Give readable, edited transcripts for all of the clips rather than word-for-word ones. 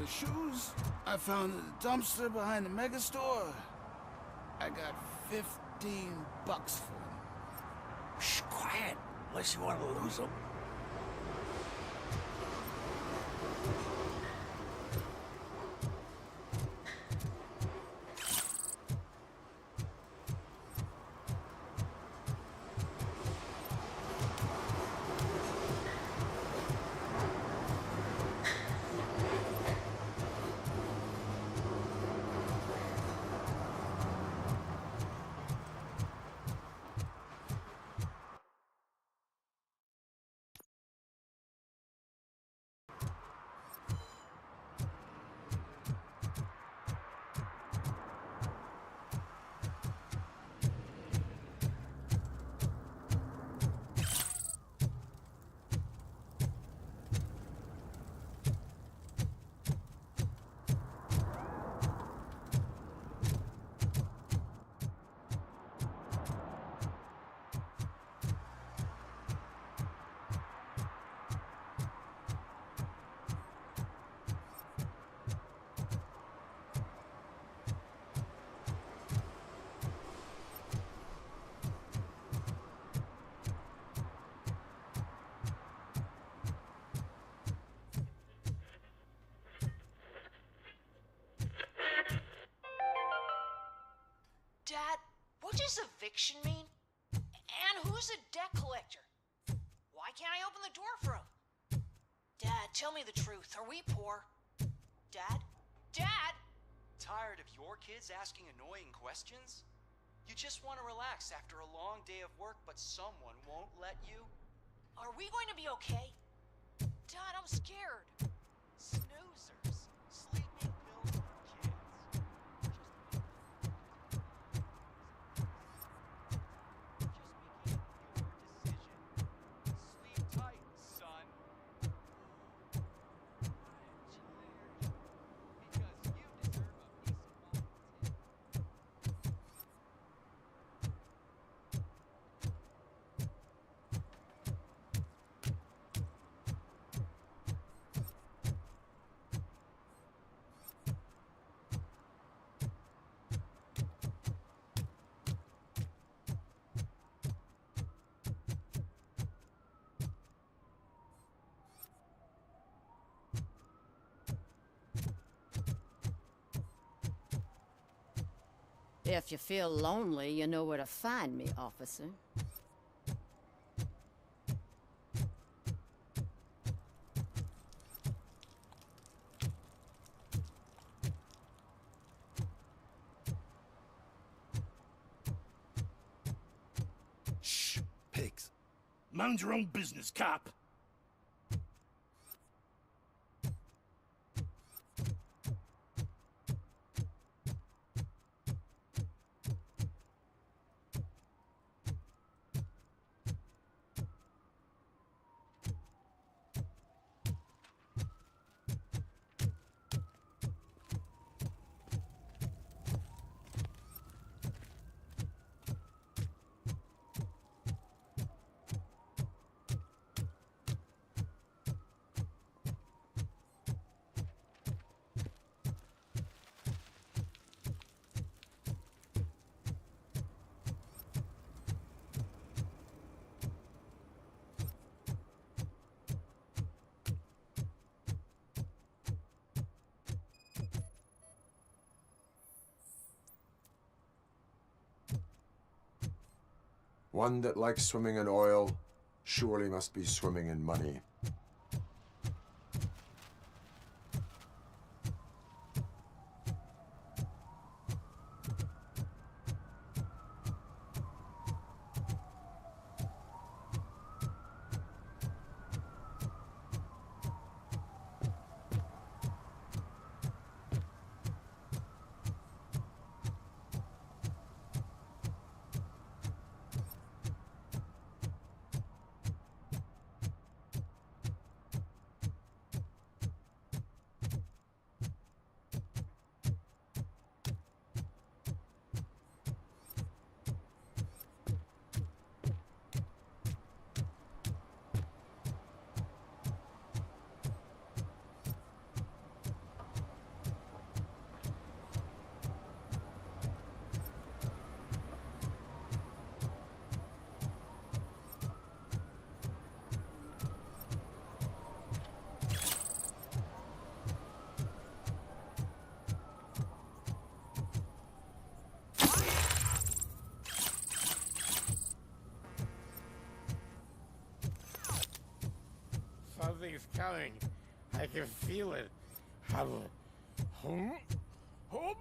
The shoes I found in the dumpster behind the mega store. I got $15 for them. Shh, quiet, unless you want to lose them. Dad, what does eviction mean? And who's a debt collector? Why can't I open the door for him? Dad, tell me the truth. Are we poor? Dad? Dad? Tired of your kids asking annoying questions? You just want to relax after a long day of work, but someone won't let you? Are we going to be okay? Dad, I'm scared. Snoozers. Sleeping pills for kids. Just make your decision. Sleep tight, son. Because you deserve a peace of mind. If you feel lonely, you know where to find me, officer. Shh, pigs. Mind your own business, cop. One that likes swimming in oil surely must be swimming in money. Something's coming. I can feel it. Hum. Hum. Hum.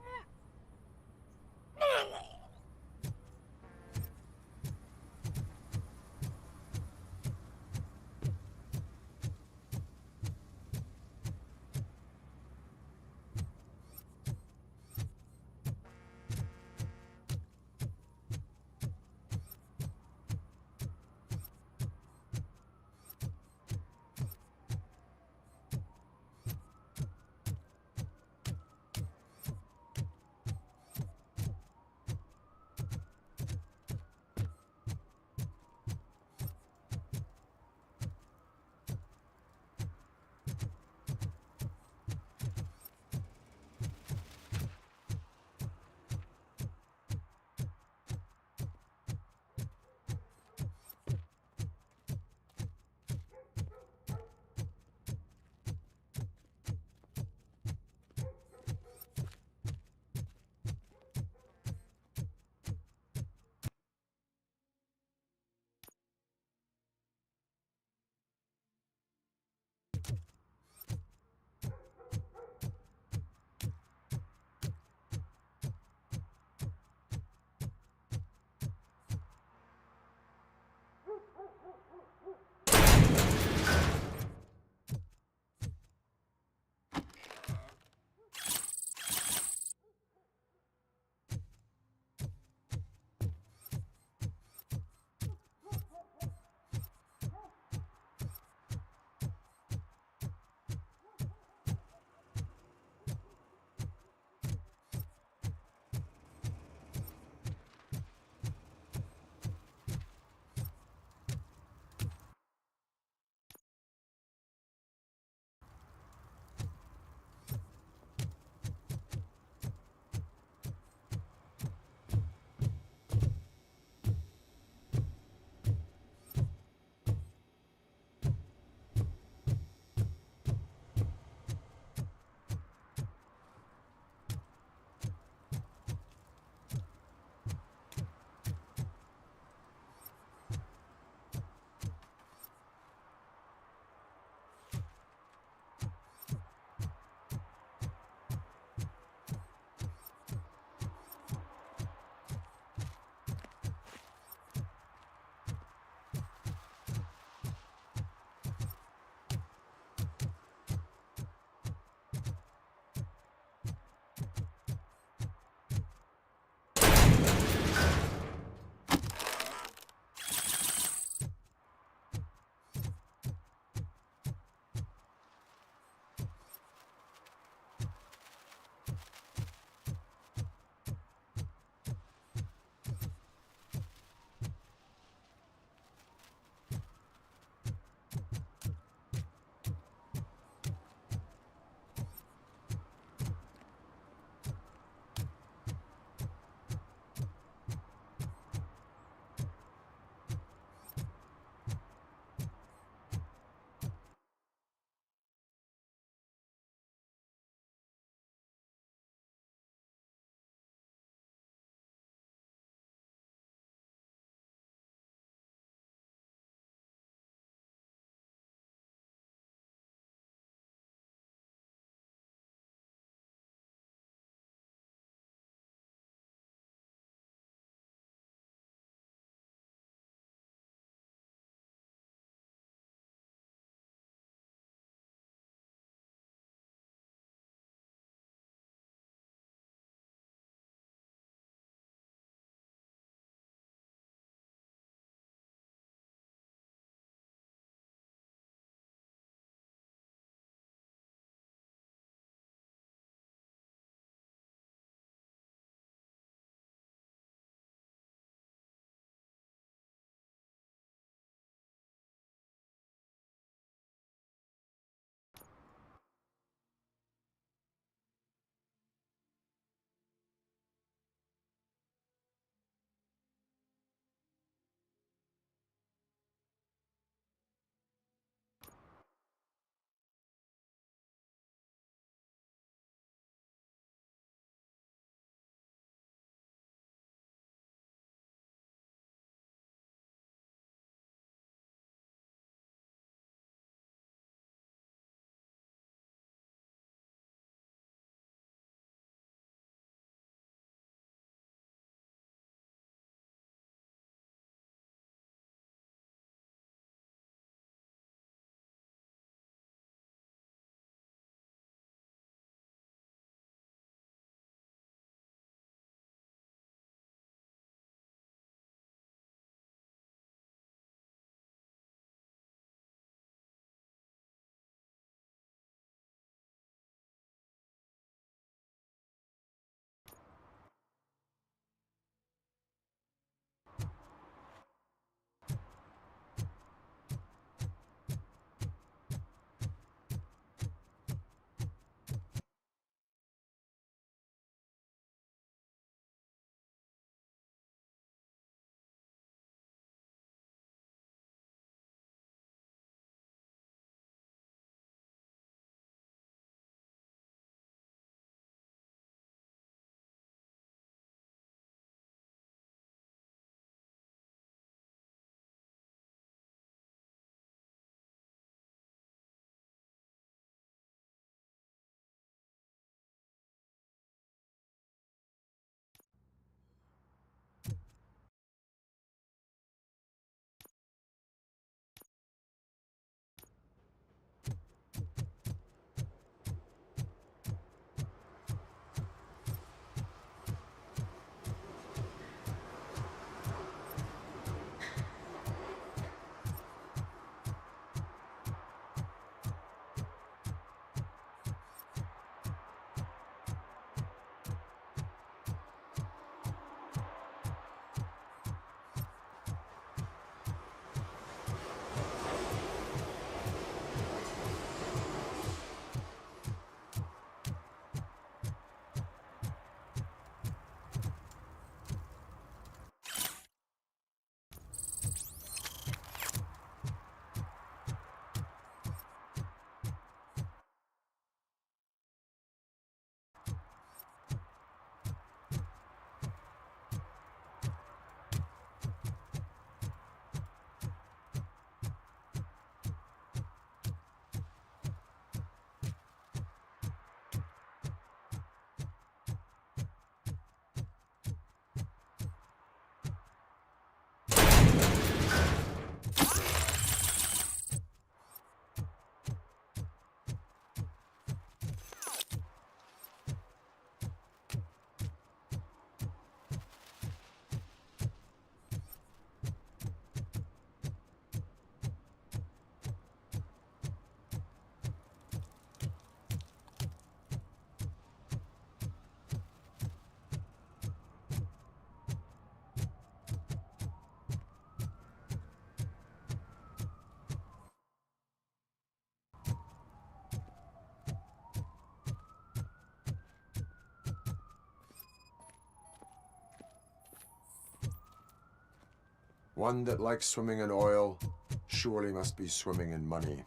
One that likes swimming in oil surely must be swimming in money.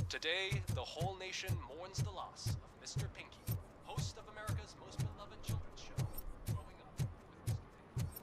Today, the whole nation mourns the loss of Mr. Pinky, host of America's most beloved children's show, Growing Up with Mr.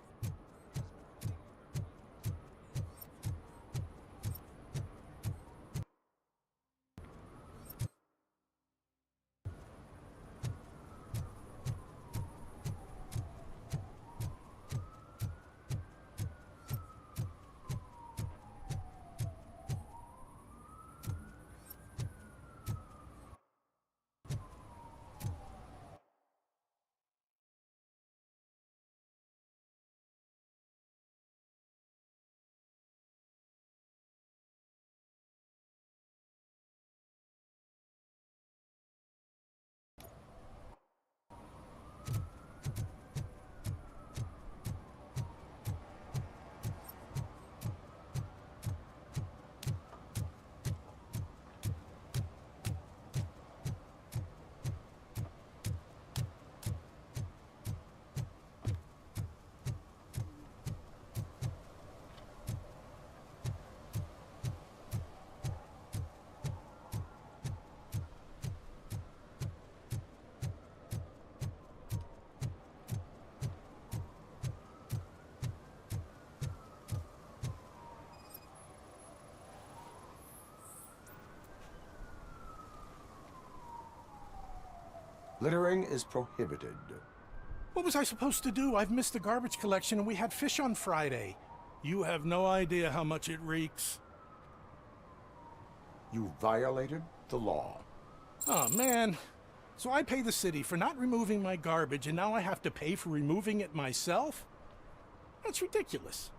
Littering is prohibited. What was I supposed to do? I've missed the garbage collection and we had fish on Friday. You have no idea how much it reeks. You violated the law. Oh, man. So I pay the city for not removing my garbage and now I have to pay for removing it myself? That's ridiculous.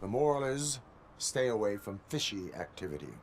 The moral is, stay away from fishy activity.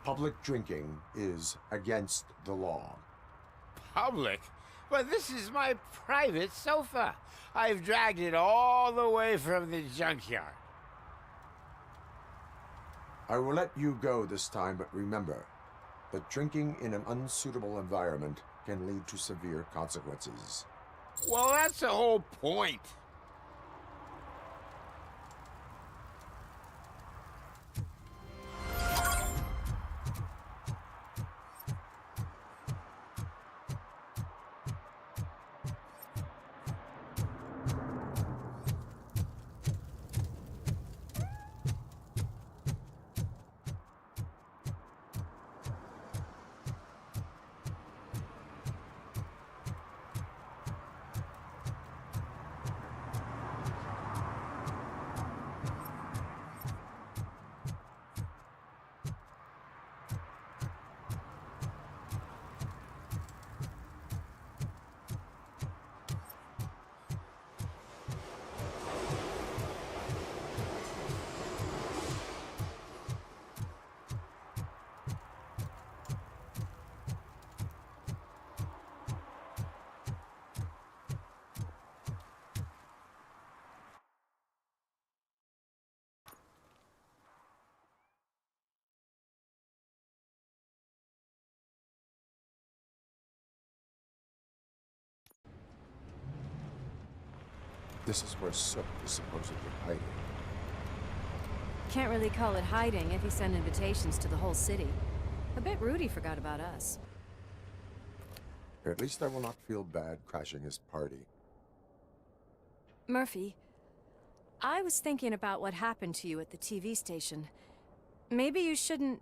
Public drinking is against the law. Public? But this is my private sofa. I've dragged it all the way from the junkyard. I will let you go this time, but remember that drinking in an unsuitable environment can lead to severe consequences. Well, that's the whole point. This is where Sook is supposedly hiding. Can't really call it hiding if he sent invitations to the whole city. A bit rude he forgot about us. At least I will not feel bad crashing his party. Murphy, I was thinking about what happened to you at the TV station. Maybe you shouldn't...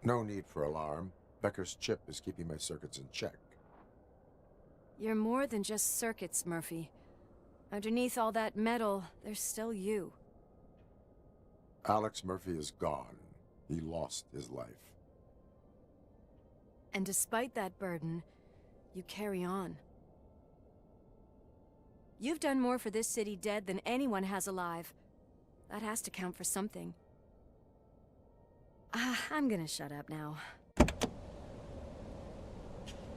No need for alarm. Becker's chip is keeping my circuits in check. You're more than just circuits, Murphy. Underneath all that metal, there's still you. Alex Murphy is gone. He lost his life. And despite that burden, you carry on. You've done more for this city dead than anyone has alive. That has to count for something. I'm gonna shut up now.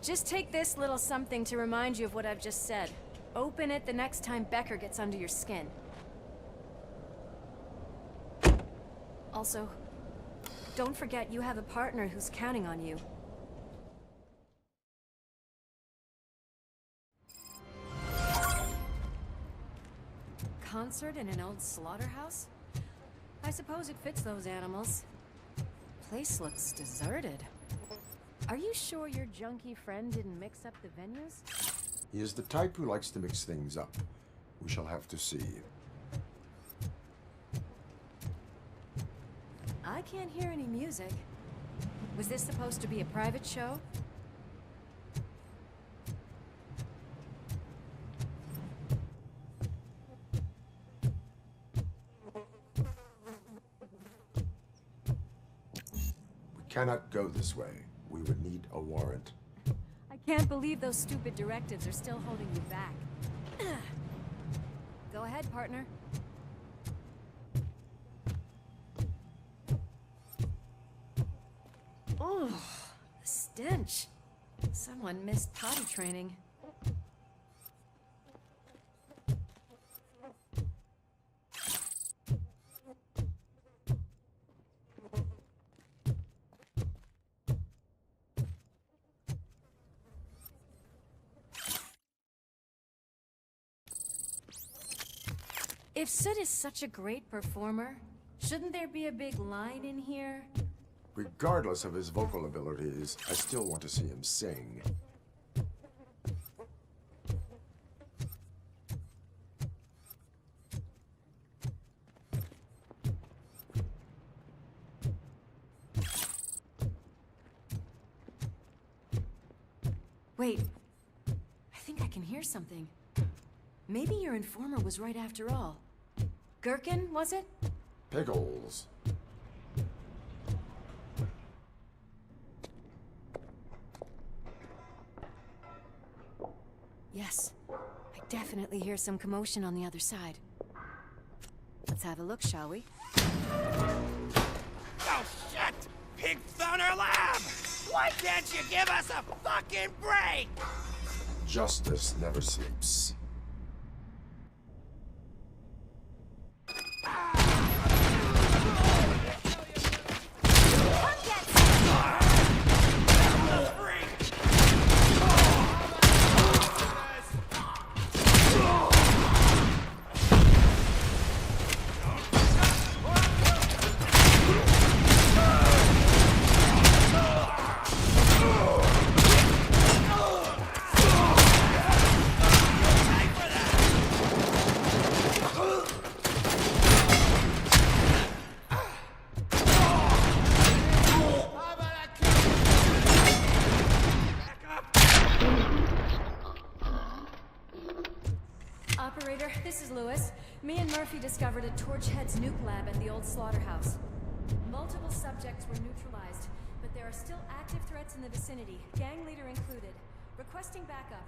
Just take this little something to remind you of what I've just said. Open it the next time Becker gets under your skin. Also, don't forget you have a partner who's counting on you. Concert in an old slaughterhouse? I suppose it fits those animals. Place looks deserted. Are you sure your junkie friend didn't mix up the venues? He is the type who likes to mix things up. We shall have to see. I can't hear any music. Was this supposed to be a private show? We cannot go this way. We would need a warrant. I can't believe those stupid directives are still holding you back. Go ahead, partner. Oh, the stench. Someone missed potty training. If Sid is such a great performer, shouldn't there be a big line in here? Regardless of his vocal abilities, I still want to see him sing. Wait, I think I can hear something. Maybe your informer was right after all. Gherkin, was it? Pickles. Yes, I definitely hear some commotion on the other side. Let's have a look, shall we? Oh, shit! Pigs on our lab! Why can't you give us a fucking break? Justice never sleeps. Operator, this is Lewis. Me and Murphy discovered a Torchhead's nuke lab at the old slaughterhouse. Multiple subjects were neutralized, but there are still active threats in the vicinity, gang leader included. Requesting backup.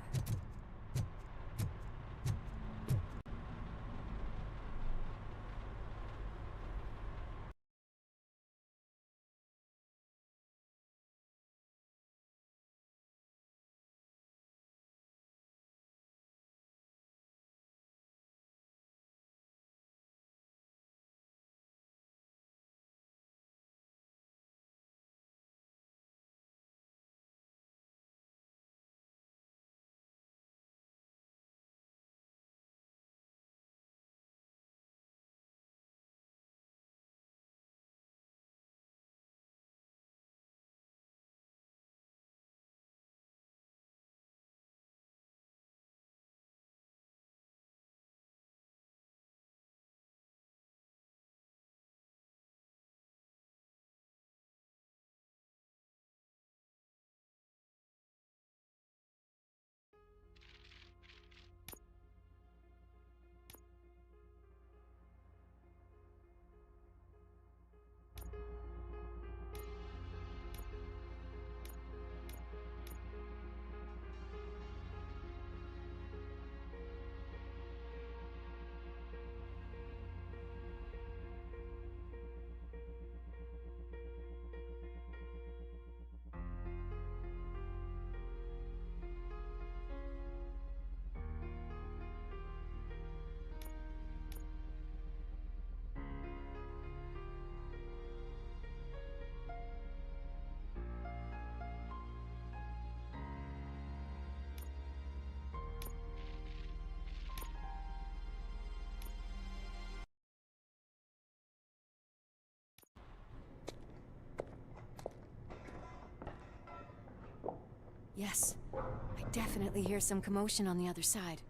Yes. I definitely hear some commotion on the other side.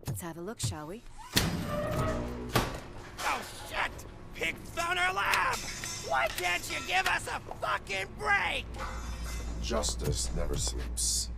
Let's have a look, shall we? Oh, shit! Pig found our lab! Why can't you give us a fucking break? Justice never sleeps.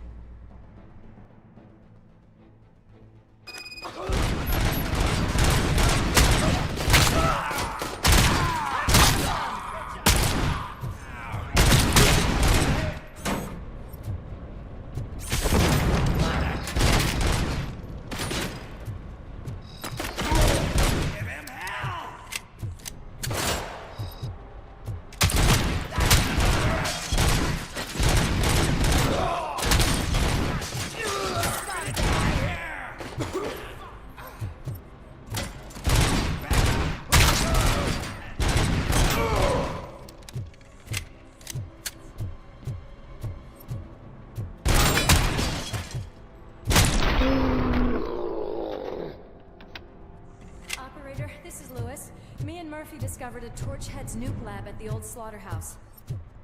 Operator, this is Lewis. Me and Murphy discovered a Torchhead's nuke lab at the old slaughterhouse.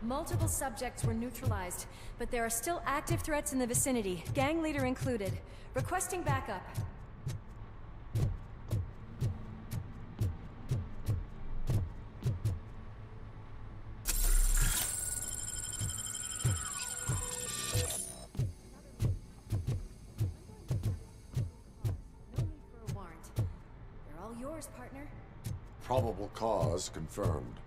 Multiple subjects were neutralized, but there are still active threats in the vicinity, gang leader included. Requesting backup. No need for a warrant. They're all yours, partner. Probable cause confirmed.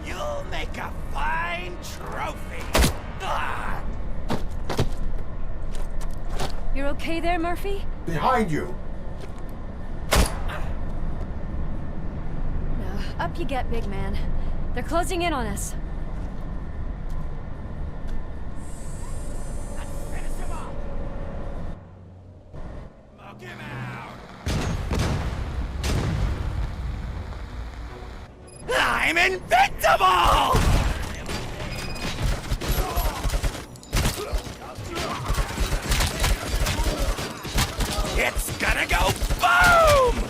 You'll make a fine trophy. You're okay there, Murphy? Behind you! No, up you get, big man. They're closing in on us. I'm invincible! It's gonna go boom!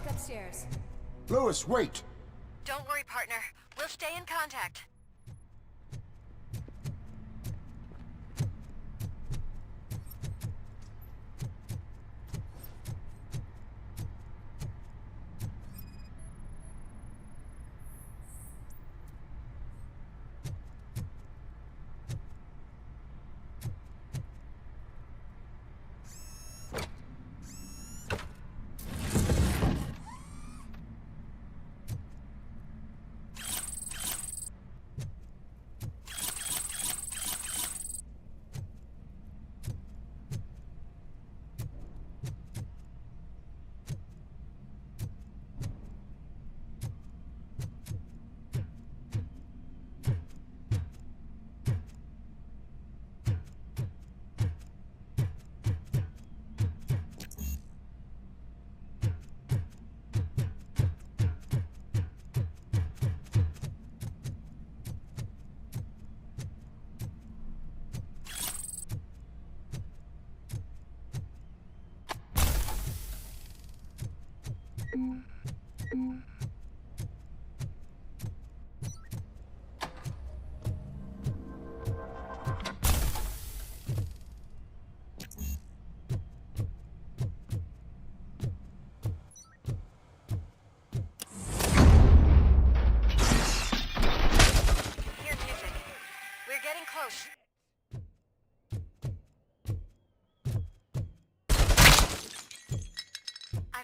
Upstairs. Louis, wait! Don't worry, partner. We'll stay in contact.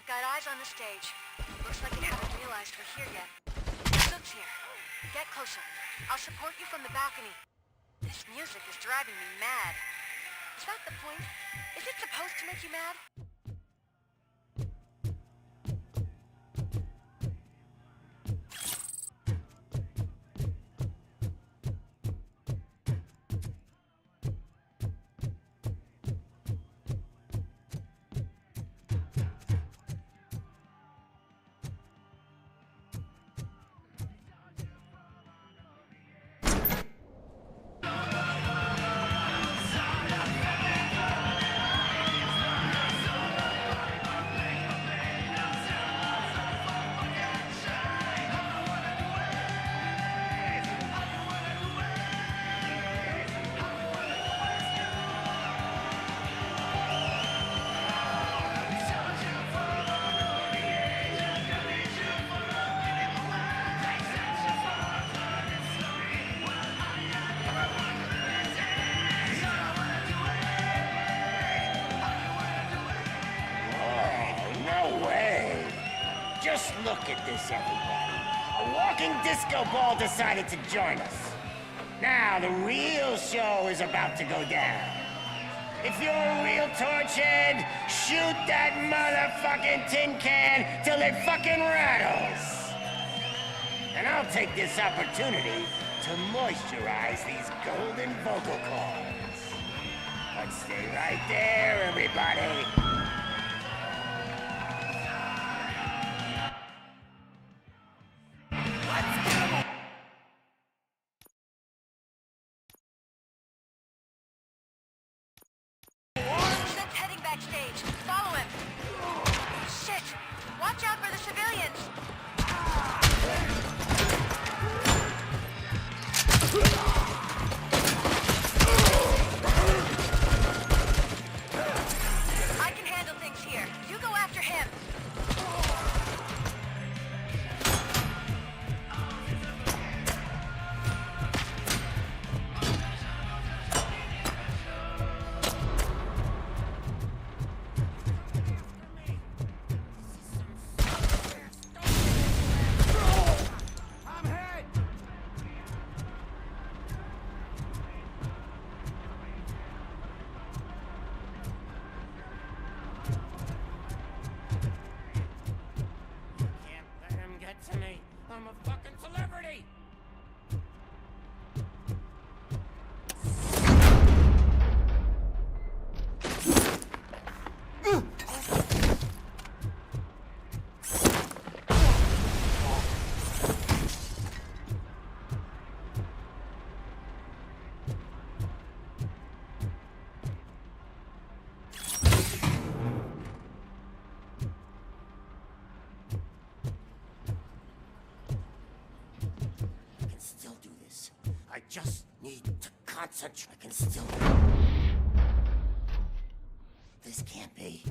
Got eyes on the stage. Looks like you haven't realized we're here yet. Sook's here. Get closer. I'll support you from the balcony. This music is driving me mad. Is that the point? Is it supposed to make you mad? Just look at this, everybody. A walking disco ball decided to join us. Now the real show is about to go down. If you're a real torchhead, shoot that motherfucking tin can till it fucking rattles. And I'll take this opportunity to moisturize these golden vocal cords. But stay right there, everybody. Shit's heading backstage. Follow him. Shit! Watch out for the civilians! I can handle things here. You go after him. To me. I'm a fucking celebrity! I just need to concentrate. I can still... This can't be.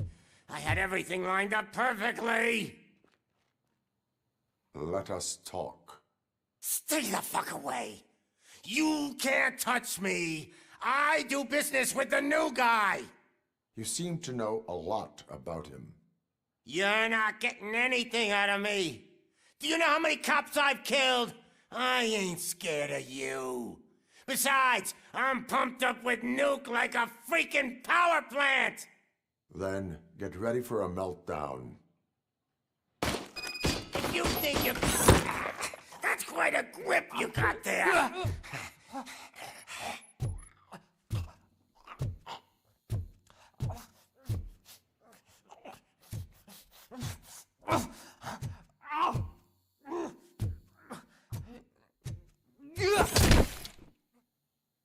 I had everything lined up perfectly! Let us talk. Stay the fuck away! You can't touch me! I do business with the new guy! You seem to know a lot about him. You're not getting anything out of me! Do you know how many cops I've killed? I ain't scared of you. Besides, I'm pumped up with nuke like a freaking power plant! Then get ready for a meltdown. If you think you... That's quite a grip you got there!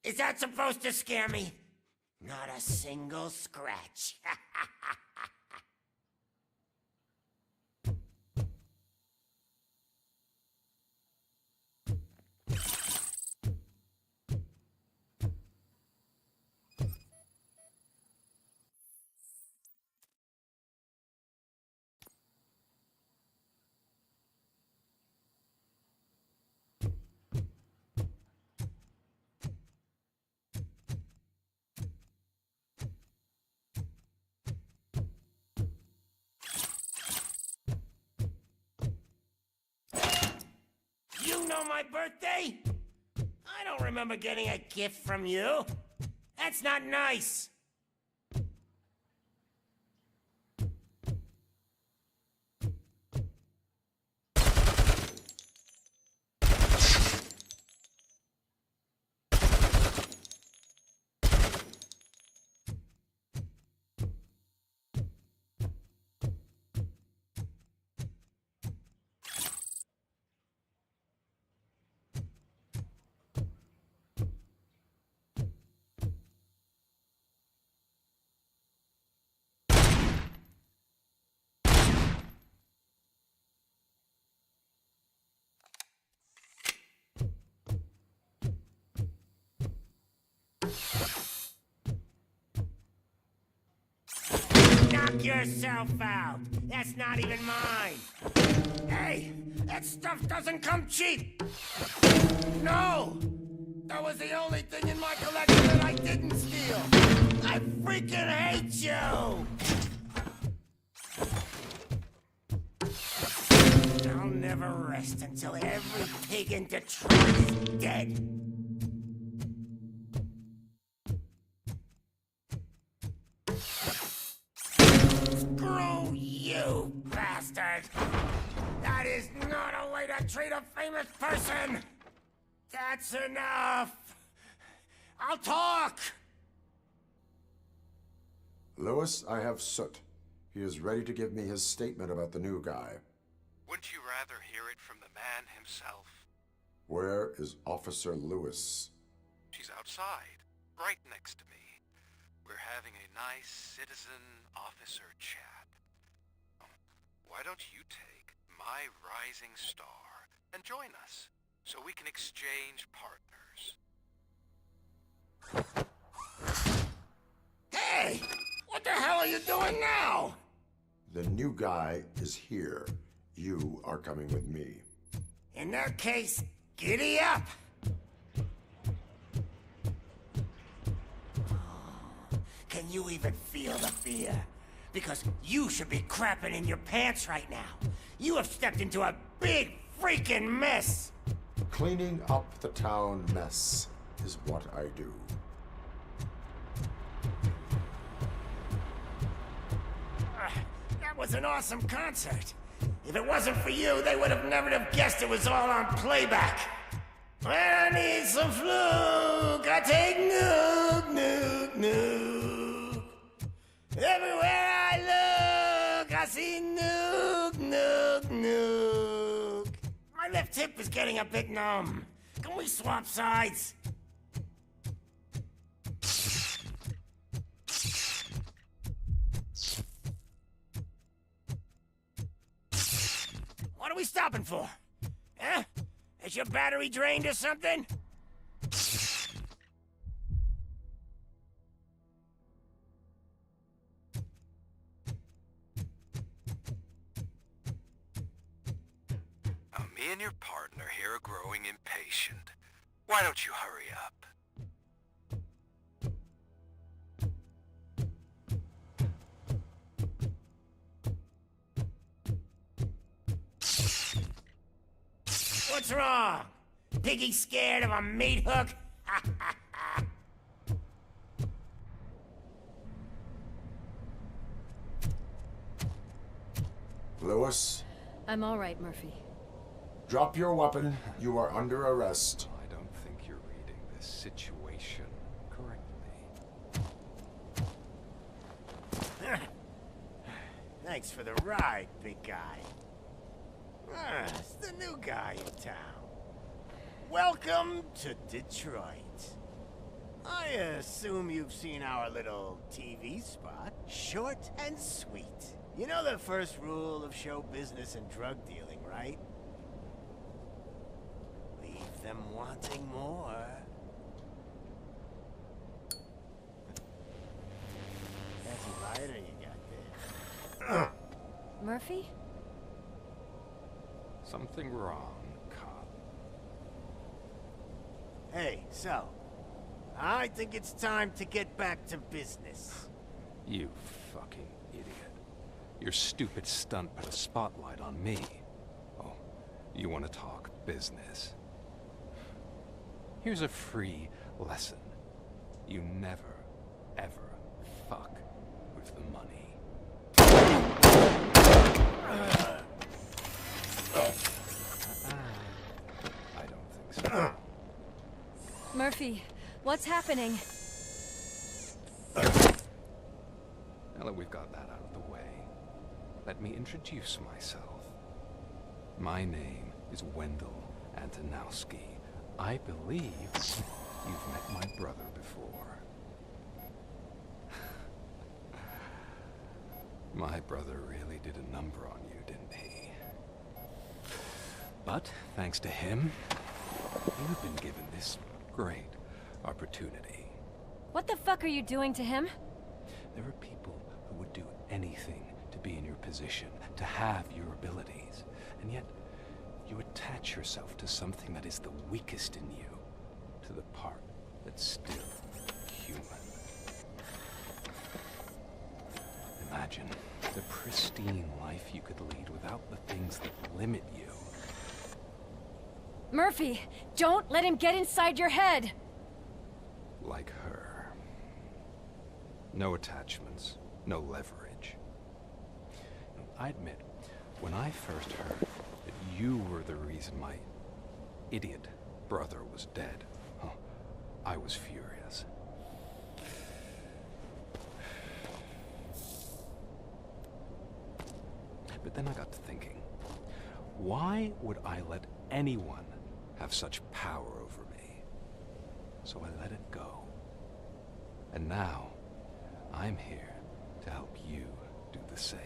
Is that supposed to scare me? Not a single scratch. You know my birthday? I don't remember getting a gift from you. That's not nice. Knock yourself out. That's not even mine. Hey, that stuff doesn't come cheap. No! That was the only thing in my collection that I didn't steal. I freaking hate you! I'll never rest until every pig in Detroit is dead. bastard! That is not a way to treat a famous person! That's enough! I'll talk! Lewis, I have Soot. He is ready to give me his statement about the new guy. Wouldn't you rather hear it from the man himself? Where is Officer Lewis? She's outside, right next to me. We're having a nice citizen-officer chat. Why don't you take my rising star and join us, so we can exchange partners? Hey! What the hell are you doing now? The new guy is here. You are coming with me. In that case, giddy up! Can you even feel the fear? Because you should be crapping in your pants right now. You have stepped into a big freaking mess! Cleaning up the town mess is what I do. That was an awesome concert. If it wasn't for you, they would have never have guessed it was all on playback. When I need some fluke, I take nuke, nuke, nuke. Everywhere I look, I see nuke, nuke, nuke. My left hip is getting a bit numb. Can we swap sides? What are we stopping for? Huh? Is your battery drained or something? Now, me and your partner here are growing impatient. Why don't you hurry up? What's wrong? Piggy scared of a meat hook? Lewis, I'm all right, Murphy. drop your weapon. You are under arrest. I don't think you're reading this situation correctly. Thanks for the ride, big guy. It's the new guy in town. Welcome to Detroit. I assume you've seen our little TV spot. Short and sweet. You know the first rule of show business and drug dealing, right? Leave them wanting more. That's a lighter you got there. Murphy? Something wrong, cop. Hey, so, I think it's time to get back to business. You fucking idiot. Your stupid stunt put a spotlight on me. Oh, you want to talk business? Here's a free lesson. You never, ever fuck with the money. I don't think so. Murphy, what's happening? Now that we've got that out of the way, let me introduce myself. My name is Wendell Antonowski. I believe you've met my brother before. My brother really did a number on you, didn't he? But, thanks to him, you've been given this great opportunity. What the fuck are you doing to him? There are people who would do anything to be in your position, to have your abilities, and yet you attach yourself to something that is the weakest in you, to the part that's still human. Imagine the pristine life you could lead without the things that limit you. Murphy, don't let him get inside your head! Like her. No attachments, no leverage. I admit, When I first heard that you were the reason my idiot brother was dead, I was furious. But then I got to thinking, why would I let anyone have such power over me? So I let it go. And now, I'm here to help you do the same.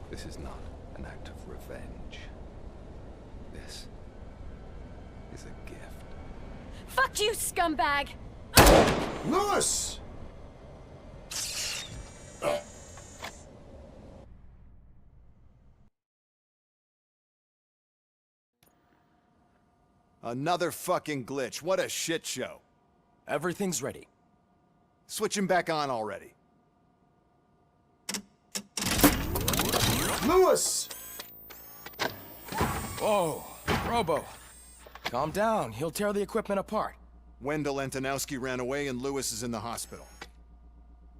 This is not an act of revenge. This is a gift. Fuck you, scumbag! Louis! Another fucking glitch. What a shit show. Everything's ready. Switch him back on already. Louis! Whoa, Robo. Calm down. He'll tear the equipment apart. Wendell Antonowski ran away and Lewis is in the hospital.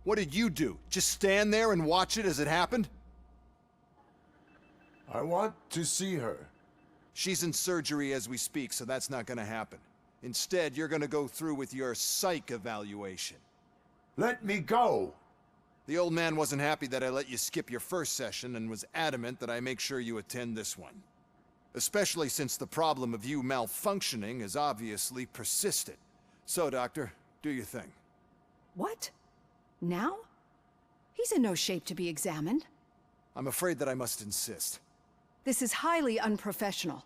What did you do? Just stand there and watch it as it happened? I want to see her. She's in surgery as we speak, so that's not gonna happen. Instead, you're gonna go through with your psych evaluation. Let me go! The old man wasn't happy that I let you skip your first session and was adamant that I make sure you attend this one. Especially since the problem of you malfunctioning has obviously persisted. So, Doctor, do your thing. What? Now? He's in no shape to be examined. I'm afraid that I must insist. This is highly unprofessional.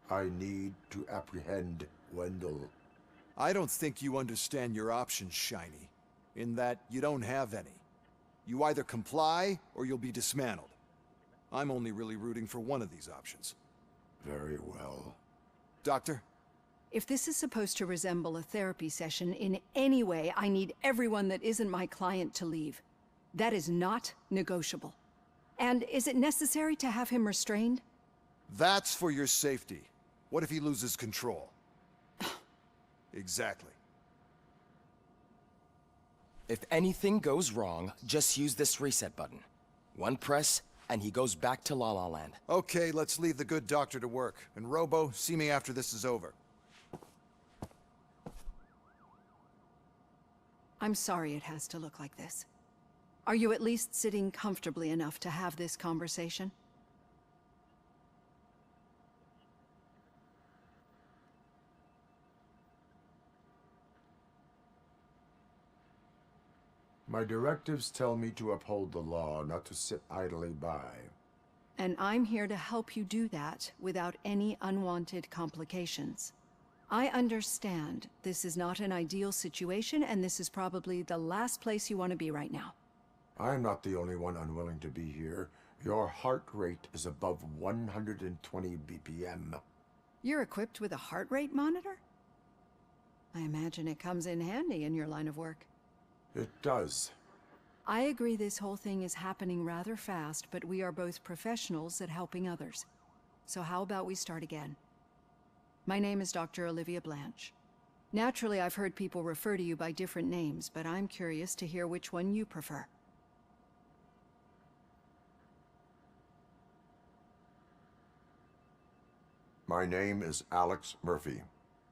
I need to apprehend Wendell. I don't think you understand your options, Shiny. In that you don't have any. You either comply, or you'll be dismantled. I'm only really rooting for one of these options. Very well. Doctor? If this is supposed to resemble a therapy session in any way, I need everyone that isn't my client to leave. That is not negotiable. And is it necessary to have him restrained? That's for your safety. What if he loses control? Exactly. If anything goes wrong, just use this reset button. One press, and he goes back to La La Land. Okay, let's leave the good doctor to work. And Robo, see me after this is over. I'm sorry it has to look like this. Are you at least sitting comfortably enough to have this conversation? My directives tell me to uphold the law, not to sit idly by. And I'm here to help you do that without any unwanted complications. I understand this is not an ideal situation, and this is probably the last place you want to be right now. I'm not the only one unwilling to be here. Your heart rate is above 120 BPM. You're equipped with a heart rate monitor? I imagine it comes in handy in your line of work. It does. I agree this whole thing is happening rather fast, but we are both professionals at helping others. So how about we start again? My name is Dr. Olivia Blanche. Naturally, I've heard people refer to you by different names, but I'm curious to hear which one you prefer. My name is Alex Murphy.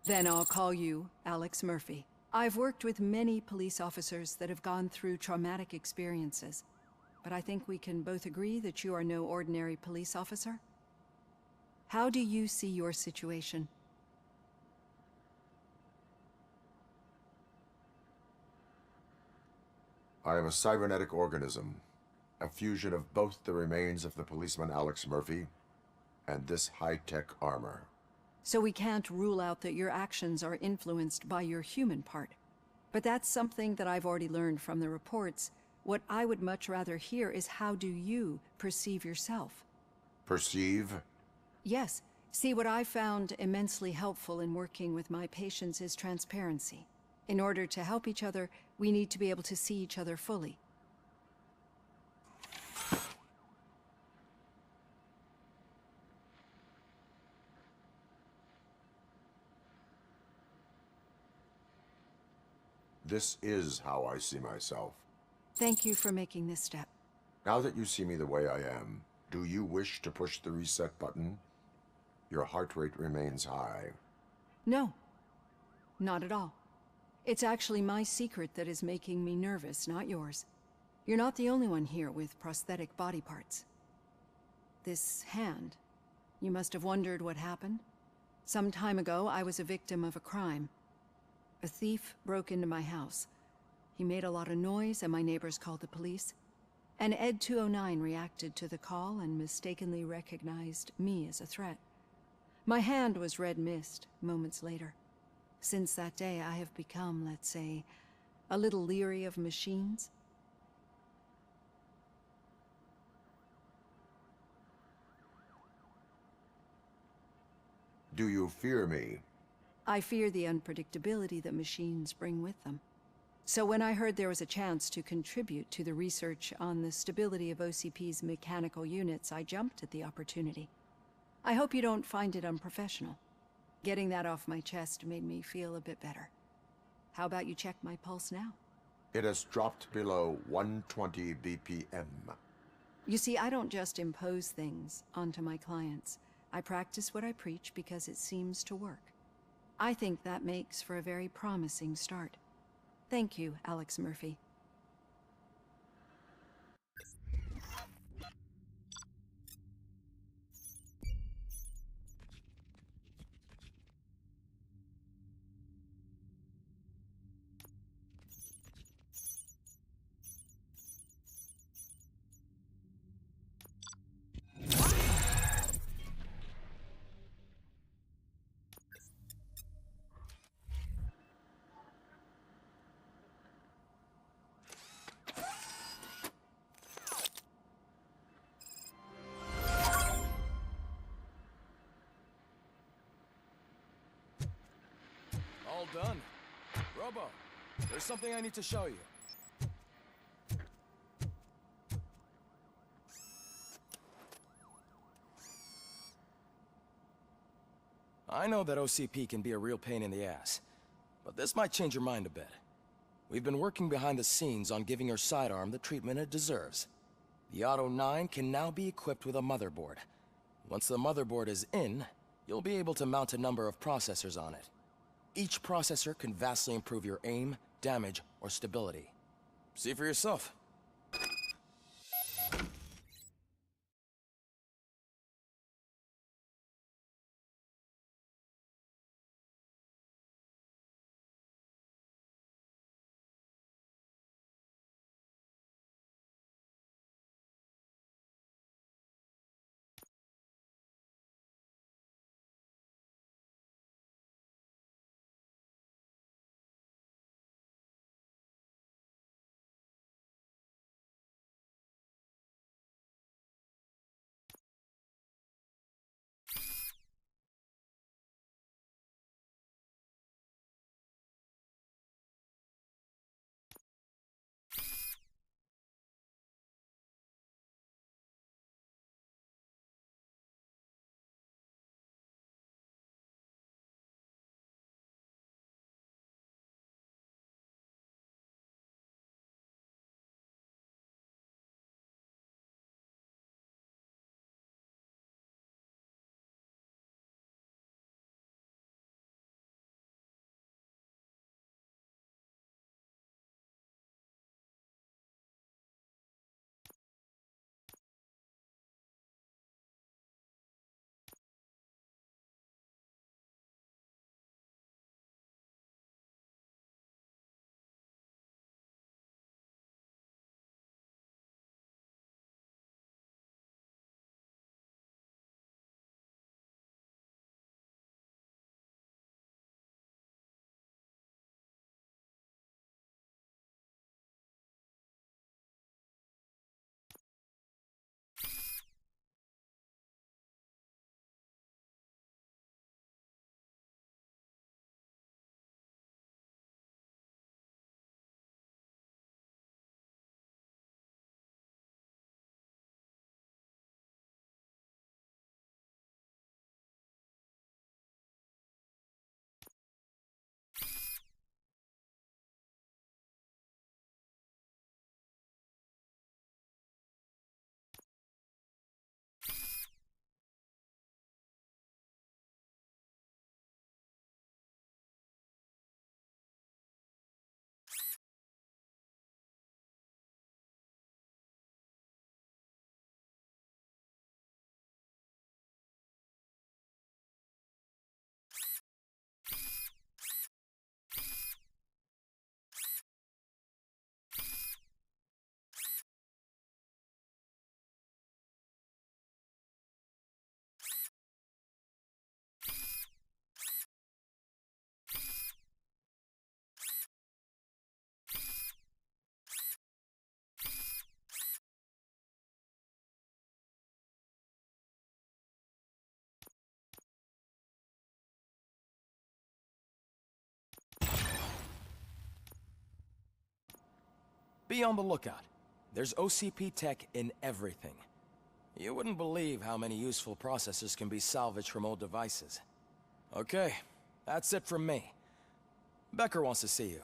Then I'll call you Alex Murphy. I've worked with many police officers that have gone through traumatic experiences, but I think we can both agree that you are no ordinary police officer. How do you see your situation? I am a cybernetic organism, a fusion of both the remains of the policeman Alex Murphy and this high-tech armor. So we can't rule out that your actions are influenced by your human part. But that's something that I've already learned from the reports. What I would much rather hear is how do you perceive yourself? Perceive? Yes. See, what I found immensely helpful in working with my patients is transparency. In order to help each other, we need to be able to see each other fully. This is how I see myself. Thank you for making this step. Now that you see me the way I am, do you wish to push the reset button? Your heart rate remains high. No, not at all. It's actually my secret that is making me nervous, not yours. You're not the only one here with prosthetic body parts. This hand, you must have wondered what happened. Some time ago, I was a victim of a crime. A thief broke into my house. He made a lot of noise and my neighbors called the police. And Ed 209 reacted to the call and mistakenly recognized me as a threat. My hand was red mist moments later. Since that day, I have become, let's say, a little leery of machines. Do you fear me? I fear the unpredictability that machines bring with them. So when I heard there was a chance to contribute to the research on the stability of OCP's mechanical units, I jumped at the opportunity. I hope you don't find it unprofessional. Getting that off my chest made me feel a bit better. How about you check my pulse now? It has dropped below 120 BPM. You see, I don't just impose things onto my clients. I practice what I preach because it seems to work. I think that makes for a very promising start. Thank you, Alex Murphy. All done. Robo, there's something I need to show you. I know that OCP can be a real pain in the ass, but this might change your mind a bit. We've been working behind the scenes on giving your sidearm the treatment it deserves. The Auto 9 can now be equipped with a motherboard. Once the motherboard is in, you'll be able to mount a number of processors on it. Each processor can vastly improve your aim, damage, or stability. See for yourself. Be on the lookout. There's OCP tech in everything. You wouldn't believe how many useful processors can be salvaged from old devices. Okay, that's it from me. Becker wants to see you.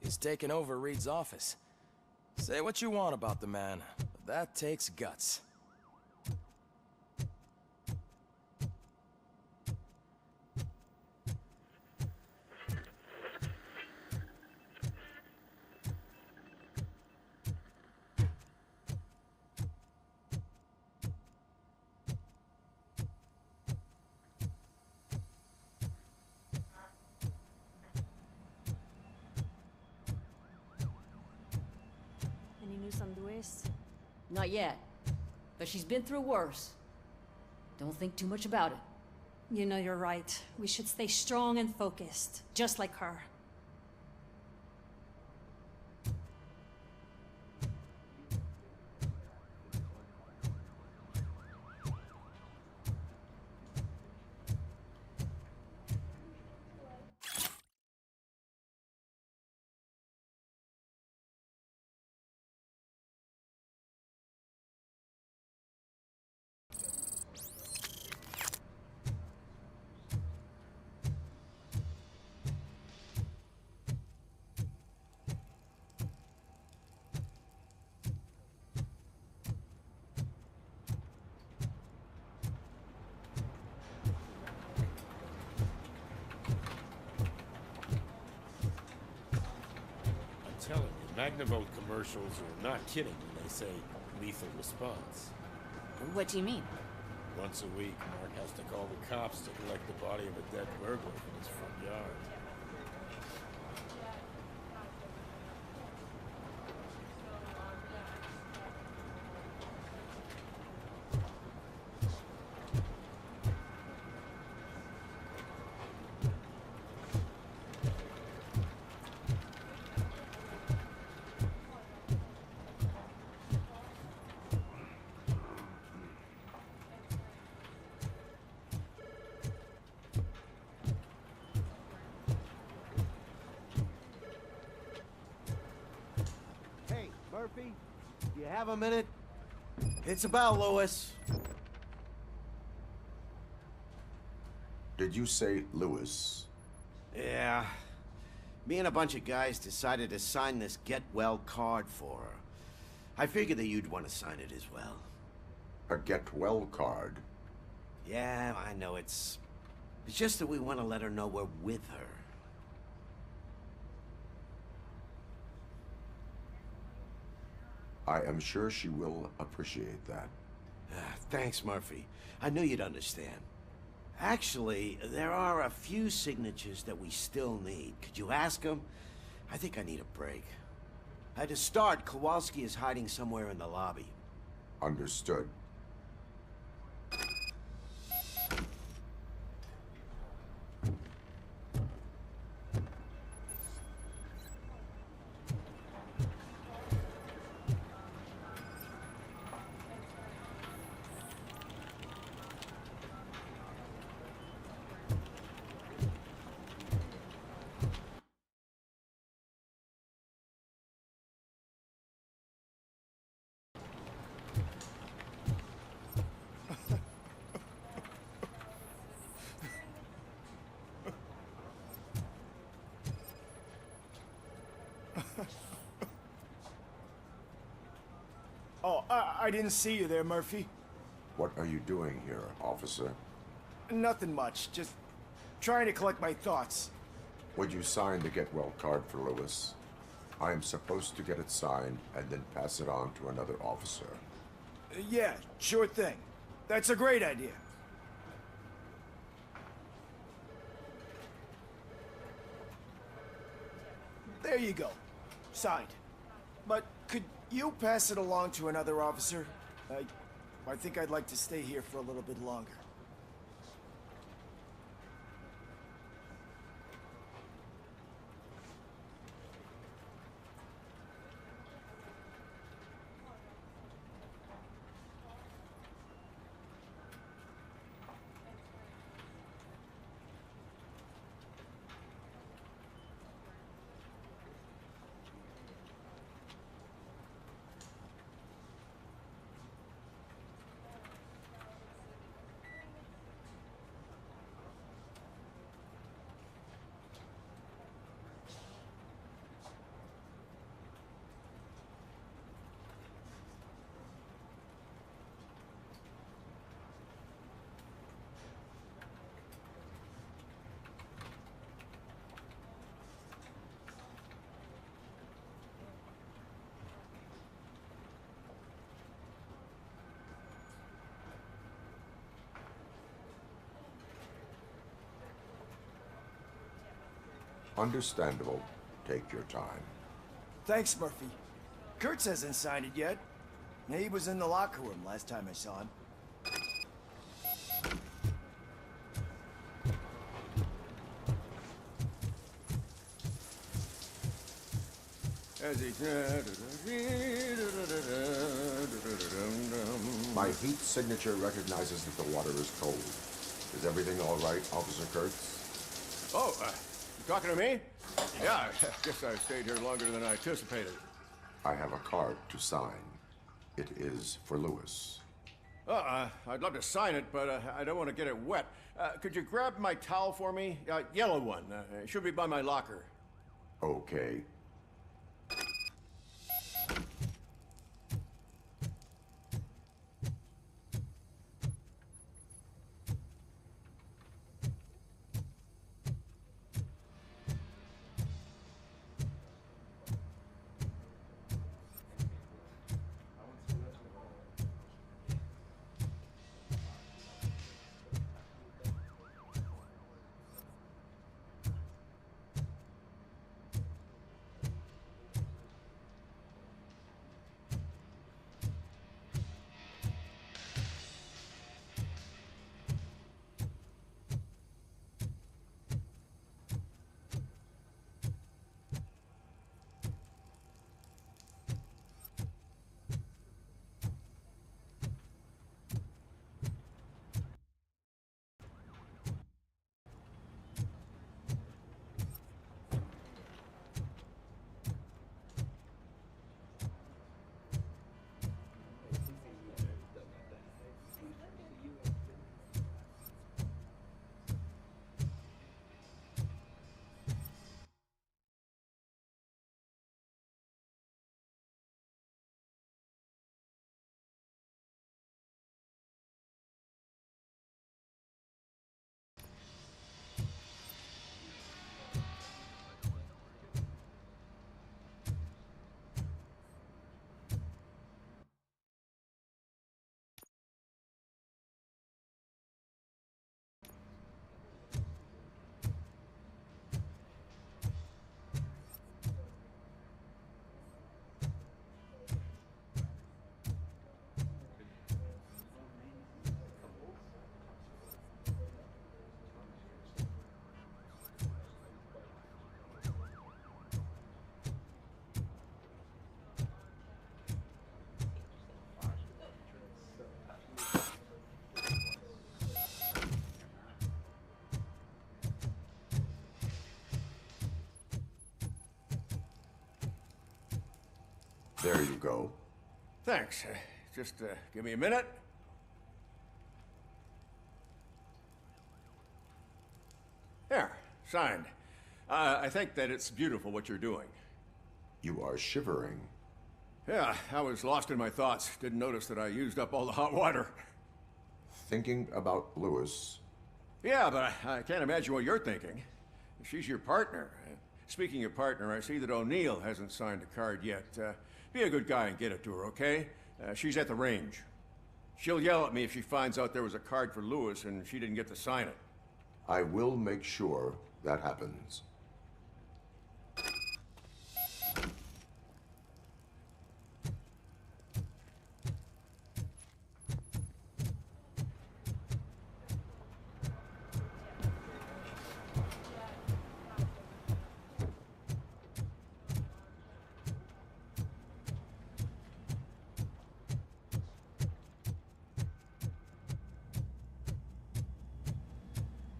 He's taken over Reed's office. Say what you want about the man, but that takes guts. Any news on Luis? Not yet. But she's been through worse. Don't think too much about it. You know you're right. We should stay strong and focused, just like her. Telling you, Magnavolt commercials are not kidding when they say lethal response. What do you mean? Once a week, Mark has to call the cops to collect the body of a dead burglar from his front yard. Hey, Murphy, do you have a minute? It's about Lewis. Did you say Lewis? Yeah. Me and a bunch of guys decided to sign this get well card for her. I figured that you'd want to sign it as well. A get well card? Yeah, I know it's just that we want to let her know we're with her. I am sure she will appreciate that. Thanks, Murphy. I knew you'd understand. Actually, there are a few signatures that we still need. Could you ask them? I think I need a break. To start, Kowalski is hiding somewhere in the lobby. Understood. Oh, I didn't see you there, Murphy. What are you doing here, officer? Nothing much, just trying to collect my thoughts. Would you sign the get well card for Lewis? I am supposed to get it signed and then pass it on to another officer. Yeah, sure thing. That's a great idea. There you go. Signed. But could you pass it along to another officer? I think I'd like to stay here for a little bit longer. Understandable. Take your time. Thanks, Murphy. Kurtz hasn't signed it yet. He was in the locker room last time I saw him. My heat signature recognizes that the water is cold. Is everything all right, Officer Kurtz? Oh, you talking to me? Yeah, I guess I stayed here longer than I anticipated. I have a card to sign. It is for Lewis. I'd love to sign it, but I don't want to get it wet. Could you grab my towel for me? Yellow one. It should be by my locker. Okay. There you go. Thanks. Just give me a minute. There, signed. I think that it's beautiful what you're doing. You are shivering. Yeah, I was lost in my thoughts. Didn't notice that I used up all the hot water. Thinking about Lewis. Yeah, but I can't imagine what you're thinking. She's your partner. Speaking of partner, I see that O'Neill hasn't signed a card yet. Be a good guy and get it to her, okay? She's at the range. She'll yell at me if she finds out there was a card for Lewis and she didn't get to sign it. I will make sure that happens.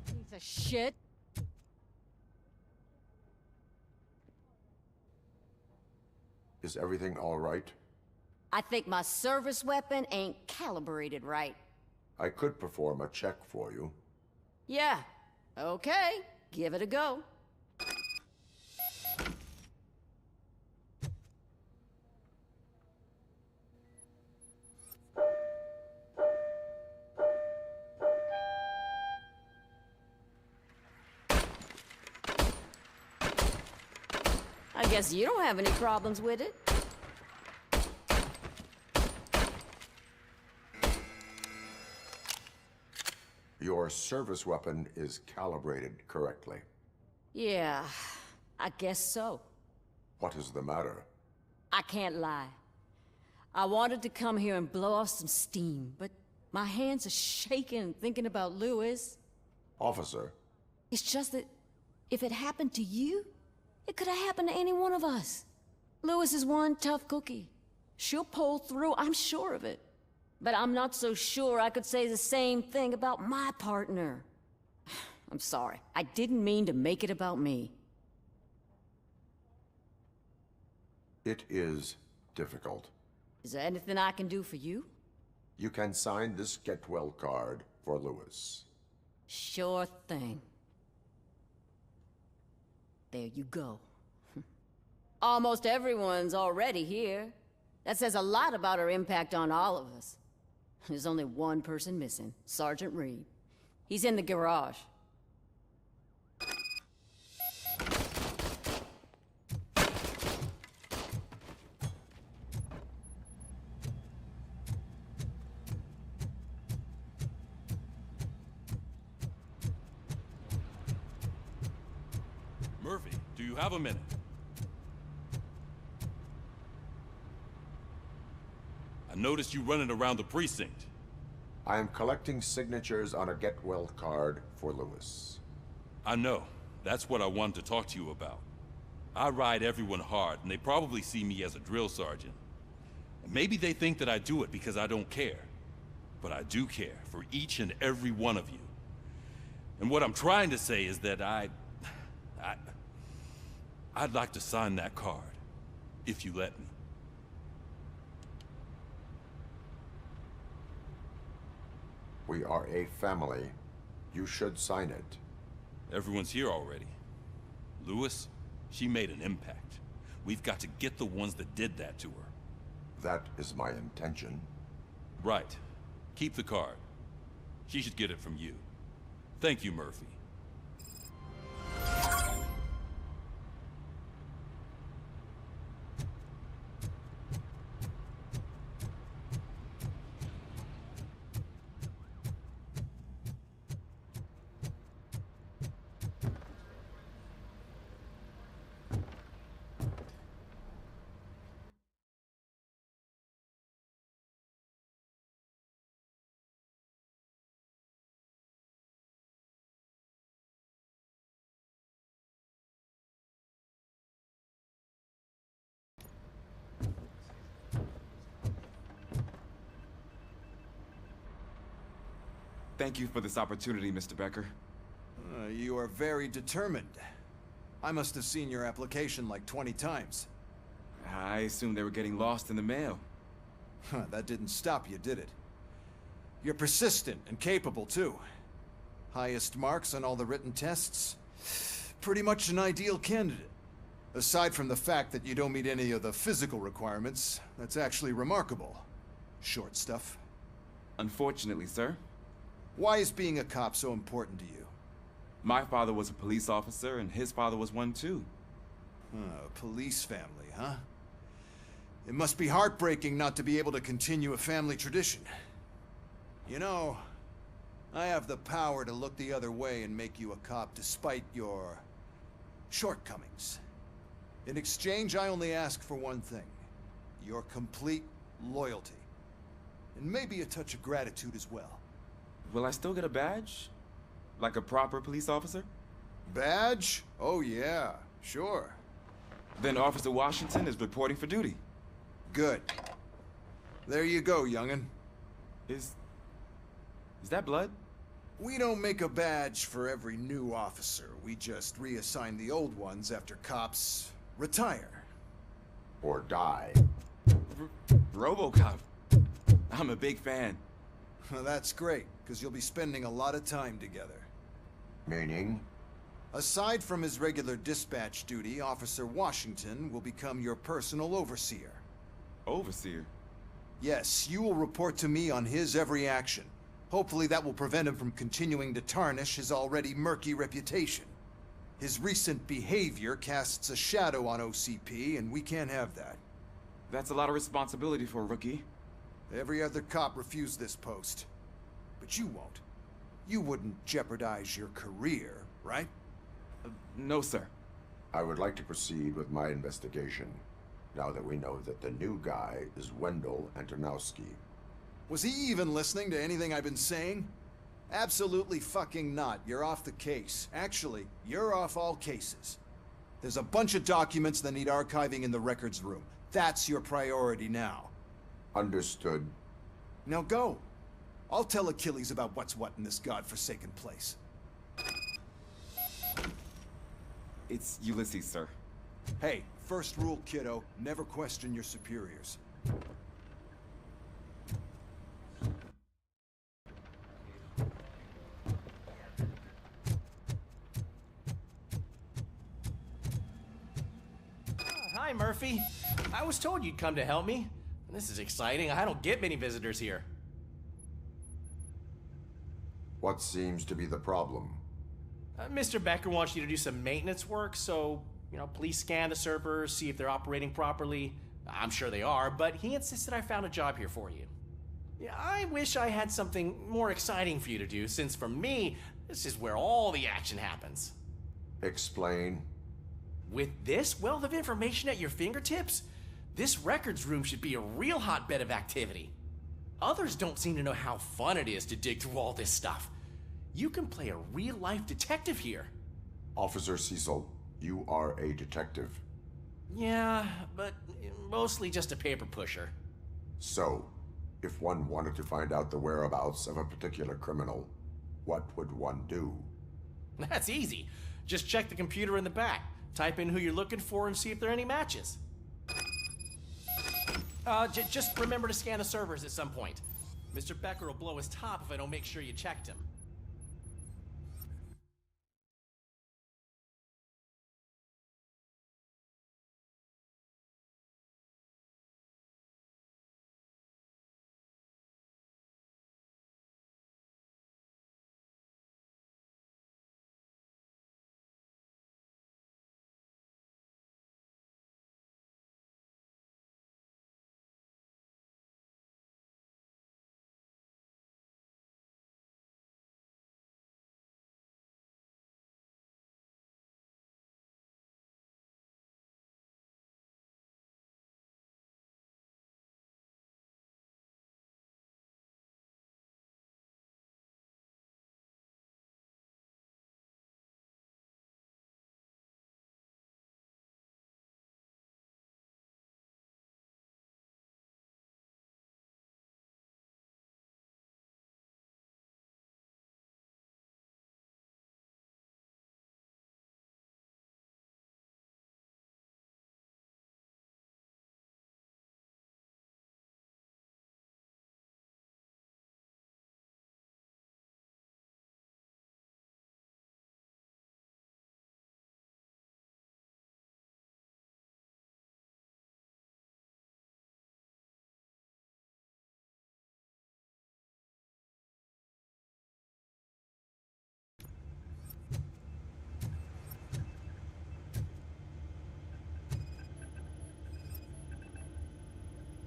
Piece of shit. Is everything all right? I think my service weapon ain't calibrated right. I could perform a check for you. Yeah. Okay. Give it a go. I guess you don't have any problems with it. Your service weapon is calibrated correctly. Yeah, I guess so. What is the matter? I can't lie. I wanted to come here and blow off some steam, but my hands are shaking thinking about Louis. Officer. It's just that if it happened to you, it could have happened to any one of us. Louis is one tough cookie. She'll pull through, I'm sure of it. But I'm not so sure I could say the same thing about my partner. I'm sorry. I didn't mean to make it about me. It is difficult. Is there anything I can do for you? You can sign this get well card for Louis. Sure thing. There you go. Almost everyone's already here. That says a lot about her impact on all of us. There's only one person missing, Sergeant Reed. He's in the garage. Murphy, do you have a minute? I noticed you running around the precinct. I am collecting signatures on a get well card for Louis. I know. That's what I wanted to talk to you about. I ride everyone hard, and they probably see me as a drill sergeant. And maybe they think that I do it because I don't care. But I do care for each and every one of you. And what I'm trying to say is that I'd like to sign that card, if you let me. We are a family. You should sign it. Everyone's here already. Louis, she made an impact. We've got to get the ones that did that to her. That is my intention. Right. Keep the card. She should get it from you. Thank you, Murphy. Thank you for this opportunity, Mr. Becker. You are very determined. I must have seen your application like 20 times. I assumed they were getting lost in the mail. That didn't stop you, did it? You're persistent and capable, too. Highest marks on all the written tests. Pretty much an ideal candidate. Aside from the fact that you don't meet any of the physical requirements, that's actually remarkable. Short stuff. Unfortunately, sir. Why is being a cop so important to you? My father was a police officer, and his father was one too. A police family, huh? It must be heartbreaking not to be able to continue a family tradition. You know, I have the power to look the other way and make you a cop despite your shortcomings. In exchange, I only ask for one thing. Your complete loyalty. And maybe a touch of gratitude as well. Will I still get a badge? Like a proper police officer? Badge? Oh yeah, sure. Then Officer Washington is reporting for duty. Good. There you go, young'un. Is that blood? We don't make a badge for every new officer. We just reassign the old ones after cops retire. Or die. RoboCop. I'm a big fan. That's great, because you'll be spending a lot of time together. Meaning? Aside from his regular dispatch duty, Officer Washington will become your personal overseer. Overseer? Yes, you will report to me on his every action. Hopefully that will prevent him from continuing to tarnish his already murky reputation. His recent behavior casts a shadow on OCP, and we can't have that. That's a lot of responsibility for a rookie. Every other cop refused this post. But you won't. You wouldn't jeopardize your career, right? No, sir. I would like to proceed with my investigation, now that we know that the new guy is Wendell Antonowski. Was he even listening to anything I've been saying? Absolutely fucking not. You're off the case. Actually, you're off all cases. There's a bunch of documents that need archiving in the records room. That's your priority now. Understood. Now go. I'll tell Achilles about what's what in this godforsaken place. It's Ulysses, sir. Hey, first rule, kiddo, never question your superiors. Hi, Murphy. I was told you'd come to help me. This is exciting. I don't get many visitors here. What seems to be the problem? Mr. Becker wants you to do some maintenance work, so, please scan the servers, see if they're operating properly. I'm sure they are, but he insisted I found a job here for you. Yeah, I wish I had something more exciting for you to do, since for me, this is where all the action happens. Explain. With this wealth of information at your fingertips, this records room should be a real hotbed of activity. Others don't seem to know how fun it is to dig through all this stuff. You can play a real-life detective here. Officer Cecil, you are a detective. Yeah, but mostly just a paper pusher. So, if one wanted to find out the whereabouts of a particular criminal, what would one do? That's easy. Just check the computer in the back. Type in who you're looking for and see if there are any matches. Just remember to scan the servers at some point. Mr. Becker will blow his top if I don't make sure you checked him.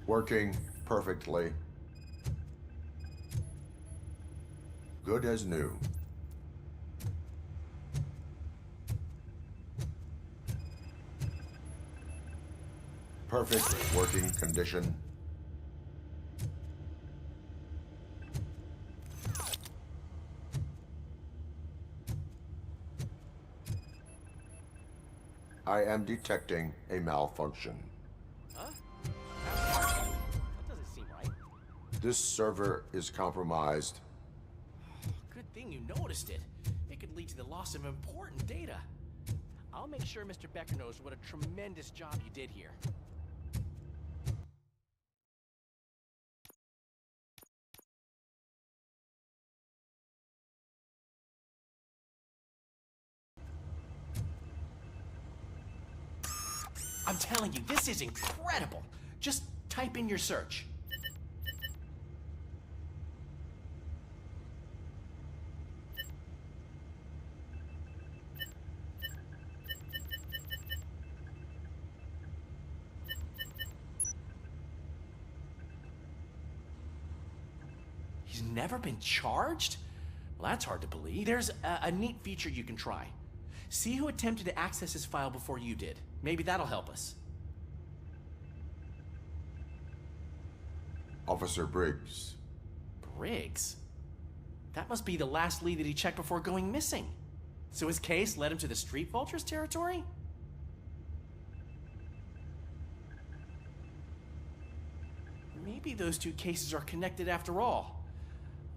Working perfectly. Good as new. Perfect working condition. I am detecting a malfunction. Huh? That doesn't seem right. This server is compromised. Good thing you noticed it. It could lead to the loss of important data. I'll make sure Mr. Becker knows what a tremendous job you did here. I'm telling you, this is incredible. Just type in your search. He's never been charged? Well, that's hard to believe. There's a neat feature you can try. See who attempted to access his file before you did. Maybe that'll help us. Officer Briggs. Briggs? That must be the last lead that he checked before going missing. So his case led him to the Street Vultures territory? Maybe those two cases are connected after all.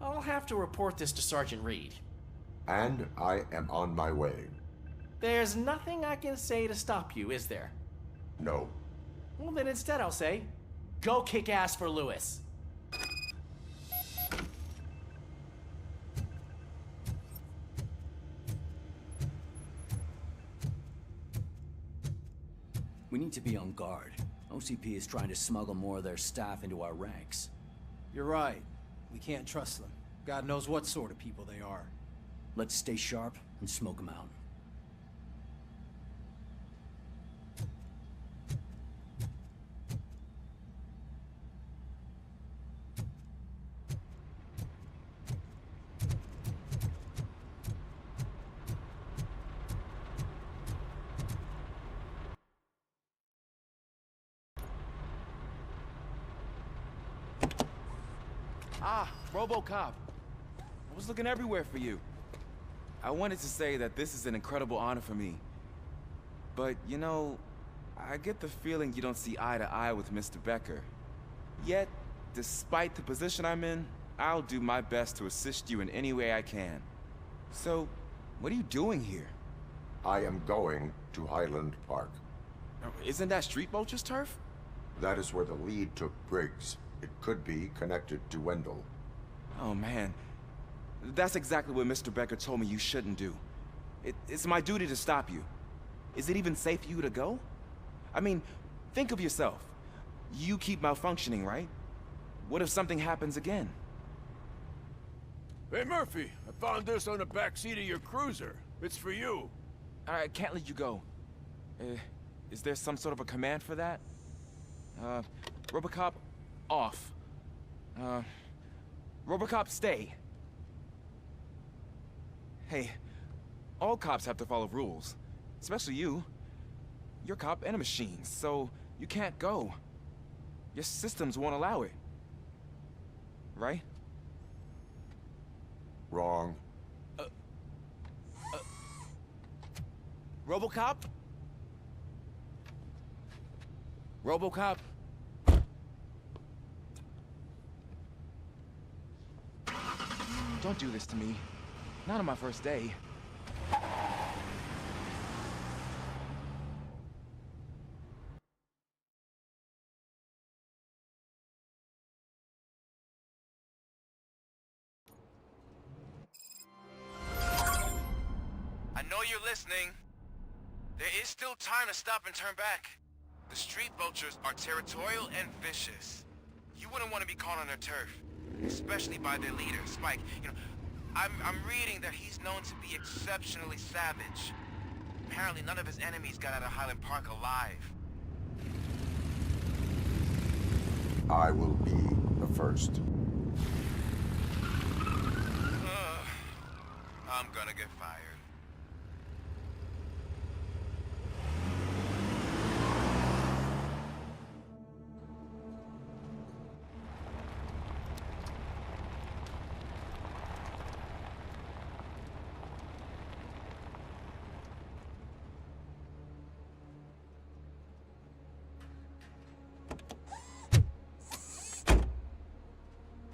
I'll have to report this to Sergeant Reed. And I am on my way. There's nothing I can say to stop you, is there? No. Well, then instead I'll say, go kick ass for Lewis. We need to be on guard. OCP is trying to smuggle more of their staff into our ranks. You're right. We can't trust them. God knows what sort of people they are. Let's stay sharp and smoke them out. Ah, RoboCop. I was looking everywhere for you. I wanted to say that this is an incredible honor for me. But, you know, I get the feeling you don't see eye to eye with Mr. Becker. Yet, despite the position I'm in, I'll do my best to assist you in any way I can. So, what are you doing here? I am going to Highland Park. Isn't that Street Vulture's turf? That is where the lead took Briggs. It could be connected to Wendell. Oh, man. That's exactly what Mr. Becker told me you shouldn't do. It's my duty to stop you. Is it even safe for you to go? I mean, think of yourself. You keep malfunctioning, right? What if something happens again? Hey, Murphy, I found this on the back seat of your cruiser. It's for you. I can't let you go. Is there some sort of a command for that? RoboCop, off. RoboCop, stay. Hey, all cops have to follow rules. Especially you. You're a cop and a machine, so you can't go. Your systems won't allow it. Right? Wrong. RoboCop? RoboCop? Don't do this to me. Not on my first day. I know you're listening. There is still time to stop and turn back. The Street Vultures are territorial and vicious. You wouldn't want to be caught on their turf, especially by their leader, Spike. You know, I'm reading that he's known to be exceptionally savage. Apparently none of his enemies got out of Highland Park alive. I will be the first. I'm gonna get fired.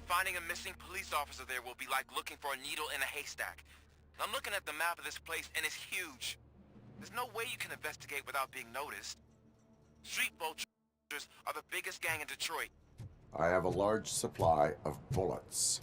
Finding a missing police officer there will be like looking for a needle in a haystack. I'm looking at the map of this place and it's huge. There's no way you can investigate without being noticed. Street Vultures are the biggest gang in Detroit. I have a large supply of bullets.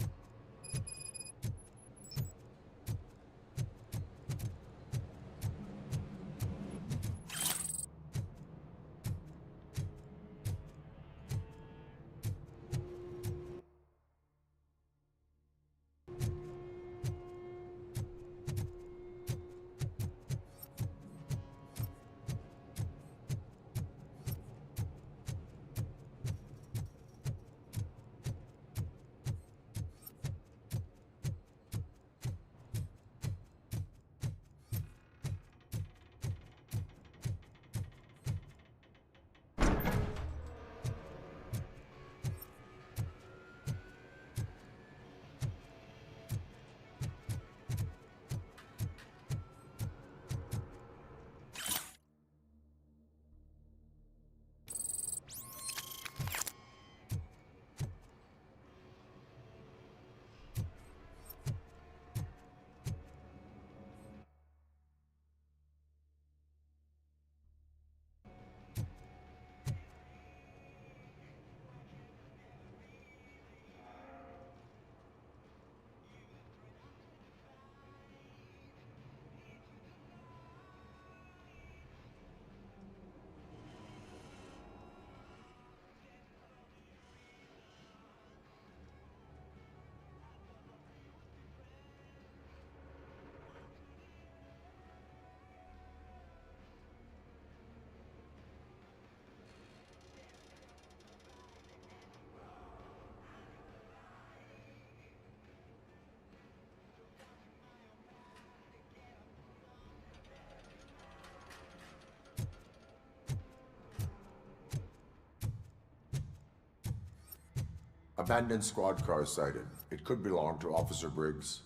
Abandoned squad car sighted. It could belong to Officer Briggs.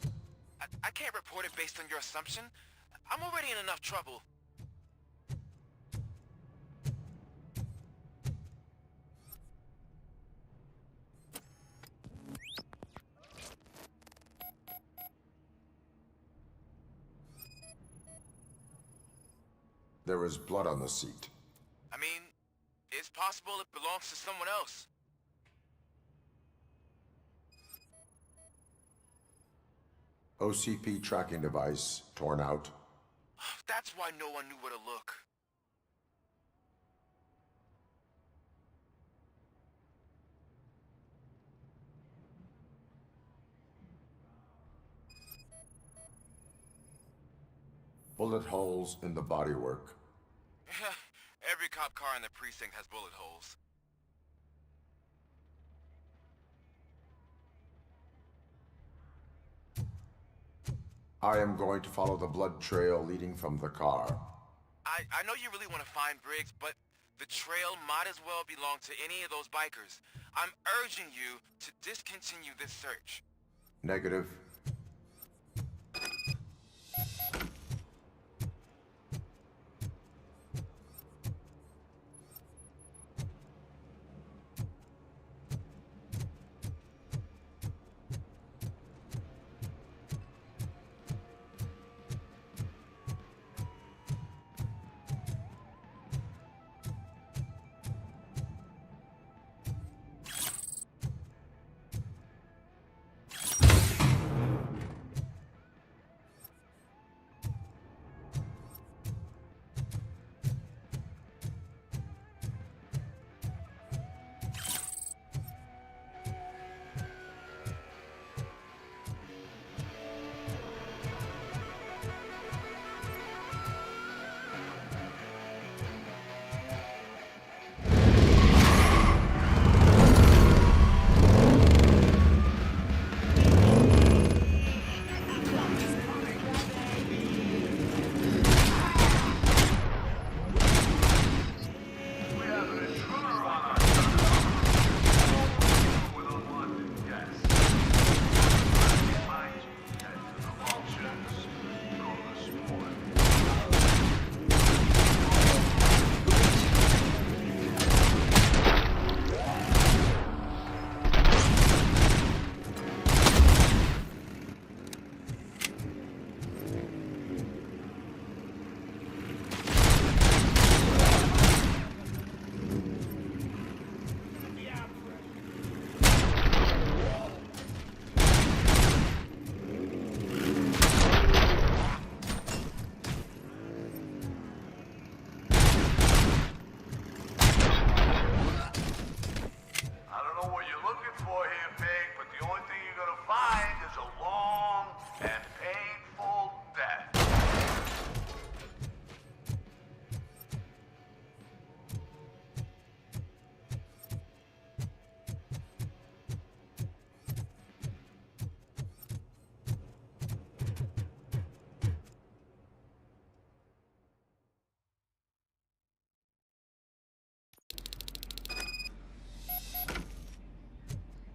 I can't report it based on your assumption. I'm already in enough trouble. There is blood on the seat. I mean, it's possible it belongs to someone else. OCP tracking device torn out. That's why no one knew where to look. Bullet holes in the bodywork. Every cop car in the precinct has bullet holes. I am going to follow the blood trail leading from the car. I know you really want to find Briggs, but the trail might as well belong to any of those bikers. I'm urging you to discontinue this search. Negative.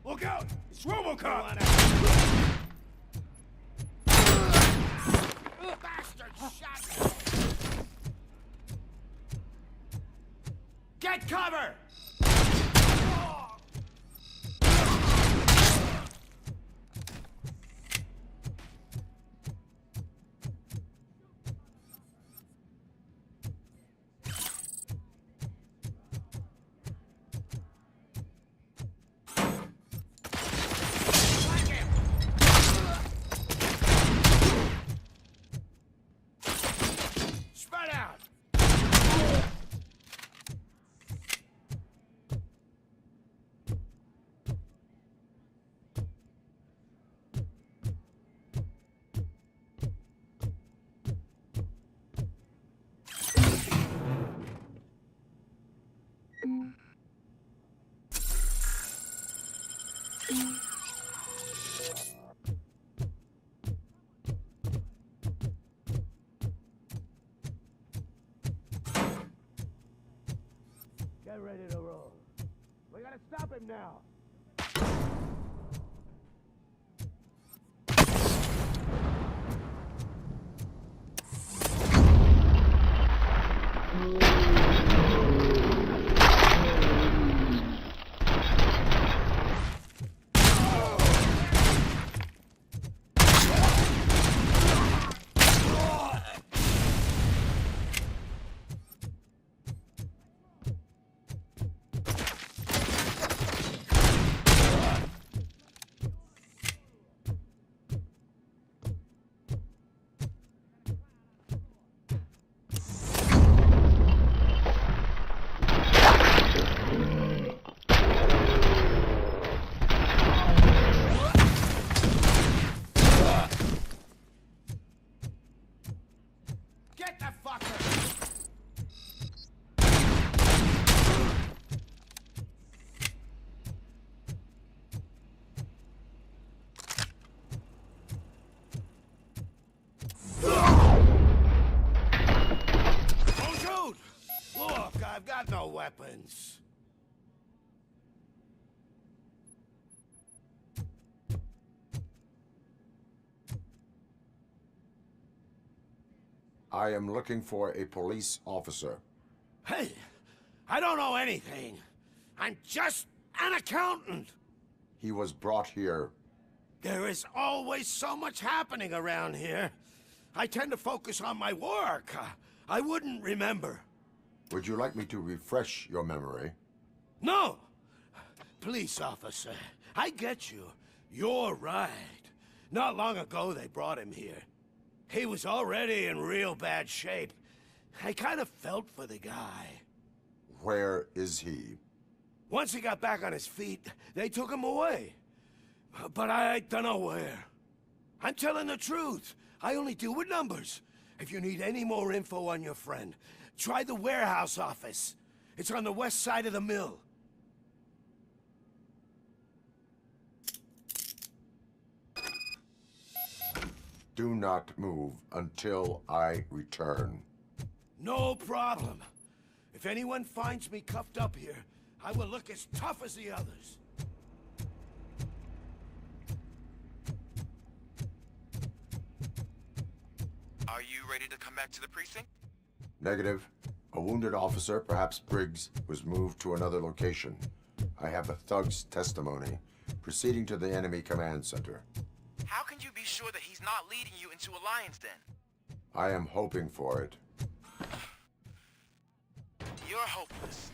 Look out! It's RoboCop! Bastard shot me! Get cover! Spread out! Get ready to roll. We gotta stop him now. weapons. I am looking for a police officer. Hey, I don't know anything. I'm just an accountant. He was brought here. There is always so much happening around here. I tend to focus on my work. I wouldn't remember. Would you like me to refresh your memory? No! Police officer, I get you. You're right. Not long ago they brought him here. He was already in real bad shape. I kind of felt for the guy. Where is he? Once he got back on his feet, they took him away. But I don't know where. I'm telling the truth. I only deal with numbers. If you need any more info on your friend, try the warehouse office. It's on the west side of the mill. Do not move until I return. No problem. If anyone finds me cuffed up here, I will look as tough as the others. Are you ready to come back to the precinct? Negative. A wounded officer, perhaps Briggs, was moved to another location. I have a thug's testimony, proceeding to the enemy command center. How can you be sure that he's not leading you into a lion's den? I am hoping for it. You're hopeless.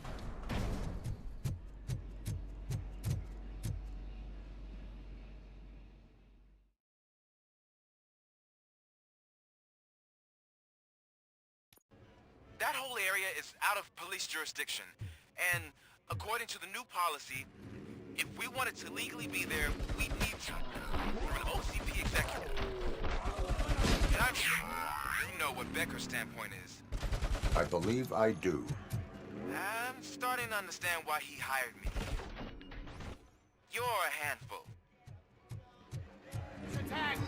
That whole area is out of police jurisdiction, and according to the new policy, if we wanted to legally be there, we'd need to from an OCP executive. And I'm sure you know what Becker's standpoint is. I believe I do. I'm starting to understand why he hired me. You're a handful. Attack!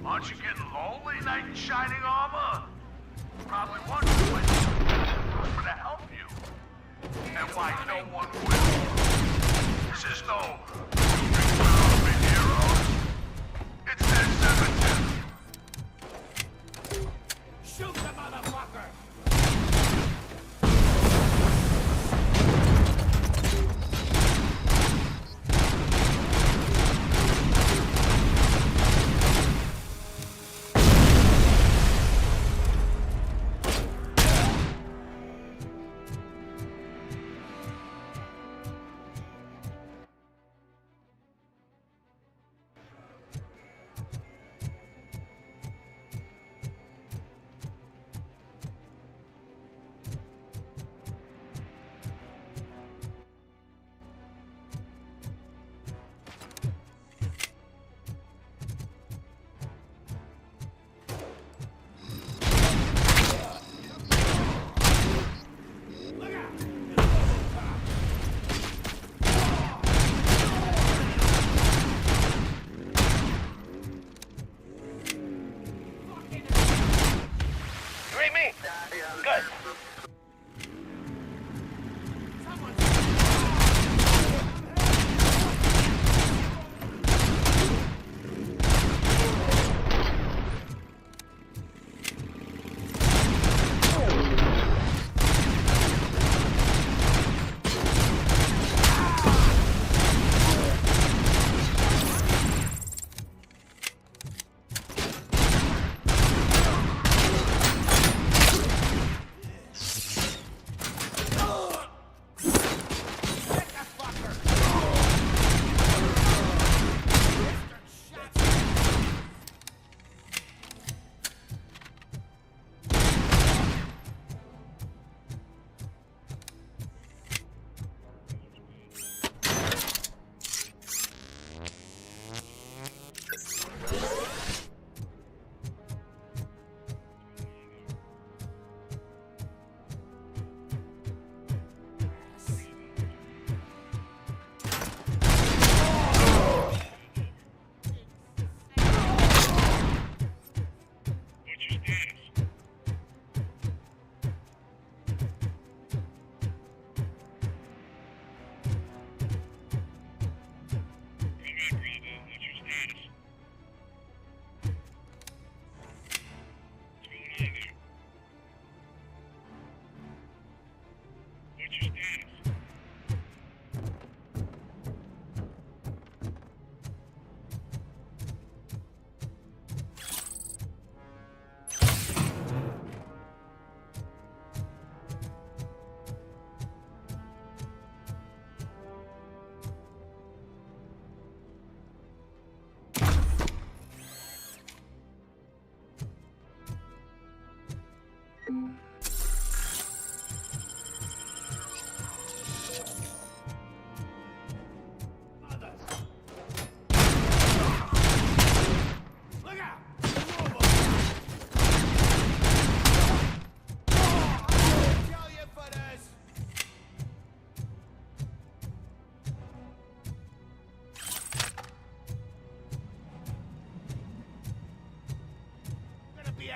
Aren't you getting lonely, knight in shining armor? Probably wondering when I'm gonna help you. And why no one will. This is no big heroes. It's their cemetery. Shoot the motherfucker!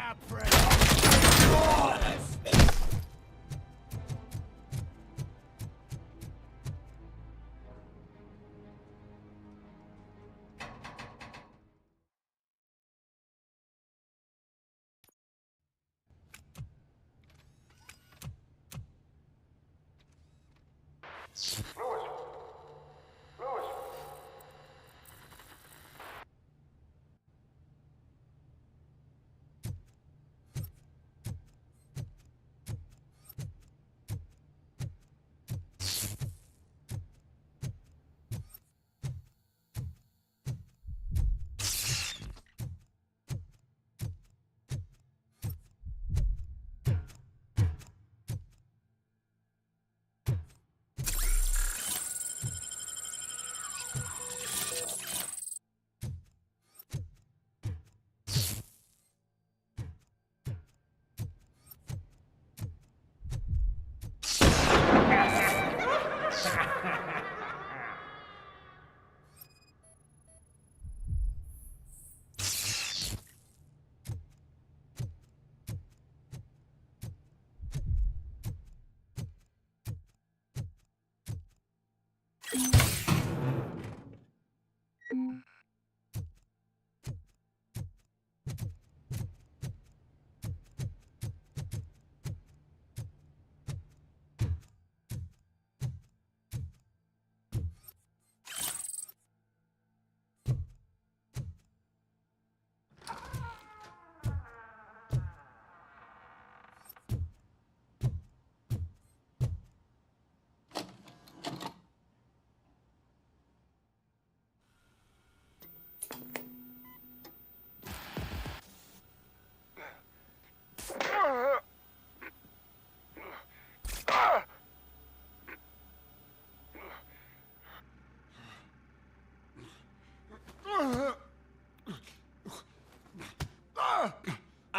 not friends.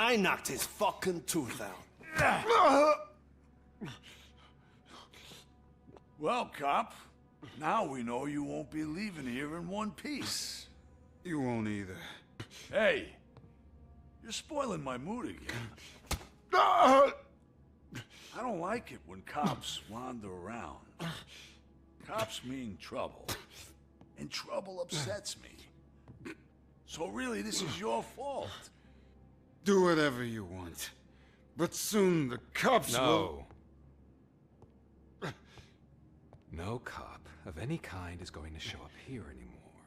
I knocked his fucking tooth out. Well, cop, now we know you won't be leaving here in one piece. You won't either. Hey, you're spoiling my mood again. I don't like it when cops wander around. Cops mean trouble, and trouble upsets me. So really, this is your fault. Do whatever you want. But soon the cops will... No cop of any kind is going to show up here anymore.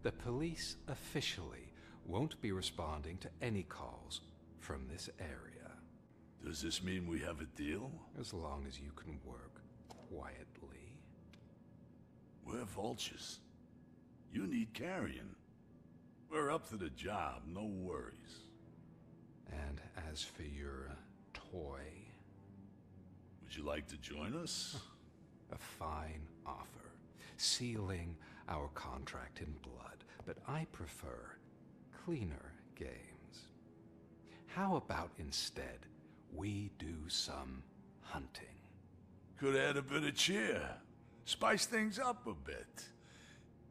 The police officially won't be responding to any calls from this area. Does this mean we have a deal? As long as you can work quietly. We're vultures. You need carrion. We're up to the job, no worries. And as for your toy... Would you like to join us? A fine offer, sealing our contract in blood, but I prefer cleaner games. How about instead we do some hunting? Could add a bit of cheer, spice things up a bit.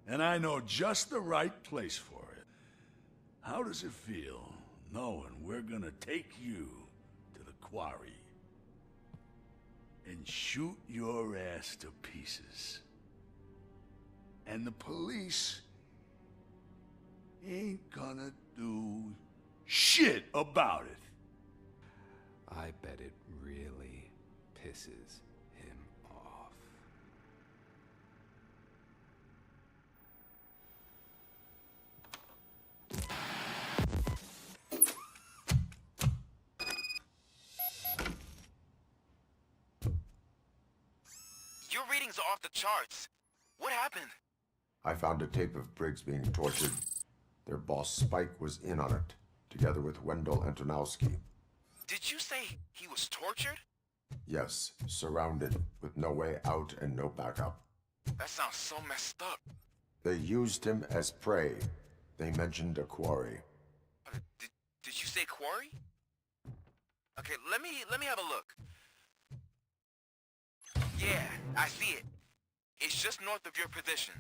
And I know just the right place for it. How does it feel knowing we're gonna take you to the quarry and shoot your ass to pieces? And the police ain't gonna do shit about it. I bet it really pisses him off. Your readings are off the charts. What happened? I found a tape of Briggs being tortured. Their boss Spike was in on it, together with Wendell Antonowski. Did you say he was tortured? Yes, surrounded, with no way out and no backup. That sounds so messed up. They used him as prey. They mentioned a quarry. Did you say quarry? Okay, let me have a look. Yeah, I see it. It's just north of your position.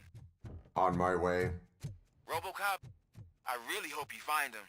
On my way. RoboCop, I really hope you find him.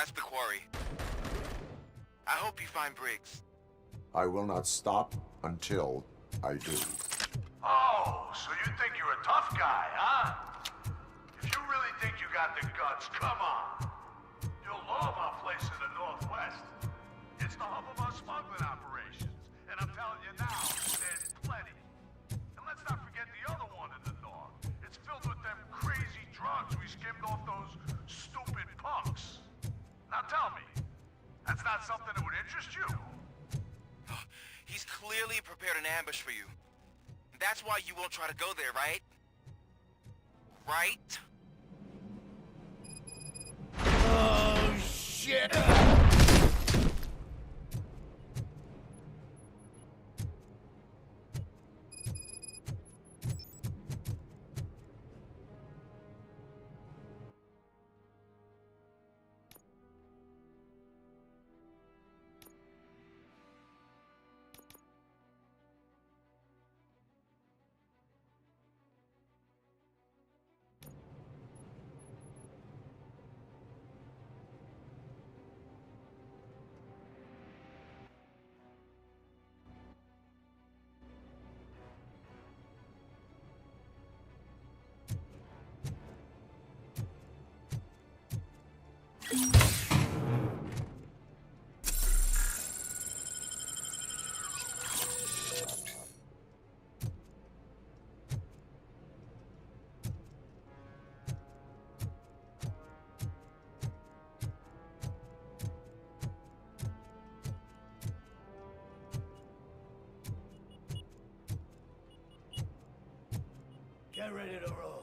That's the quarry. I hope you find Briggs. I will not stop until I do. Oh, so you think you're a tough guy, huh? If you really think you got the guts, come on. You'll love our place in the Northwest. It's the hub of our smuggling operations. And I'm telling you now, there's plenty. And let's not forget the other one in the north. It's filled with them crazy drugs we skimmed off those stupid punks. Now tell me, that's not something that would interest you? He's clearly prepared an ambush for you. That's why you won't try to go there, right? Right? Oh, shit! Get ready to roll.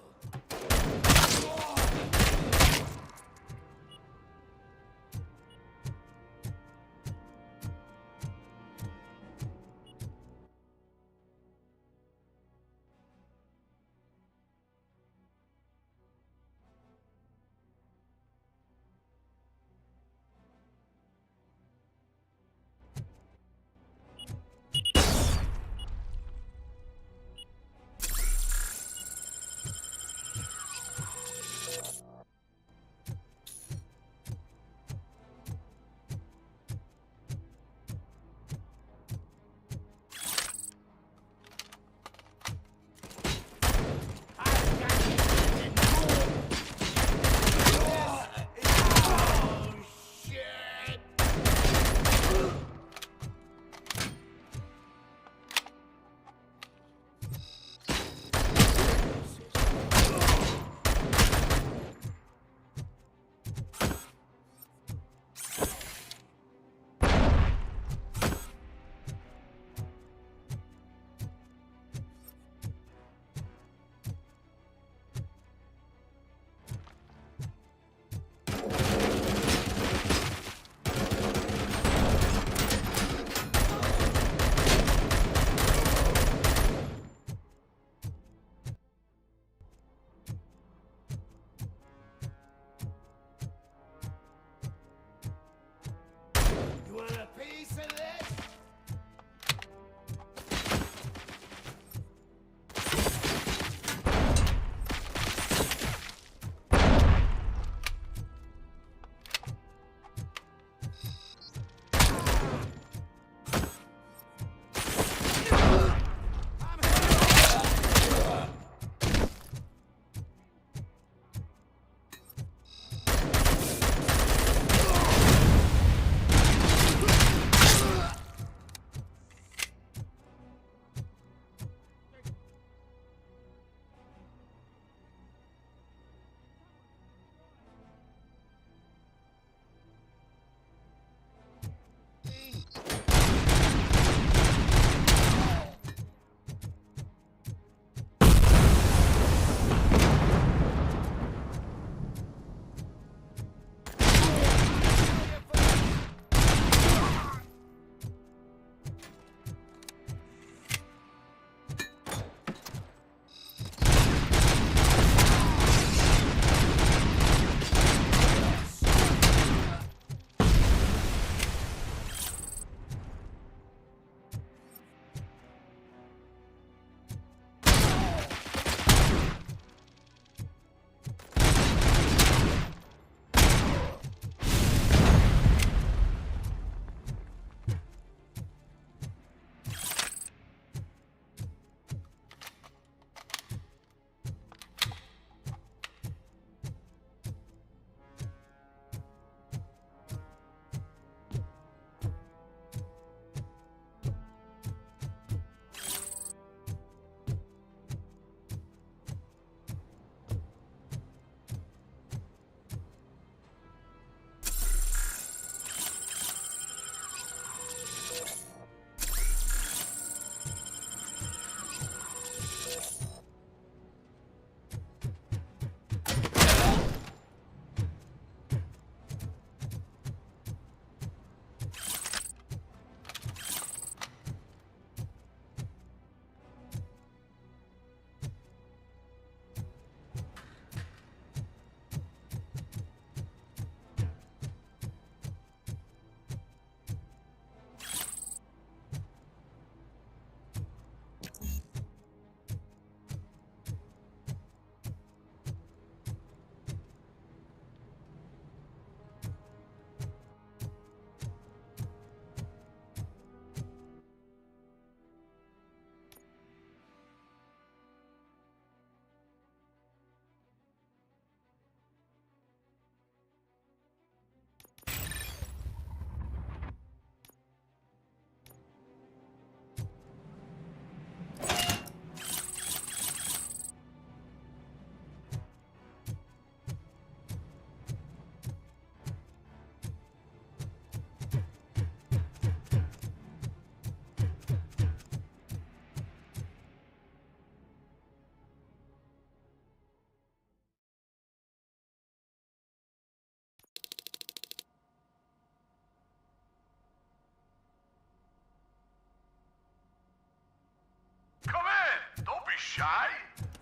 shy?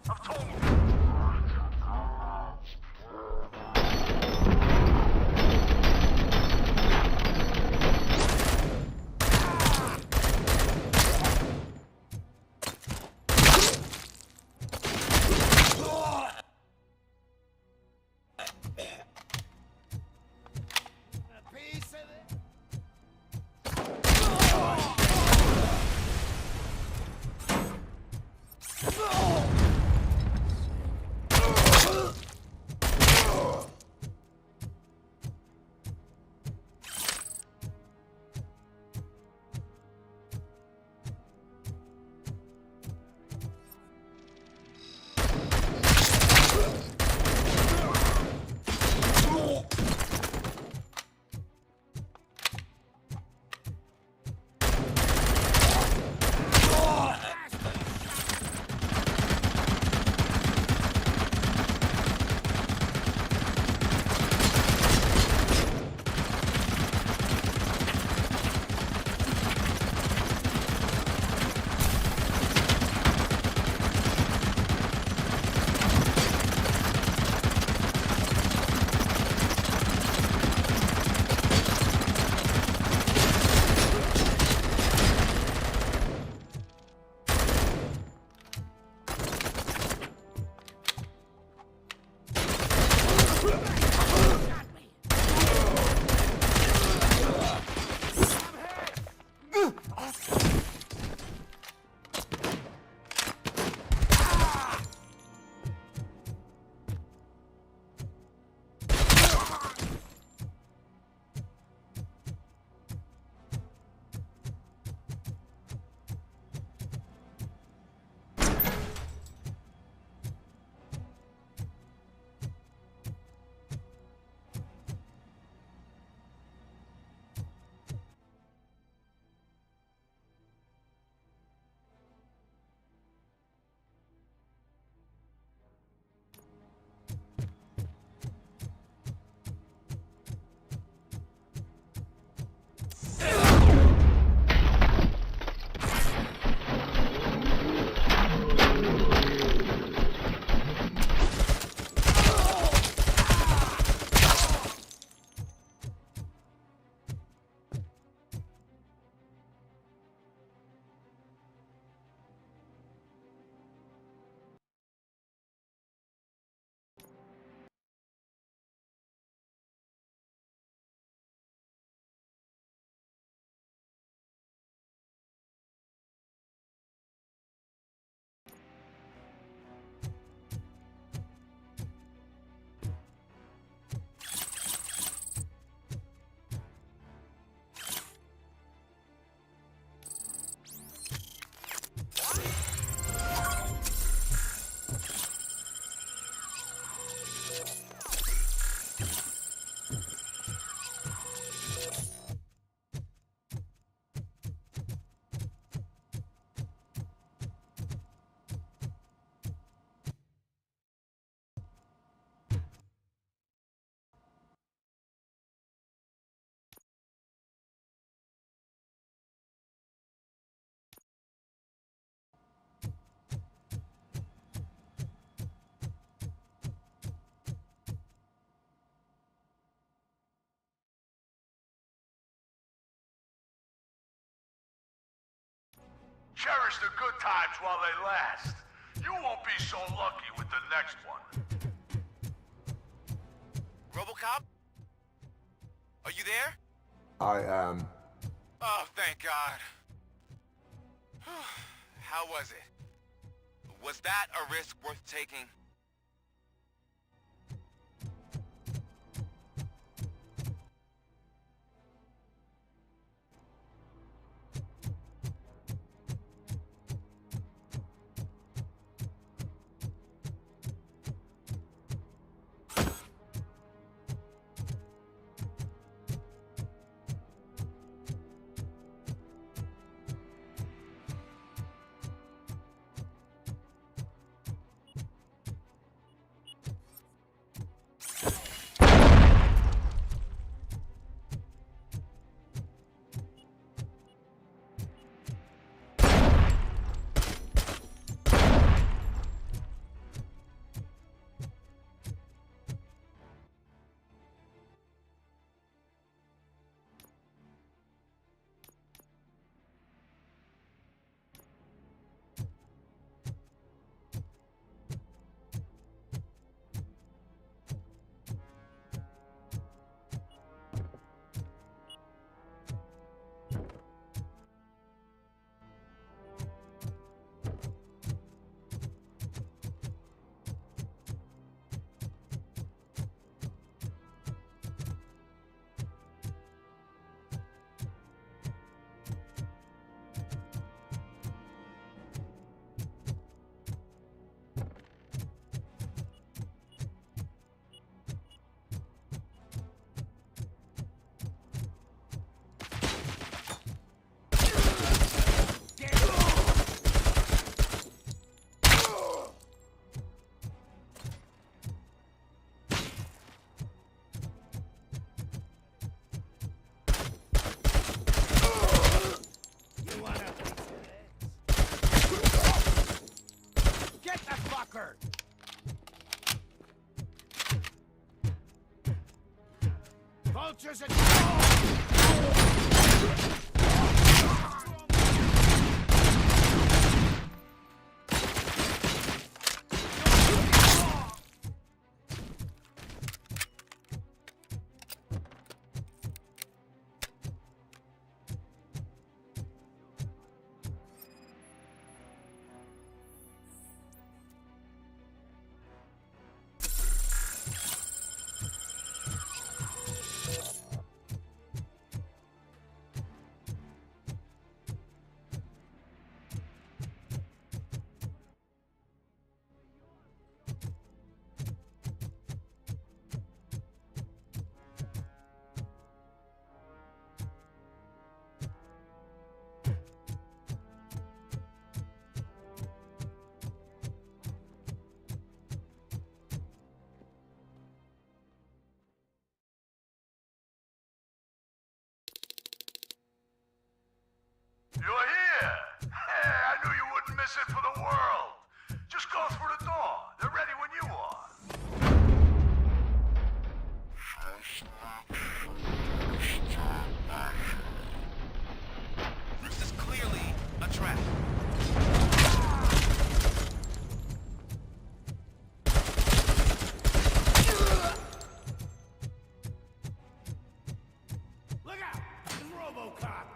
I've told you. Cherish the good times while they last. You won't be so lucky with the next one. RoboCop? Are you there? I am. Oh, thank God. How was it? Was that a risk worth taking? Vultures attack! You're here! Hey, I knew you wouldn't miss it for the world! Just go through the door. They're ready when you are. This is clearly a trap. Look out! It's RoboCop!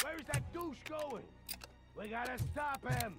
Where's that douche going? We gotta stop him!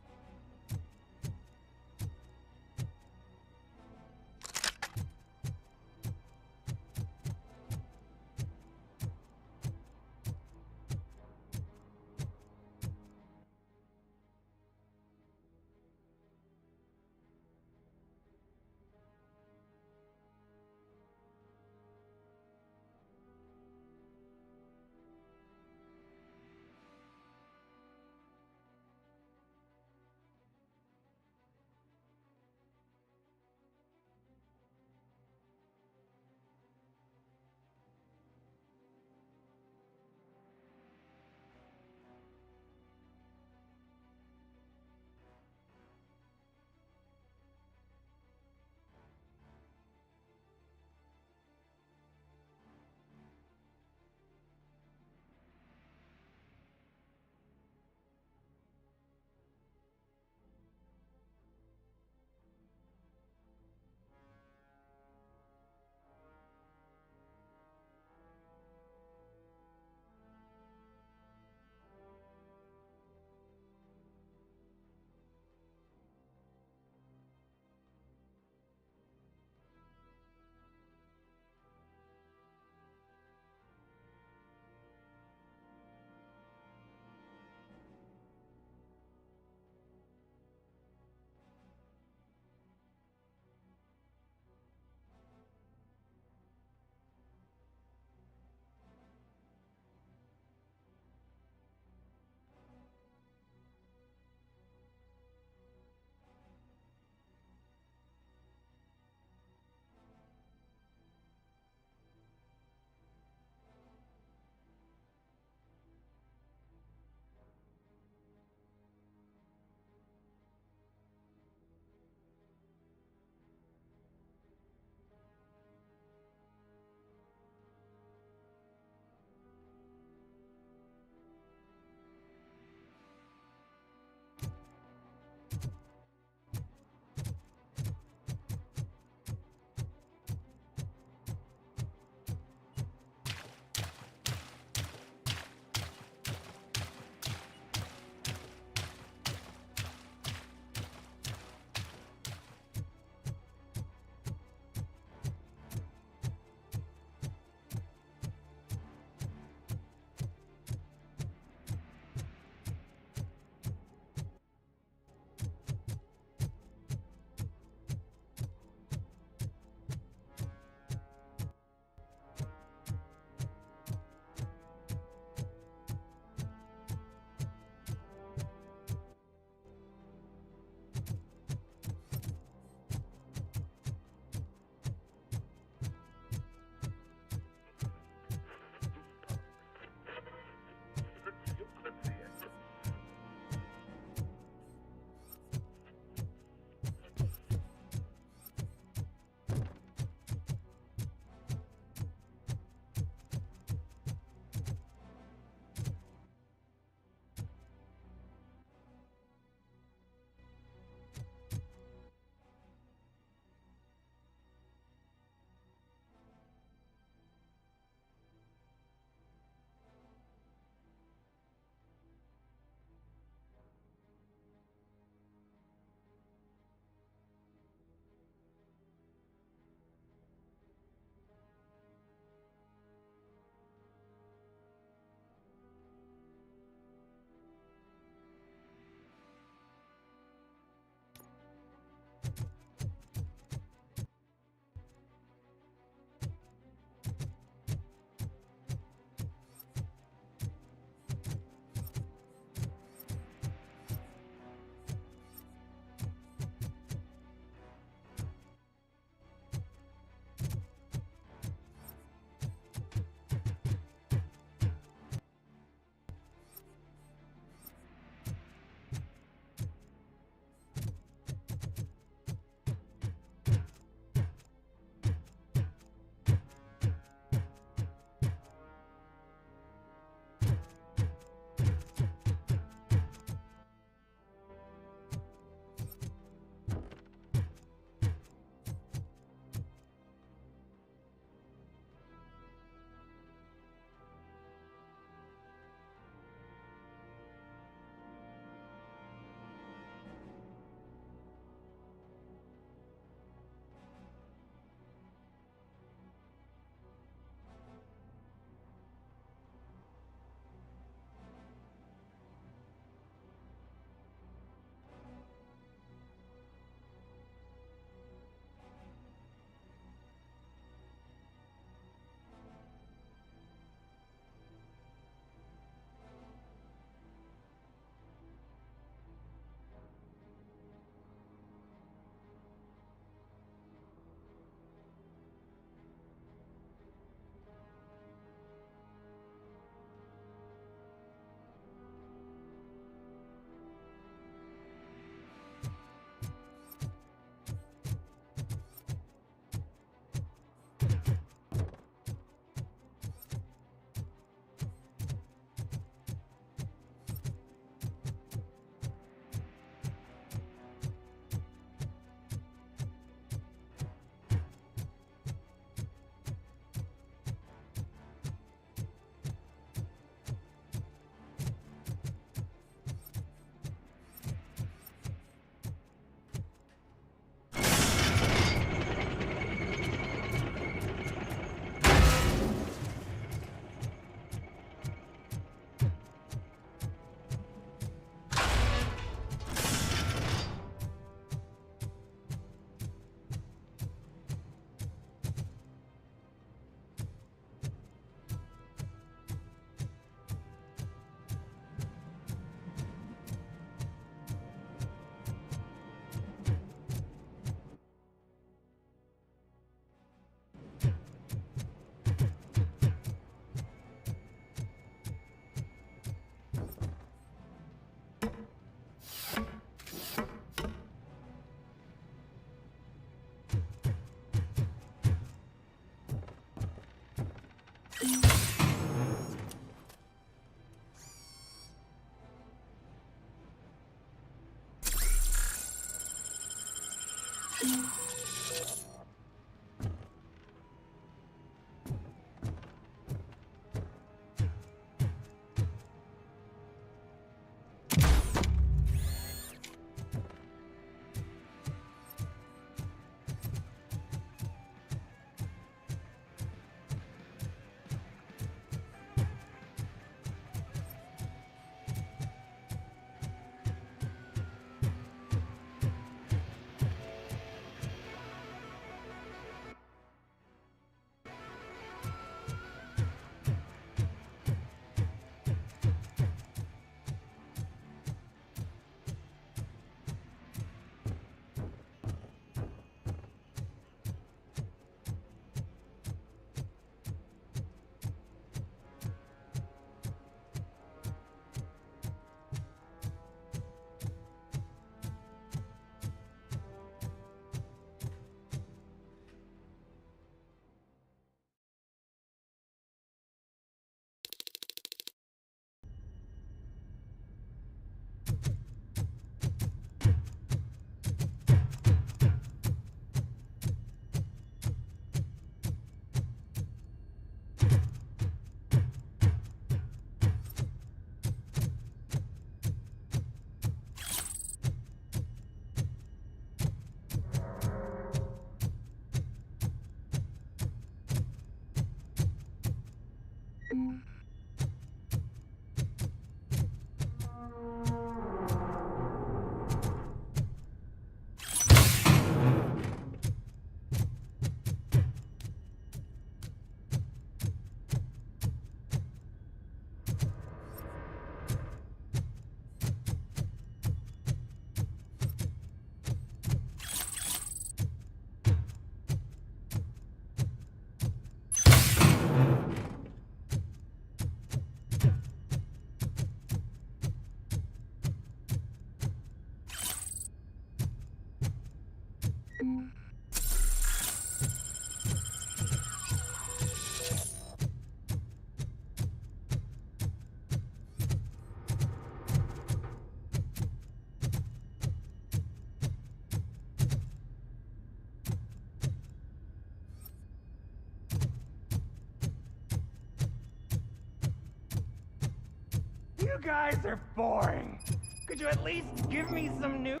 You guys are boring. Could you at least give me some new?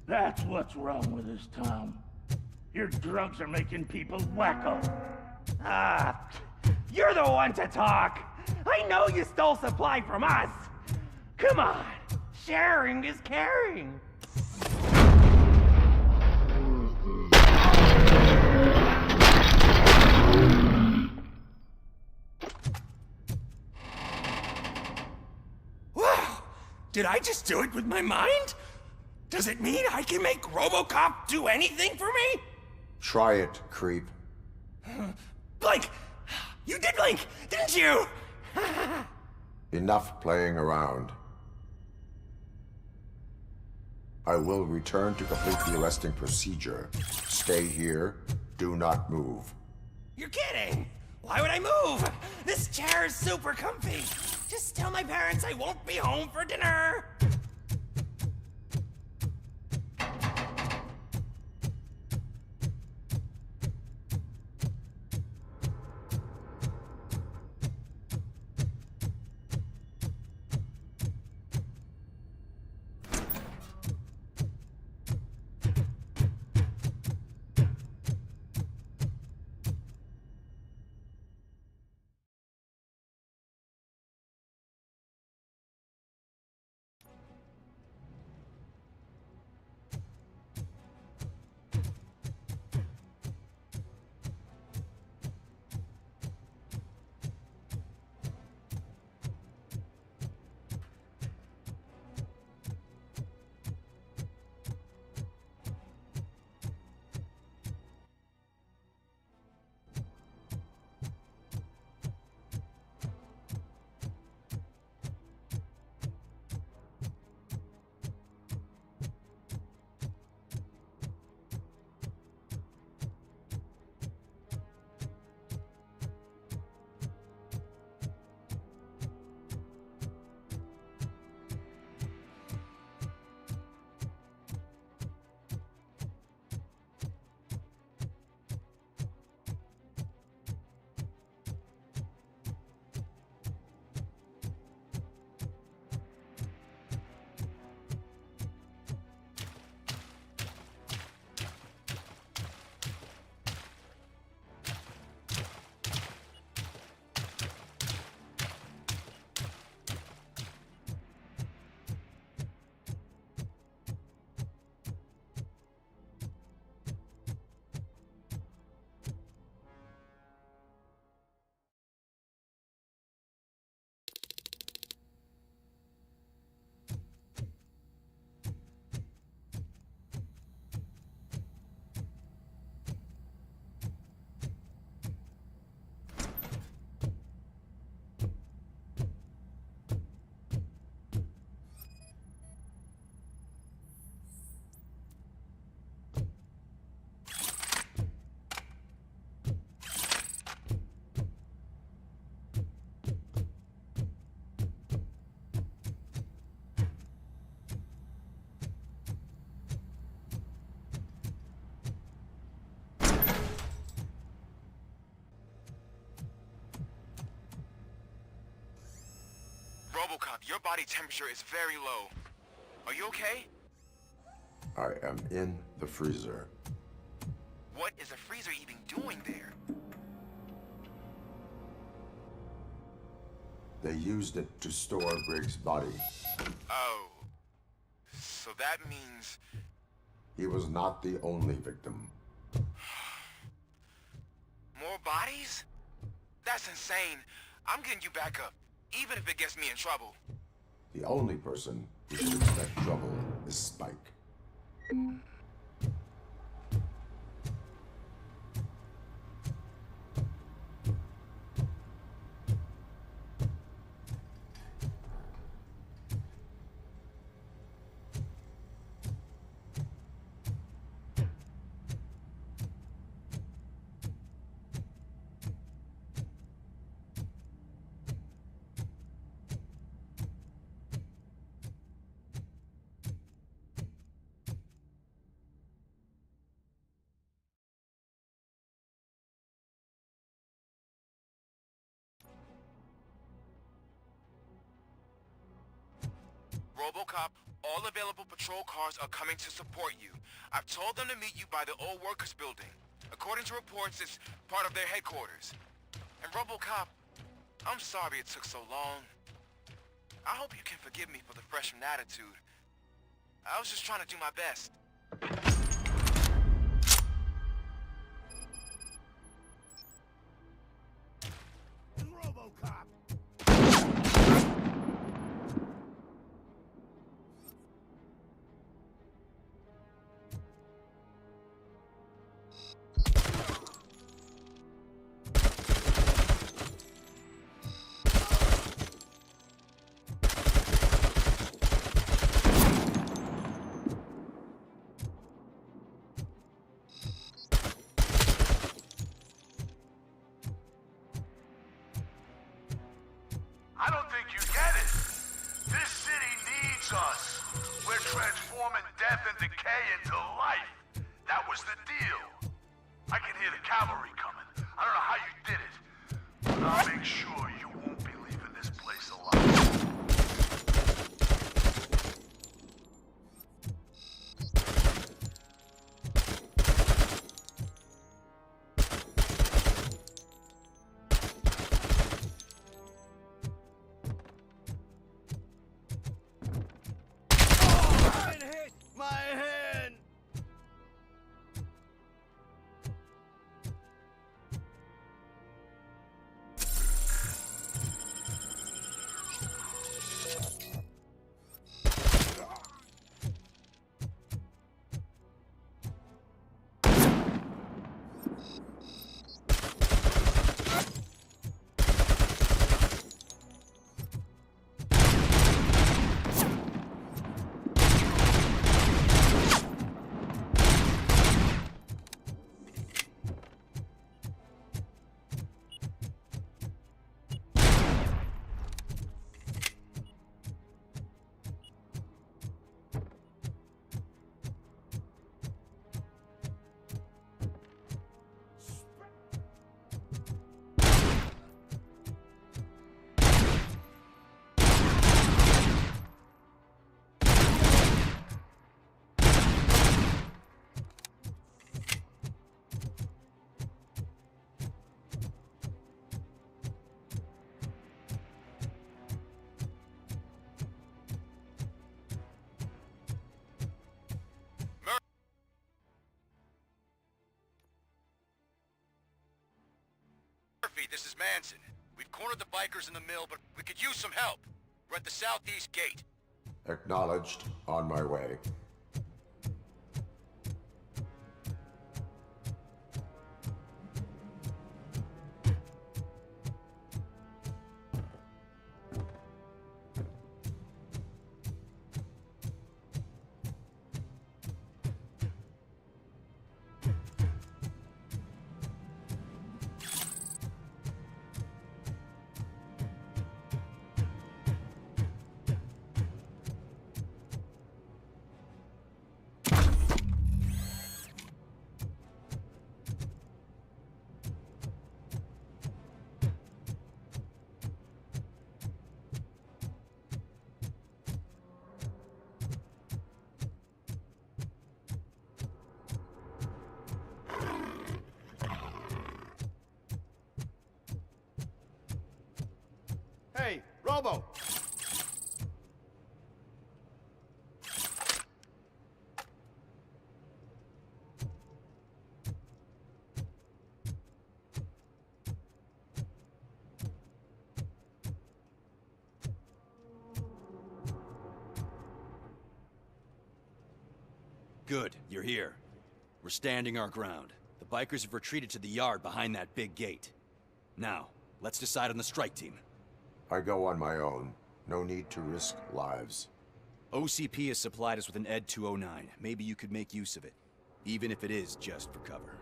That's what's wrong with this town. Your drugs are making people wacko. Ah, you're the one to talk. I know you stole supply from us. Come on, sharing is caring. Wow! Did I just do it with my mind? Does it mean I can make RoboCop do anything for me? Try it, creep. Blink! You did blink, didn't you? Enough playing around. I will return to complete the arresting procedure. Stay here. Do not move. You're kidding! Why would I move? This chair is super comfy. Just tell my parents I won't be home for dinner. RoboCop, your body temperature is very low. Are you okay? I am in the freezer. What is a freezer even doing there? They used it to store Briggs' body. Oh. So that means... He was not the only victim. More bodies? That's insane. I'm getting you back up, even if it gets me in trouble. The only person who should expect trouble is Spike. RoboCop, all available patrol cars are coming to support you. I've told them to meet you by the old workers building. According to reports, it's part of their headquarters. And RoboCop, I'm sorry it took so long. I hope you can forgive me for the freshman attitude. I was just trying to do my best. RoboCop! I don't think you get it. This city needs us. We're transforming death and decay into life. That was the deal. I can hear the cavalry coming. I don't know how you did it, but I'll make sure you won't be leaving this place alive. My hand! Murphy, this is Manson. We've cornered the bikers in the mill, but we could use some help. We're at the southeast gate. Acknowledged. On my way. Hey, Robo! Good, you're here. We're standing our ground. The bikers have retreated to the yard behind that big gate. Now, let's decide on the strike team. I go on my own. No need to risk lives. OCP has supplied us with an ED 209. Maybe you could make use of it, even if it is just for cover.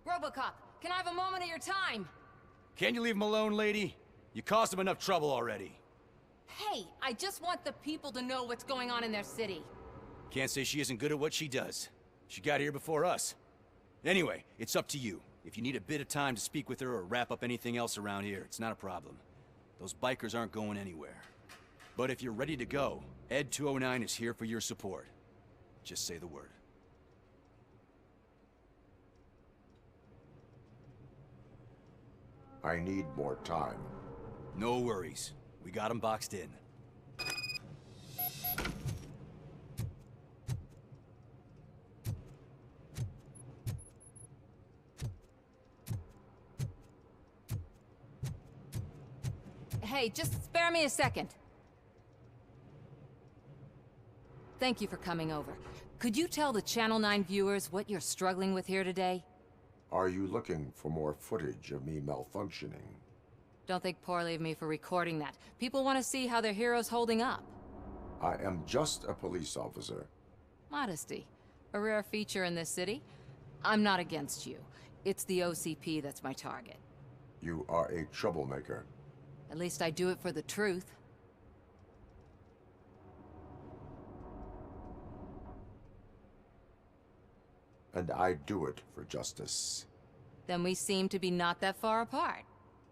RoboCop, can I have a moment of your time? Can you leave him alone, lady? You caused him enough trouble already. Hey, I just want the people to know what's going on in their city. Can't say she isn't good at what she does. She got here before us. Anyway, it's up to you. If you need a bit of time to speak with her or wrap up anything else around here, it's not a problem. Those bikers aren't going anywhere. But if you're ready to go, ED 209 is here for your support. Just say the word. I need more time. No worries. We got them boxed in. Hey, just spare me a second. Thank you for coming over. Could you tell the Channel 9 viewers what you're struggling with here today? Are you looking for more footage of me malfunctioning? Don't think poorly of me for recording that. People want to see how their hero's holding up. I am just a police officer. Modesty. A rare feature in this city. I'm not against you. It's the OCP that's my target. You are a troublemaker. At least I do it for the truth. And I do it for justice. Then we seem to be not that far apart.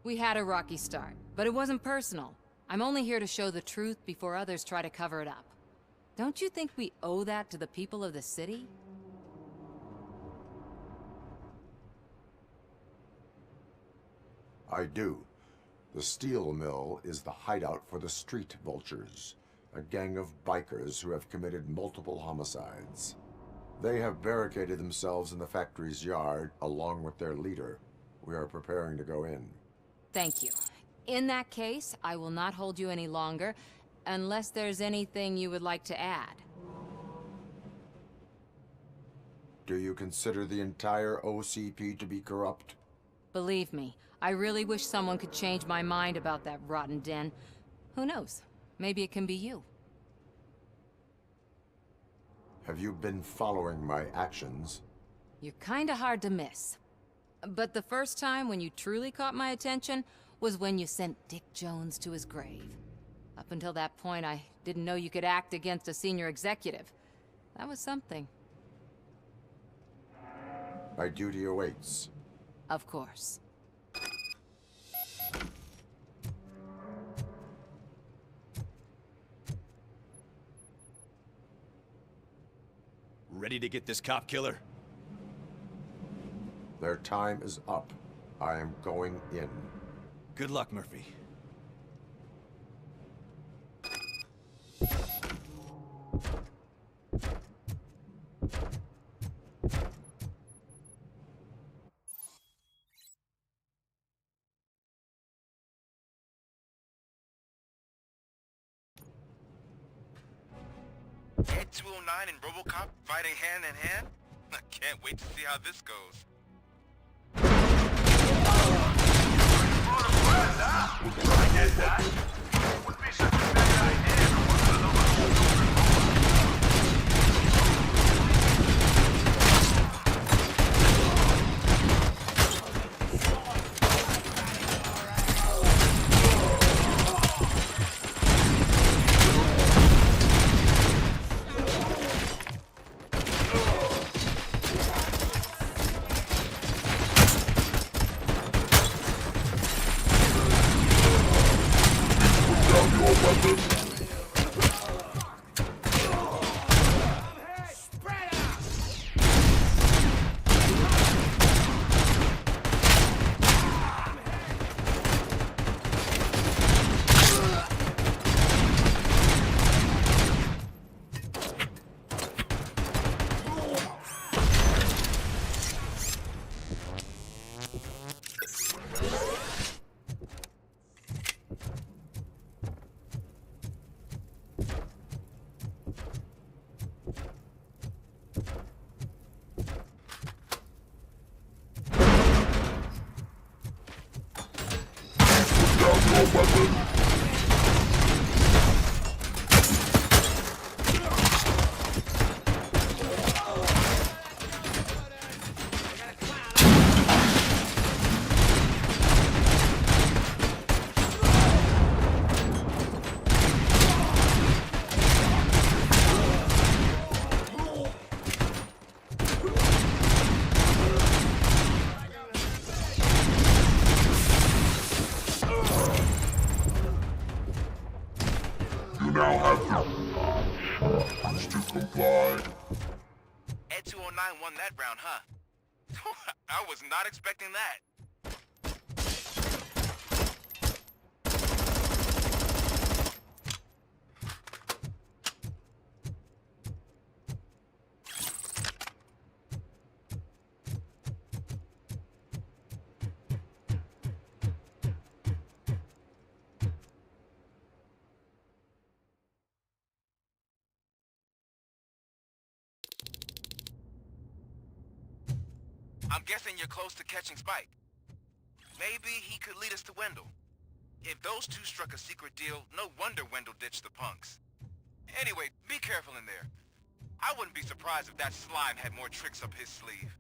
We had a rocky start, but it wasn't personal. I'm only here to show the truth before others try to cover it up. Don't you think we owe that to the people of the city? I do. The steel mill is the hideout for the street vultures, a gang of bikers who have committed multiple homicides. They have barricaded themselves in the factory's yard, along with their leader. We are preparing to go in. Thank you. In that case, I will not hold you any longer, unless there's anything you would like to add. Do you consider the entire OCP to be corrupt? Believe me, I really wish someone could change my mind about that rotten den. Who knows? Maybe it can be you. Have you been following my actions? You're kinda hard to miss. But the first time when you truly caught my attention was when you sent Dick Jones to his grave. Up until that point, I didn't know you could act against a senior executive. That was something. My duty awaits. Of course. Ready to get this cop killer? Their time is up. I am going in. Good luck, Murphy. Ed 209 and RoboCop fighting hand in hand? I can't wait to see how this goes. I get that. Would be such a bad idea if it wasn't for the You now have 15 seconds to comply. Ed 209 won that round, huh? I was not expecting that. I'm guessing you're close to catching Spike. Maybe he could lead us to Wendell. If those two struck a secret deal, no wonder Wendell ditched the punks. Anyway, be careful in there. I wouldn't be surprised if that slime had more tricks up his sleeve.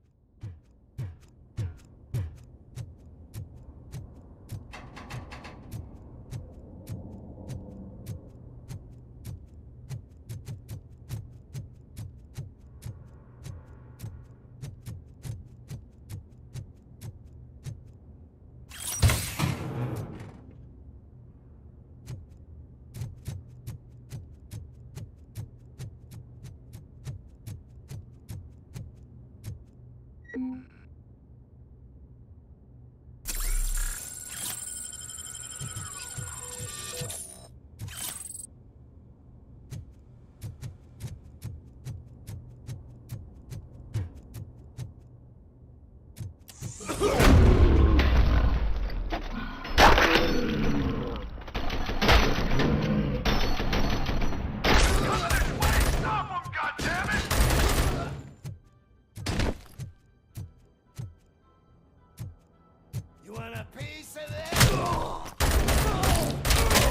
You want a piece of this?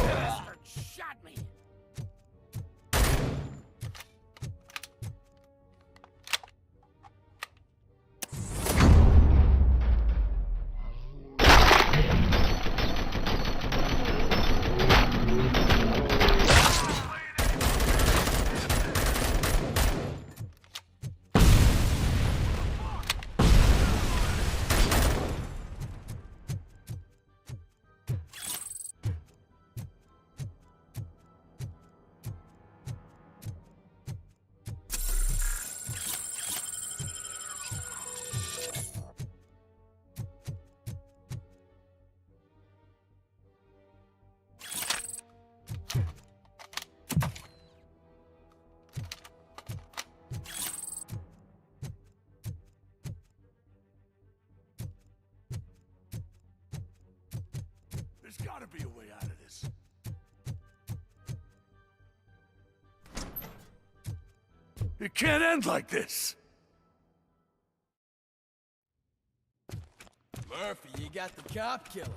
Bastard shot me. There's gotta be a way out of this. It can't end like this. Murphy, you got the cop killer.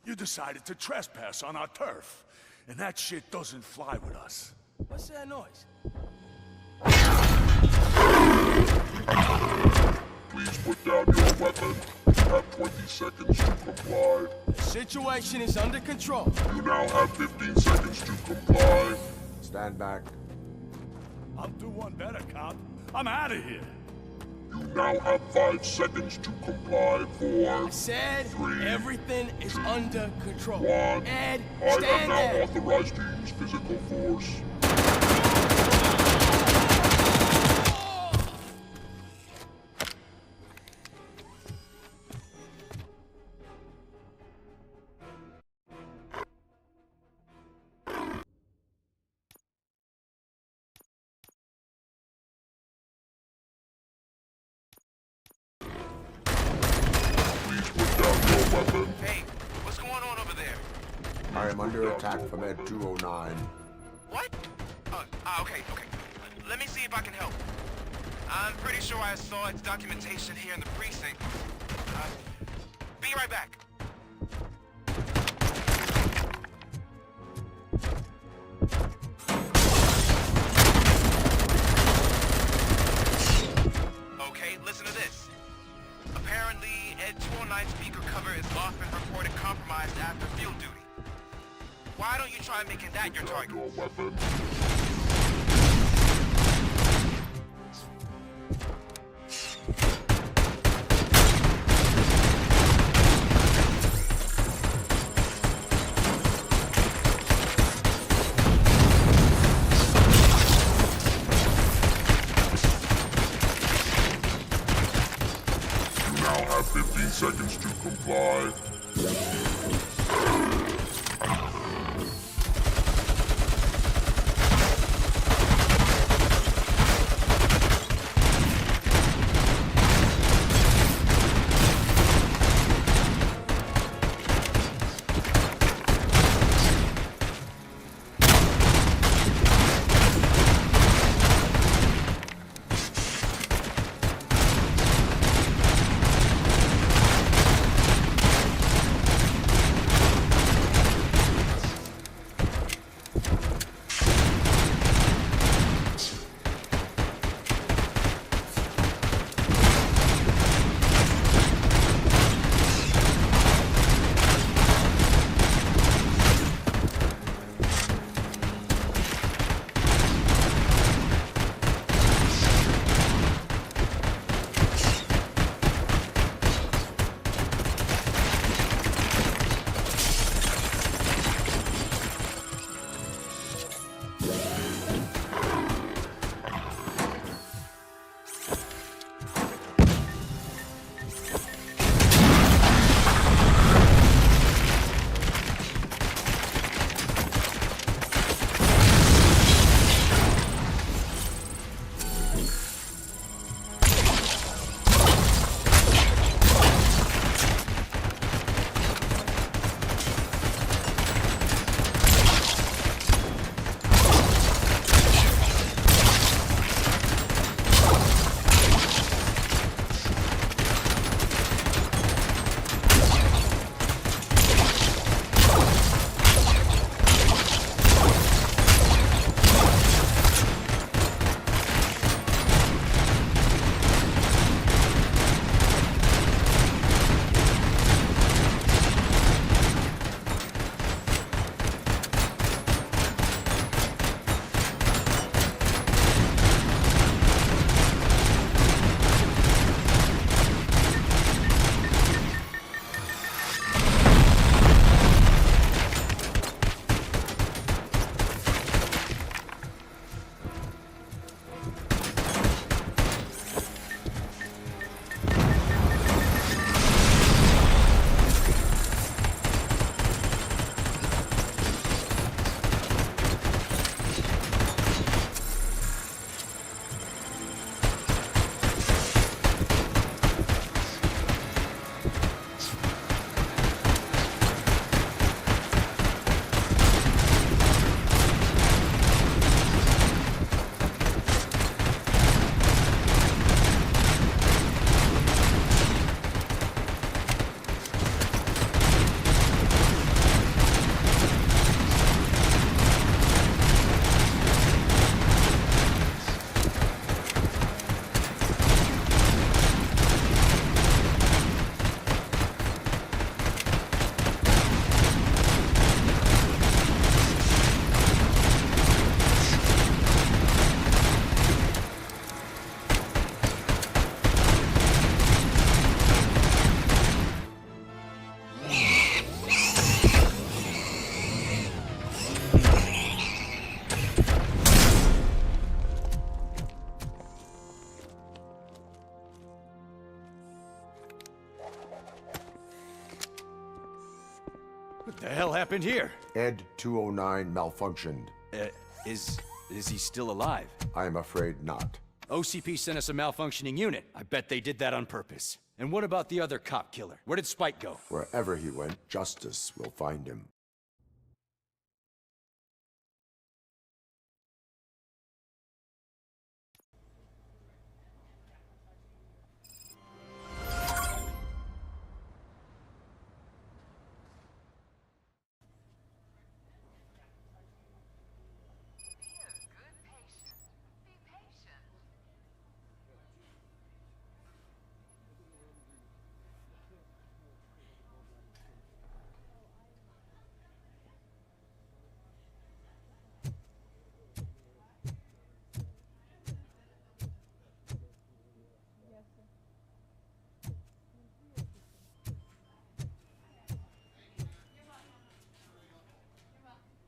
You decided to trespass on our turf, and that shit doesn't fly with us. What's that noise? Please put down your weapon. You have 20 seconds to comply. The situation is under control. You now have 15 seconds to comply. Stand back. I'll do one better, cop. I'm out of here. You now have 5 seconds to comply. 4, I said 3, everything is under control. 1. Ed, I am stand now there. authorized to use physical force. Hey, what's going on over there? I am under attack from Ed 209. What? Okay. Let me see if I can help. I'm pretty sure I saw its documentation here in the precinct. Be right back. unit 209 speaker cover is often reported compromised after field duty. Why don't you try making that your target? Now have 15 seconds to comply. What the hell happened here? Ed 209 malfunctioned. Is he still alive? I am afraid not. OCP sent us a malfunctioning unit. I bet they did that on purpose. And what about the other cop killer? Where did Spike go? Wherever he went, justice will find him.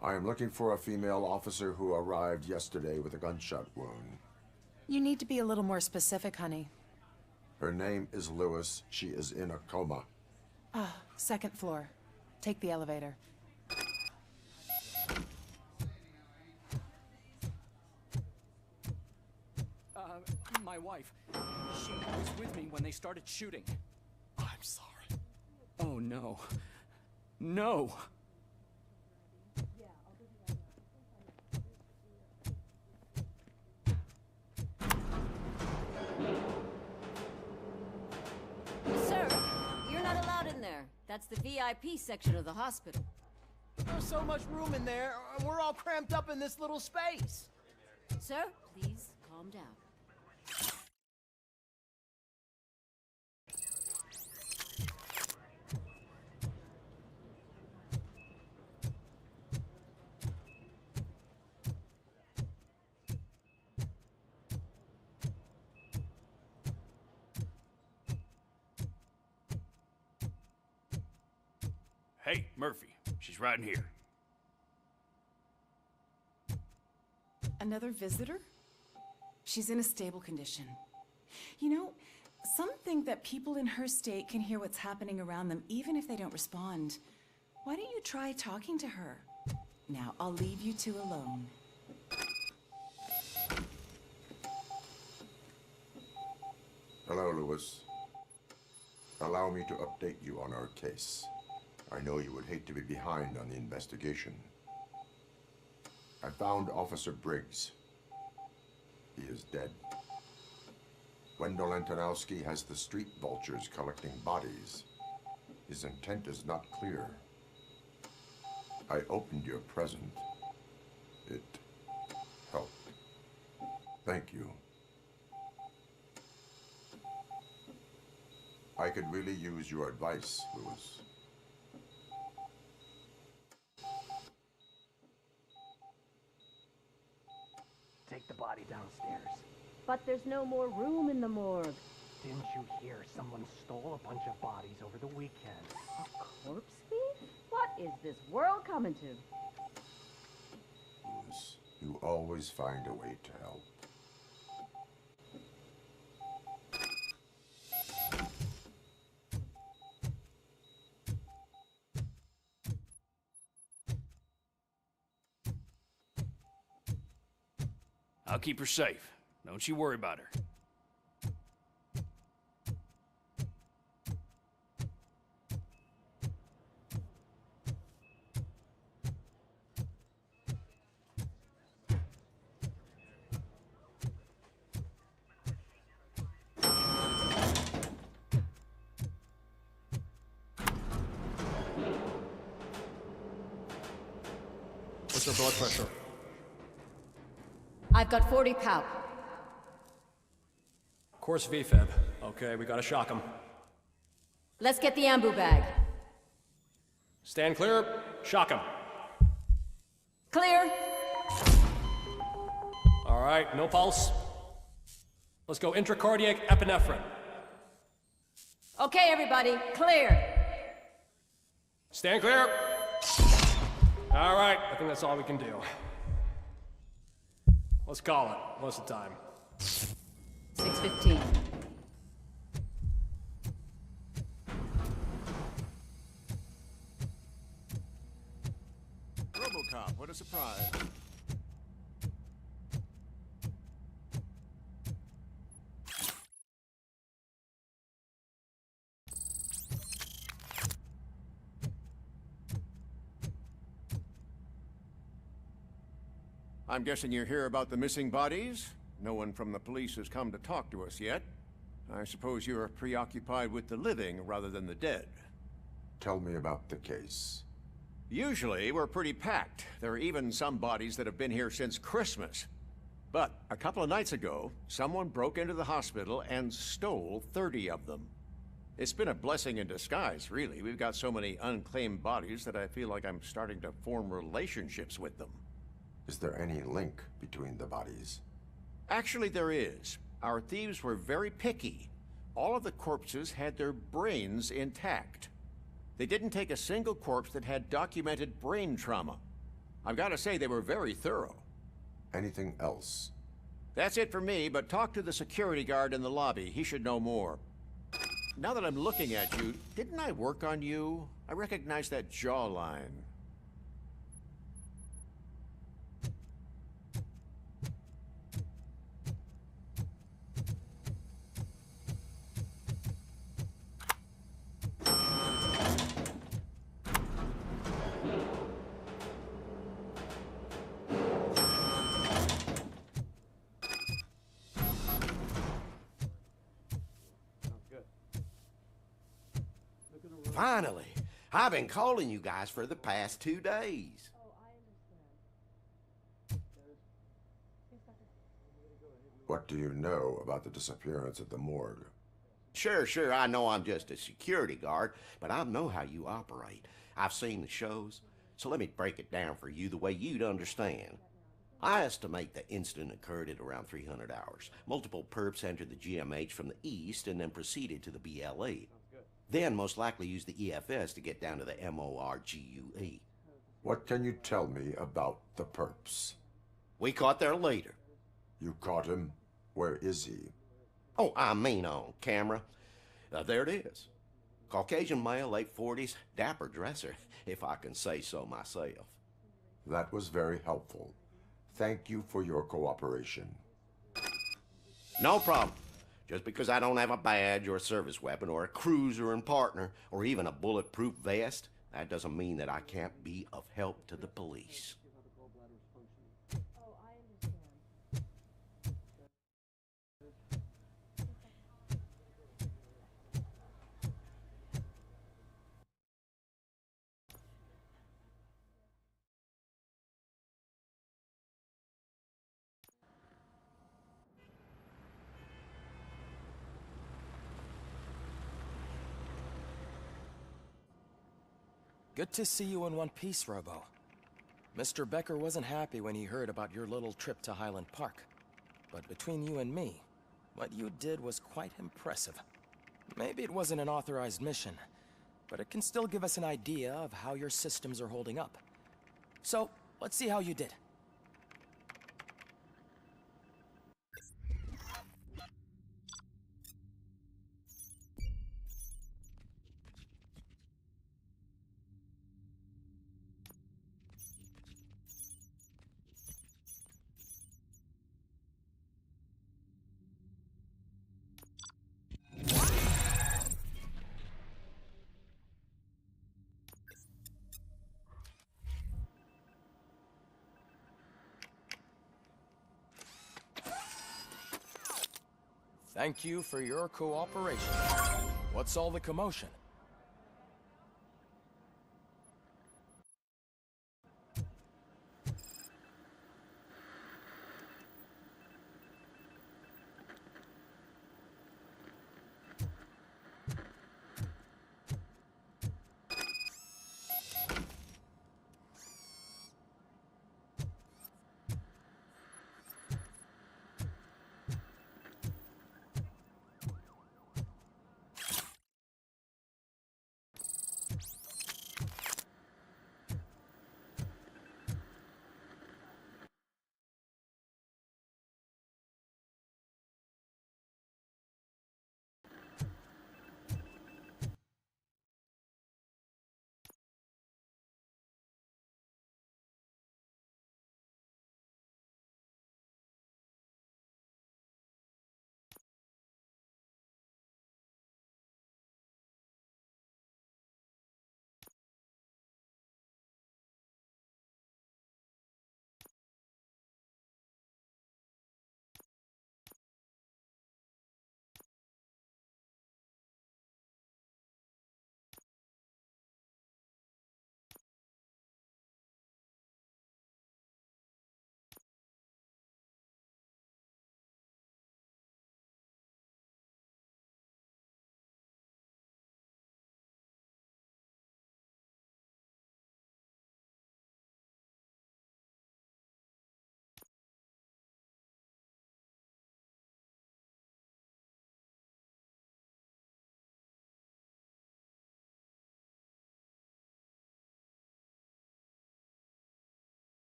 I am looking for a female officer who arrived yesterday with a gunshot wound. You need to be a little more specific, honey. Her name is Lewis. She is in a coma. Ah, second floor. Take the elevator. My wife. She was with me when they started shooting. I'm sorry. Oh, no. No! Sir, you're not allowed in there. That's the VIP section of the hospital. There's so much room in there, and we're all cramped up in this little space. Sir, please calm down. Hey, Murphy. She's right in here. Another visitor? She's in a stable condition. You know, some think that people in her state can hear what's happening around them even if they don't respond. Why don't you try talking to her? Now, I'll leave you two alone. Hello, Lewis. Allow me to update you on our case. I know you would hate to be behind on the investigation. I found Officer Briggs. He is dead. Wendell Antonowski has the street vultures collecting bodies. His intent is not clear. I opened your present. It helped. Thank you. I could really use your advice, Lewis. Take the body downstairs. But there's no more room in the morgue. Didn't you hear someone stole a bunch of bodies over the weekend? A corpse thief? What is this world coming to? Lewis, you always find a way to help. I'll keep her safe. Don't you worry about her. What's your blood pressure? I've got 40 pow. Course VFib. Okay, we gotta shock him. Let's get the ambu bag. Stand clear. Shock him. Clear. All right, no pulse. Let's go intracardiac epinephrine. Okay, everybody, clear. Stand clear. All right, I think that's all we can do. Let's call it. What's the time? 6:15. RoboCop, what a surprise. I'm guessing you're here about the missing bodies? No one from the police has come to talk to us yet. I suppose you're preoccupied with the living rather than the dead. Tell me about the case. Usually, we're pretty packed. There are even some bodies that have been here since Christmas. But a couple of nights ago, someone broke into the hospital and stole 30 of them. It's been a blessing in disguise, really. We've got so many unclaimed bodies that I feel like I'm starting to form relationships with them. Is there any link between the bodies? Actually, there is. Our thieves were very picky. All of the corpses had their brains intact. They didn't take a single corpse that had documented brain trauma. I've got to say they were very thorough. Anything else? That's it for me, but talk to the security guard in the lobby. He should know more. Now that I'm looking at you, didn't I work on you? I recognize that jawline. Finally! I've been calling you guys for the past 2 days. What do you know about the disappearance at the morgue? Sure, I know I'm just a security guard, but I know how you operate. I've seen the shows, so let me break it down for you the way you'd understand. I estimate the incident occurred at around 300 hours. Multiple perps entered the GMH from the east and then proceeded to the BLE. Then most likely used the EFS to get down to the MORGUE. What can you tell me about the perps? We caught their leader. You caught him? Where is he? Oh, I mean on camera. There it is. Caucasian male, late 40s, dapper dresser, if I can say so myself. That was very helpful. Thank you for your cooperation. No problem. Just because I don't have a badge or a service weapon or a cruiser and partner or even a bulletproof vest, that doesn't mean that I can't be of help to the police. Good to see you in one piece, Robo. Mr. Becker wasn't happy when he heard about your little trip to Highland Park. But between you and me, what you did was quite impressive. Maybe it wasn't an authorized mission, but it can still give us an idea of how your systems are holding up. So, let's see how you did. Thank you for your cooperation. What's all the commotion?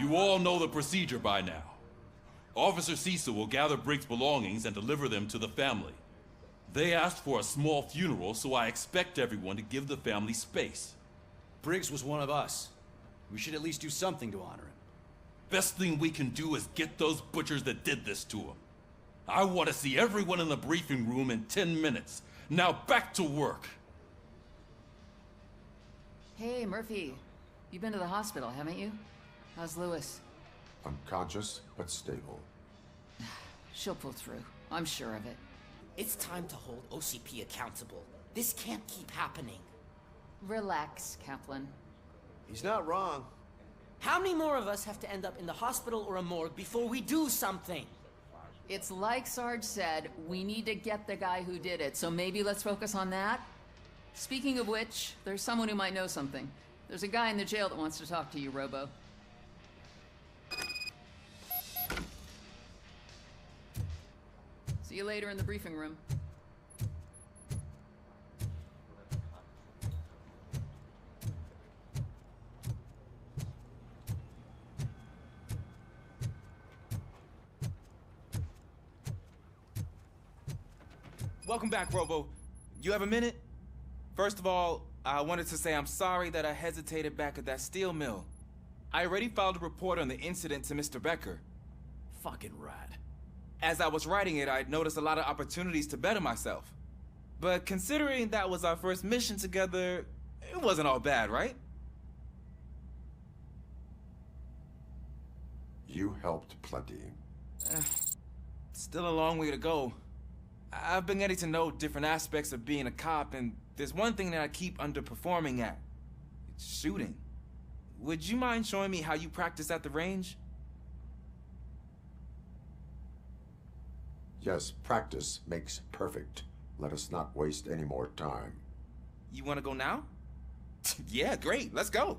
You all know the procedure by now. Officer Cecil will gather Briggs' belongings and deliver them to the family. They asked for a small funeral, so I expect everyone to give the family space. Briggs was one of us. We should at least do something to honor him. Best thing we can do is get those butchers that did this to him. I want to see everyone in the briefing room in 10 minutes. Now back to work. Hey, Murphy. You've been to the hospital, haven't you? How's Lewis? Unconscious, but stable. She'll pull through. I'm sure of it. It's time to hold OCP accountable. This can't keep happening. Relax, Kaplan. He's not wrong. How many more of us have to end up in the hospital or a morgue before we do something? It's like Sarge said, we need to get the guy who did it, so maybe let's focus on that? Speaking of which, there's someone who might know something. There's a guy in the jail that wants to talk to you, Robo. See you later in the briefing room. Welcome back, Robo. You have a minute? First of all, I wanted to say I'm sorry that I hesitated back at that steel mill. I already filed a report on the incident to Mr. Becker. Fucking rat. As I was writing it, I noticed a lot of opportunities to better myself. But considering that was our first mission together, it wasn't all bad, right? You helped plenty. Still a long way to go. I've been getting to know different aspects of being a cop, and there's one thing that I keep underperforming at. It's shooting. Would you mind showing me how you practice at the range? Yes, practice makes perfect. Let us not waste any more time. You want to go now? Yeah, great. Let's go.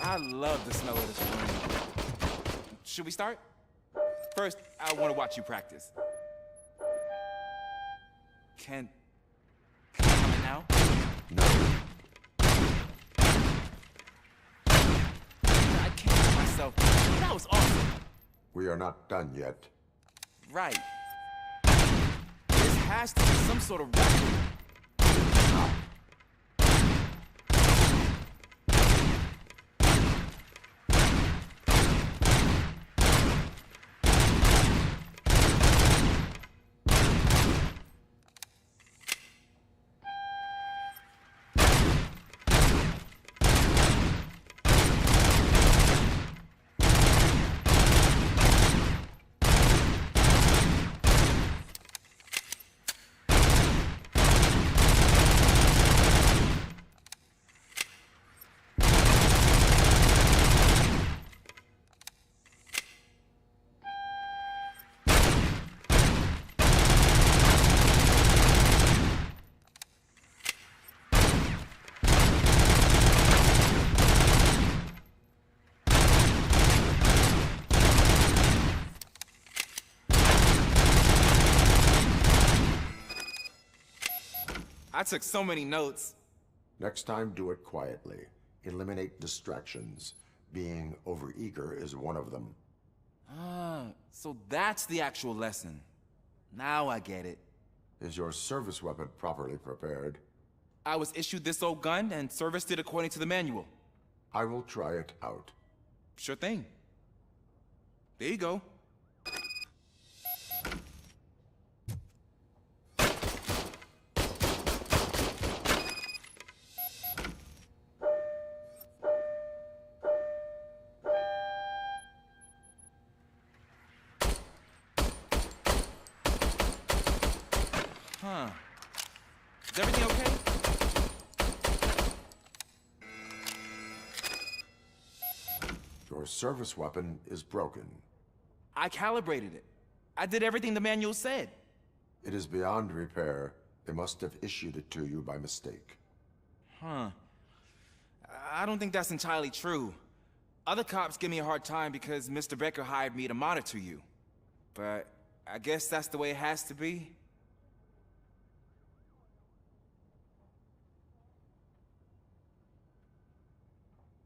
I love the smell of this room. Should we start? First, I want to watch you practice. Can I come in now? No. I can't help myself. That was awesome. We are not done yet. Right. This has to be some sort of record. I took so many notes. Next time, do it quietly. Eliminate distractions. Being overeager is one of them. Ah, so that's the actual lesson. Now I get it. Is your service weapon properly prepared? I was issued this old gun and serviced it according to the manual. I will try it out. Sure thing. There you go. Huh. Is everything okay? Your service weapon is broken. I calibrated it. I did everything the manual said. It is beyond repair. They must have issued it to you by mistake. Huh. I don't think that's entirely true. Other cops give me a hard time because Mr. Becker hired me to monitor you. But I guess that's the way it has to be.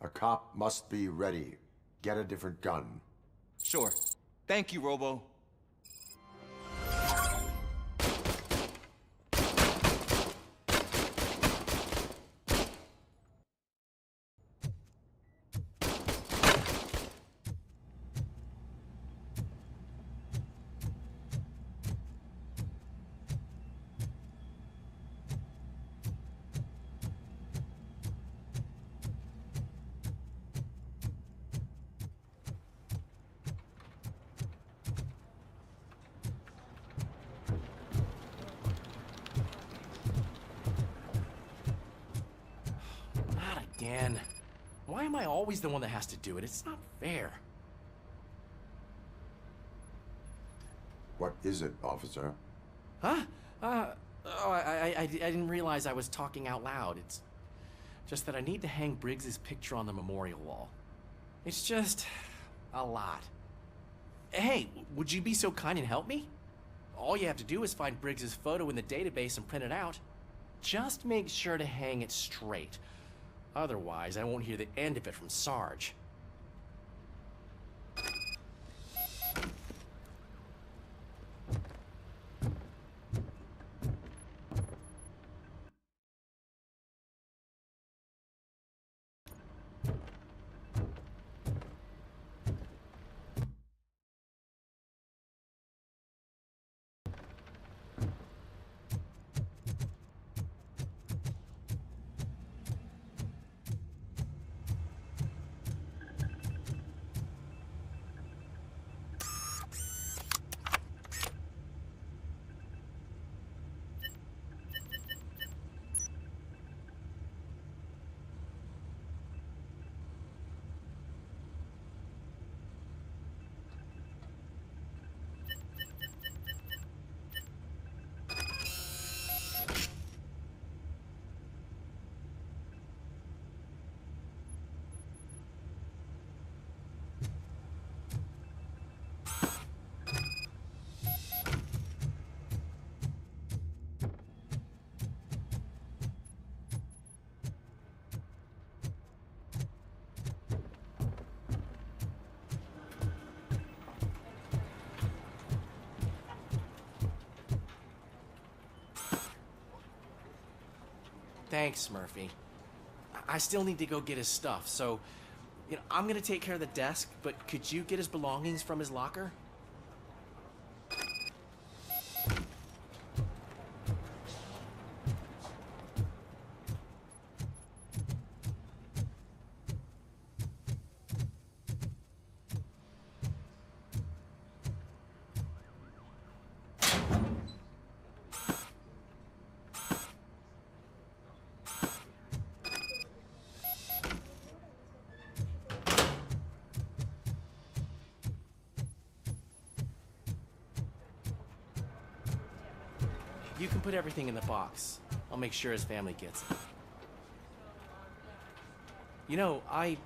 A cop must be ready. Get a different gun. Sure. Thank you, Robo. Not again. Why am I always the one that has to do it? It's not fair. What is it, officer? Huh? I didn't realize I was talking out loud. It's just that I need to hang Briggs's picture on the memorial wall. It's just a lot. Hey, would you be so kind and help me? All you have to do is find Briggs's photo in the database and print it out. Just make sure to hang it straight. Otherwise, I won't hear the end of it from Sarge. Thanks, Murphy. I still need to go get his stuff, so, I'm gonna take care of the desk, but could you get his belongings from his locker? You can put everything in the box. I'll make sure his family gets it. I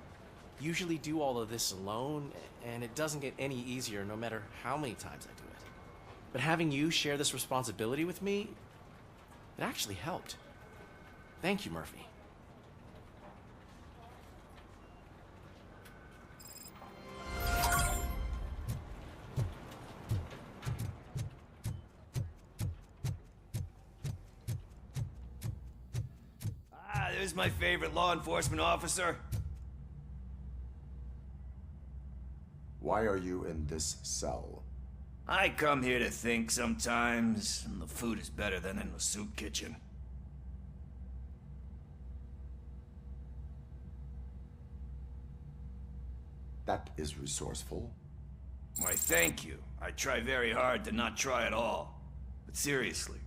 usually do all of this alone, and it doesn't get any easier no matter how many times I do it. But having you share this responsibility with me, it actually helped. Thank you, Murphy. There's my favorite law enforcement officer. Why are you in this cell? I come here to think sometimes, and the food is better than in the soup kitchen. That is resourceful. Why, thank you. I try very hard to not try at all. But seriously,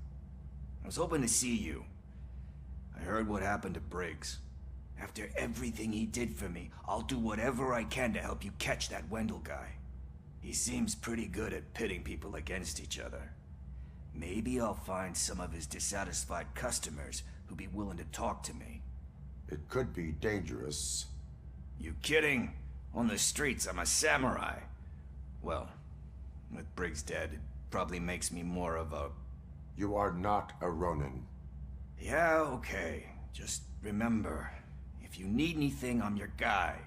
I was hoping to see you. I heard what happened to Briggs. After everything he did for me, I'll do whatever I can to help you catch that Wendell guy. He seems pretty good at pitting people against each other. Maybe I'll find some of his dissatisfied customers who'd be willing to talk to me. It could be dangerous. You kidding? On the streets, I'm a samurai. Well, with Briggs dead, it'd probably makes me more of a... You are not a Ronin. Yeah, okay. Just remember, if you need anything, I'm your guy.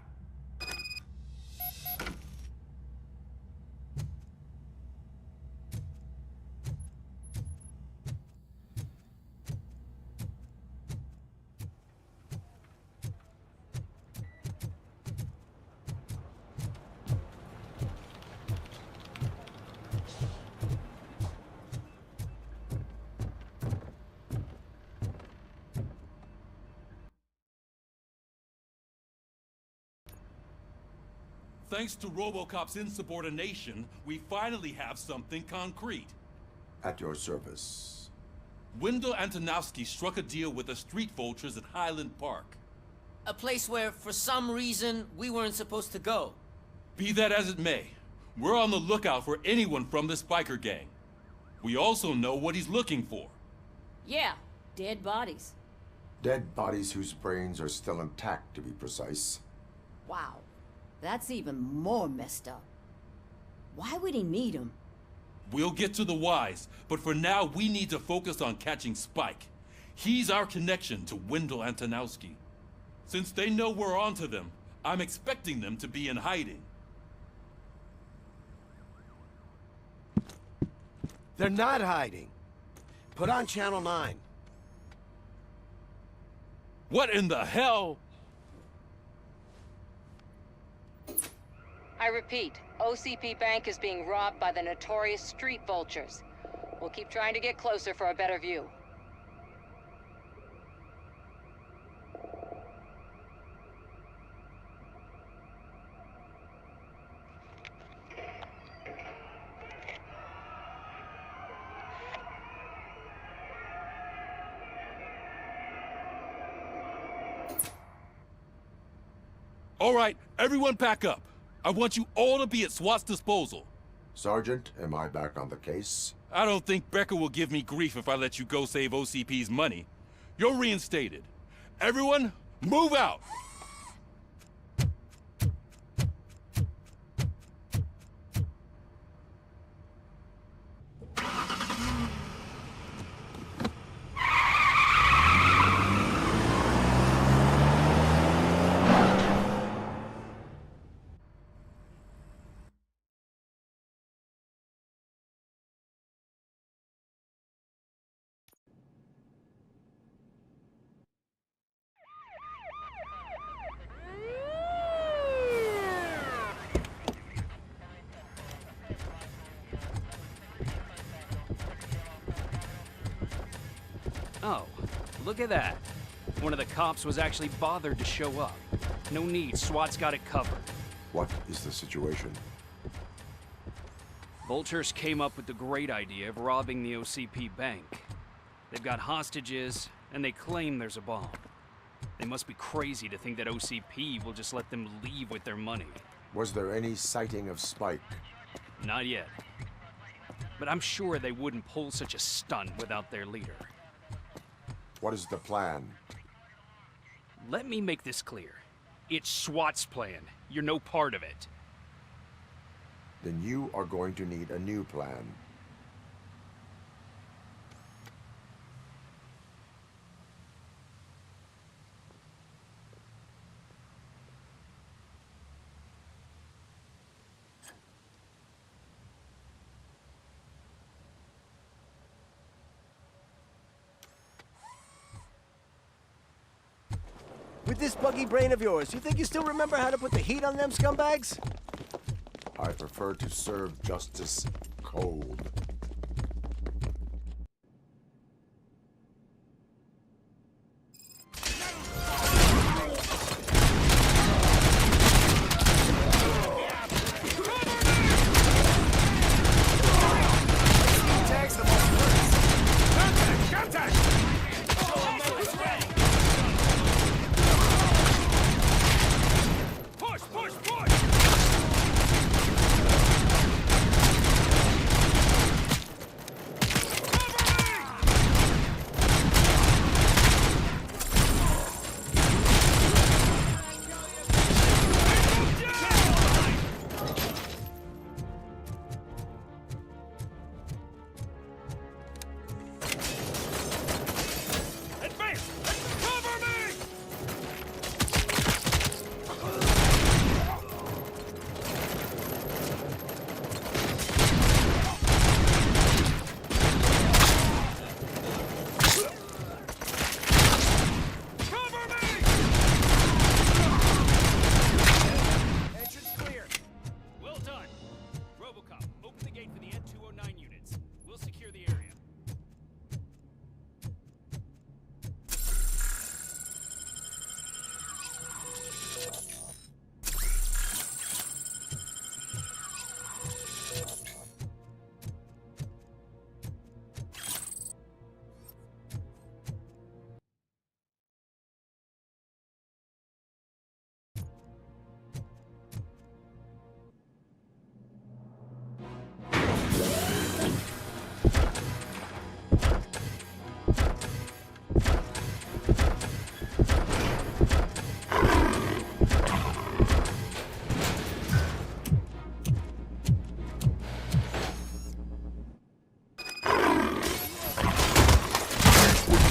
Thanks to RoboCop's insubordination, we finally have something concrete. At your service. Wendell Antonowski struck a deal with the street vultures at Highland Park. A place where, for some reason, we weren't supposed to go. Be that as it may, we're on the lookout for anyone from this biker gang. We also know what he's looking for. Yeah, dead bodies. Dead bodies whose brains are still intact, to be precise. Wow, that's even more messed up. Why would he need them? We'll get to the whys, but for now we need to focus on catching Spike. He's our connection to Wendell Antonowski. Since they know we're onto them, I'm expecting them to be in hiding. They're not hiding. Put on Channel 9. What in the hell? I repeat, OCP Bank is being robbed by the notorious street vultures. We'll keep trying to get closer for a better view. All right, everyone pack up. I want you all to be at SWAT's disposal. Sergeant, am I back on the case? I don't think Becker will give me grief if I let you go save OCP's money. You're reinstated. Everyone, move out! Oh, look at that. One of the cops was actually bothered to show up. No need, SWAT's got it covered. What is the situation? Vultures came up with the great idea of robbing the OCP bank. They've got hostages, and they claim there's a bomb. They must be crazy to think that OCP will just let them leave with their money. Was there any sighting of Spike? Not yet. But I'm sure they wouldn't pull such a stunt without their leader. What is the plan? Let me make this clear. It's SWAT's plan. You're no part of it. Then you are going to need a new plan. With this buggy brain of yours, you think you still remember how to put the heat on them scumbags? I prefer to serve justice cold.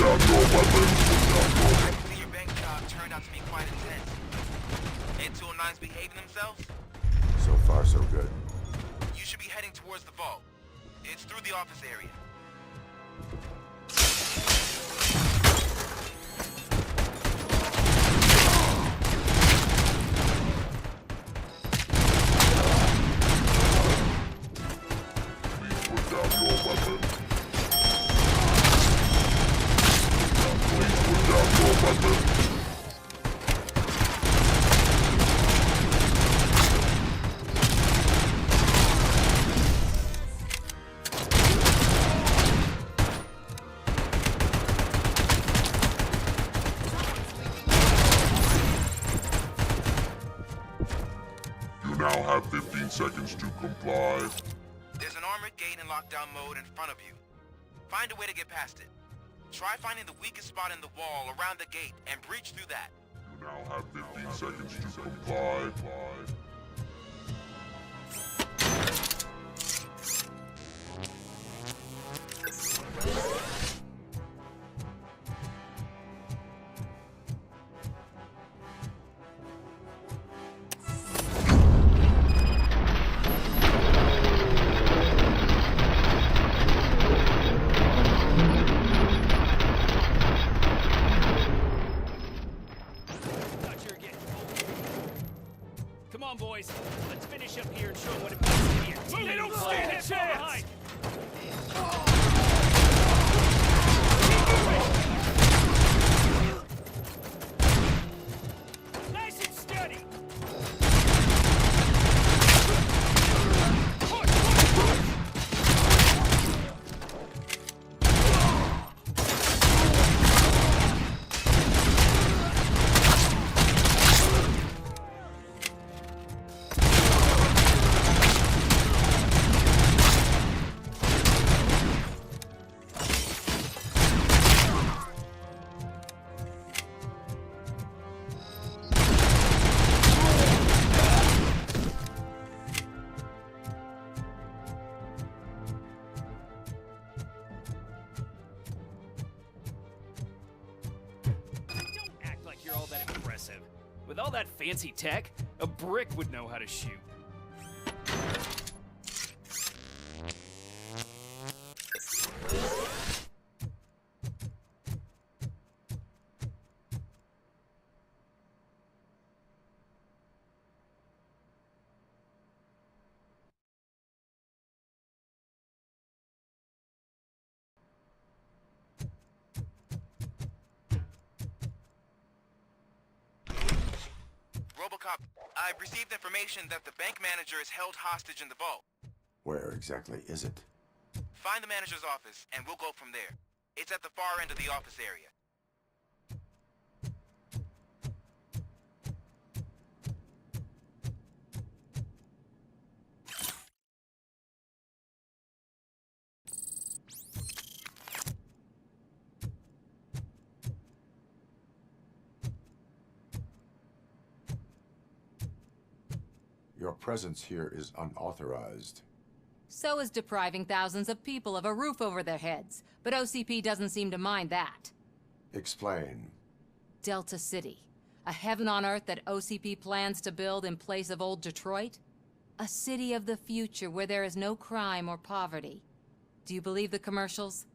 down your weapon. I see your bank job turned out to be quite intense. Ain't 209s behaving themselves? So far, so good. You should be heading towards the vault. It's through the office area. Please put down your weapon. Please put down your weapon. You now have 15 seconds to comply. There's an armored gate in lockdown mode in front of you. Find a way to get past it. Try finding the weakest spot in the wall around the gate and breach through that. You now have 15 seconds to comply. Come on, boys. Let's finish up here and show them what it means to be a team. They don't stand a chance! Nice and steady! With all that fancy tech, a brick would know how to shoot. RoboCop, I've received information that the bank manager is held hostage in the vault. Where exactly is it? Find the manager's office, and we'll go from there. It's at the far end of the office area. Your presence here is unauthorized. So is depriving thousands of people of a roof over their heads. But OCP doesn't seem to mind that. Explain. Delta City. A heaven on earth that OCP plans to build in place of old Detroit? A city of the future where there is no crime or poverty. Do you believe the commercials?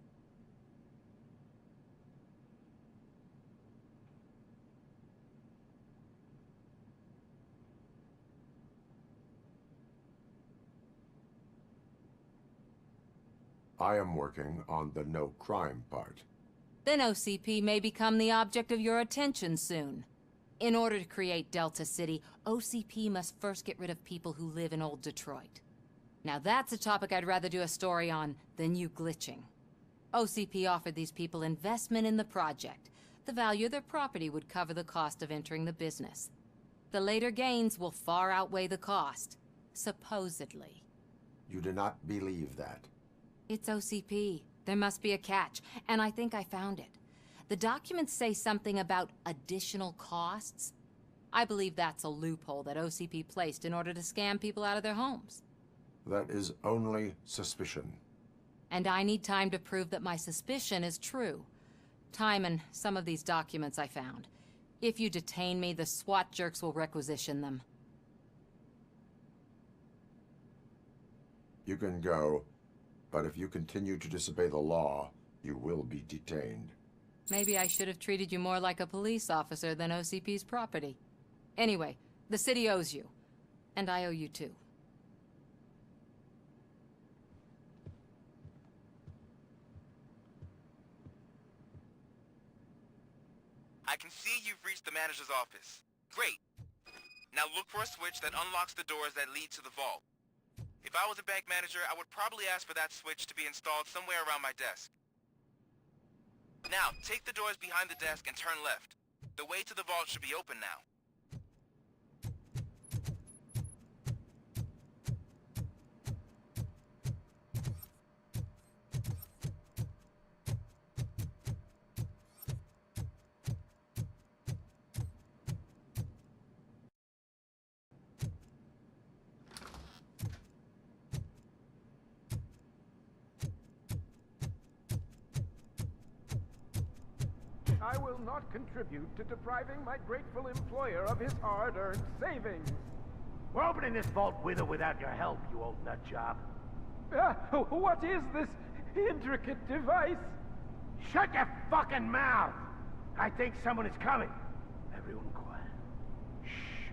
I am working on the no crime part. Then OCP may become the object of your attention soon. In order to create Delta City, OCP must first get rid of people who live in old Detroit. Now that's a topic I'd rather do a story on than you glitching. OCP offered these people investment in the project. The value of their property would cover the cost of entering the business. The later gains will far outweigh the cost, supposedly. You do not believe that. It's OCP. There must be a catch, and I think I found it. The documents say something about additional costs. I believe that's a loophole that OCP placed in order to scam people out of their homes. That is only suspicion. And I need time to prove that my suspicion is true. Timon, some of these documents I found. If you detain me, the SWAT jerks will requisition them. You can go, but if you continue to disobey the law, you will be detained. Maybe I should have treated you more like a police officer than OCP's property. Anyway, the city owes you. And I owe you too. I can see you've reached the manager's office. Great. Now look for a switch that unlocks the doors that lead to the vault. If I was a bank manager, I would probably ask for that switch to be installed somewhere around my desk. Now, take the doors behind the desk and turn left. The way to the vault should be open now. I will not contribute to depriving my grateful employer of his hard-earned savings. We're opening this vault with or without your help, you old nutjob. What is this intricate device? Shut your fucking mouth! I think someone is coming. Everyone quiet. Shh.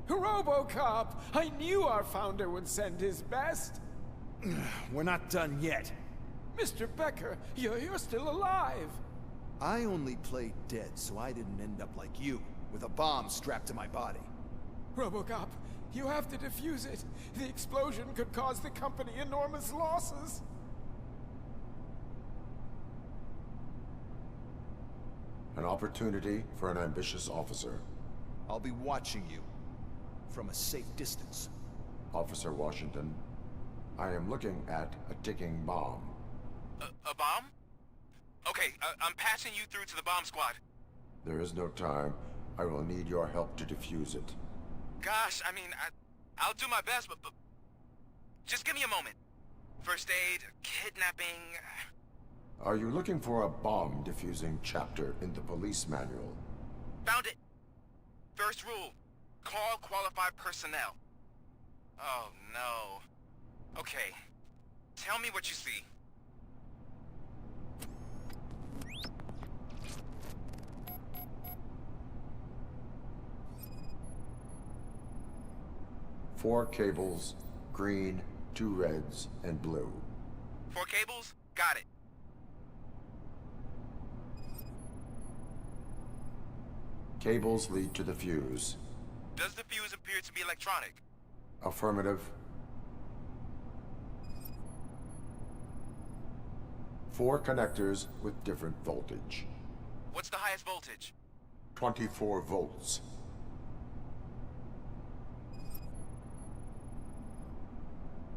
RoboCop! I knew our founder would send his best. We're not done yet. Mr. Becker, you're still alive. I only played dead so I didn't end up like you, with a bomb strapped to my body. RoboCop, you have to defuse it. The explosion could cause the company enormous losses. An opportunity for an ambitious officer. I'll be watching you. From a safe distance. Officer Washington, I am looking at a ticking bomb. A bomb? Okay, I'm passing you through to the bomb squad. There is no time. I will need your help to defuse it. Gosh, I mean, I'll do my best, but just give me a moment. First aid, kidnapping... Are you looking for a bomb defusing chapter in the police manual? Found it! First rule. Call qualified personnel. Oh, no. Okay. Tell me what you see. Four cables, green, 2 reds, and blue. 4 cables? Got it. Cables lead to the fuse. Does the fuse appear to be electronic? Affirmative. 4 connectors with different voltage. What's the highest voltage? 24 volts.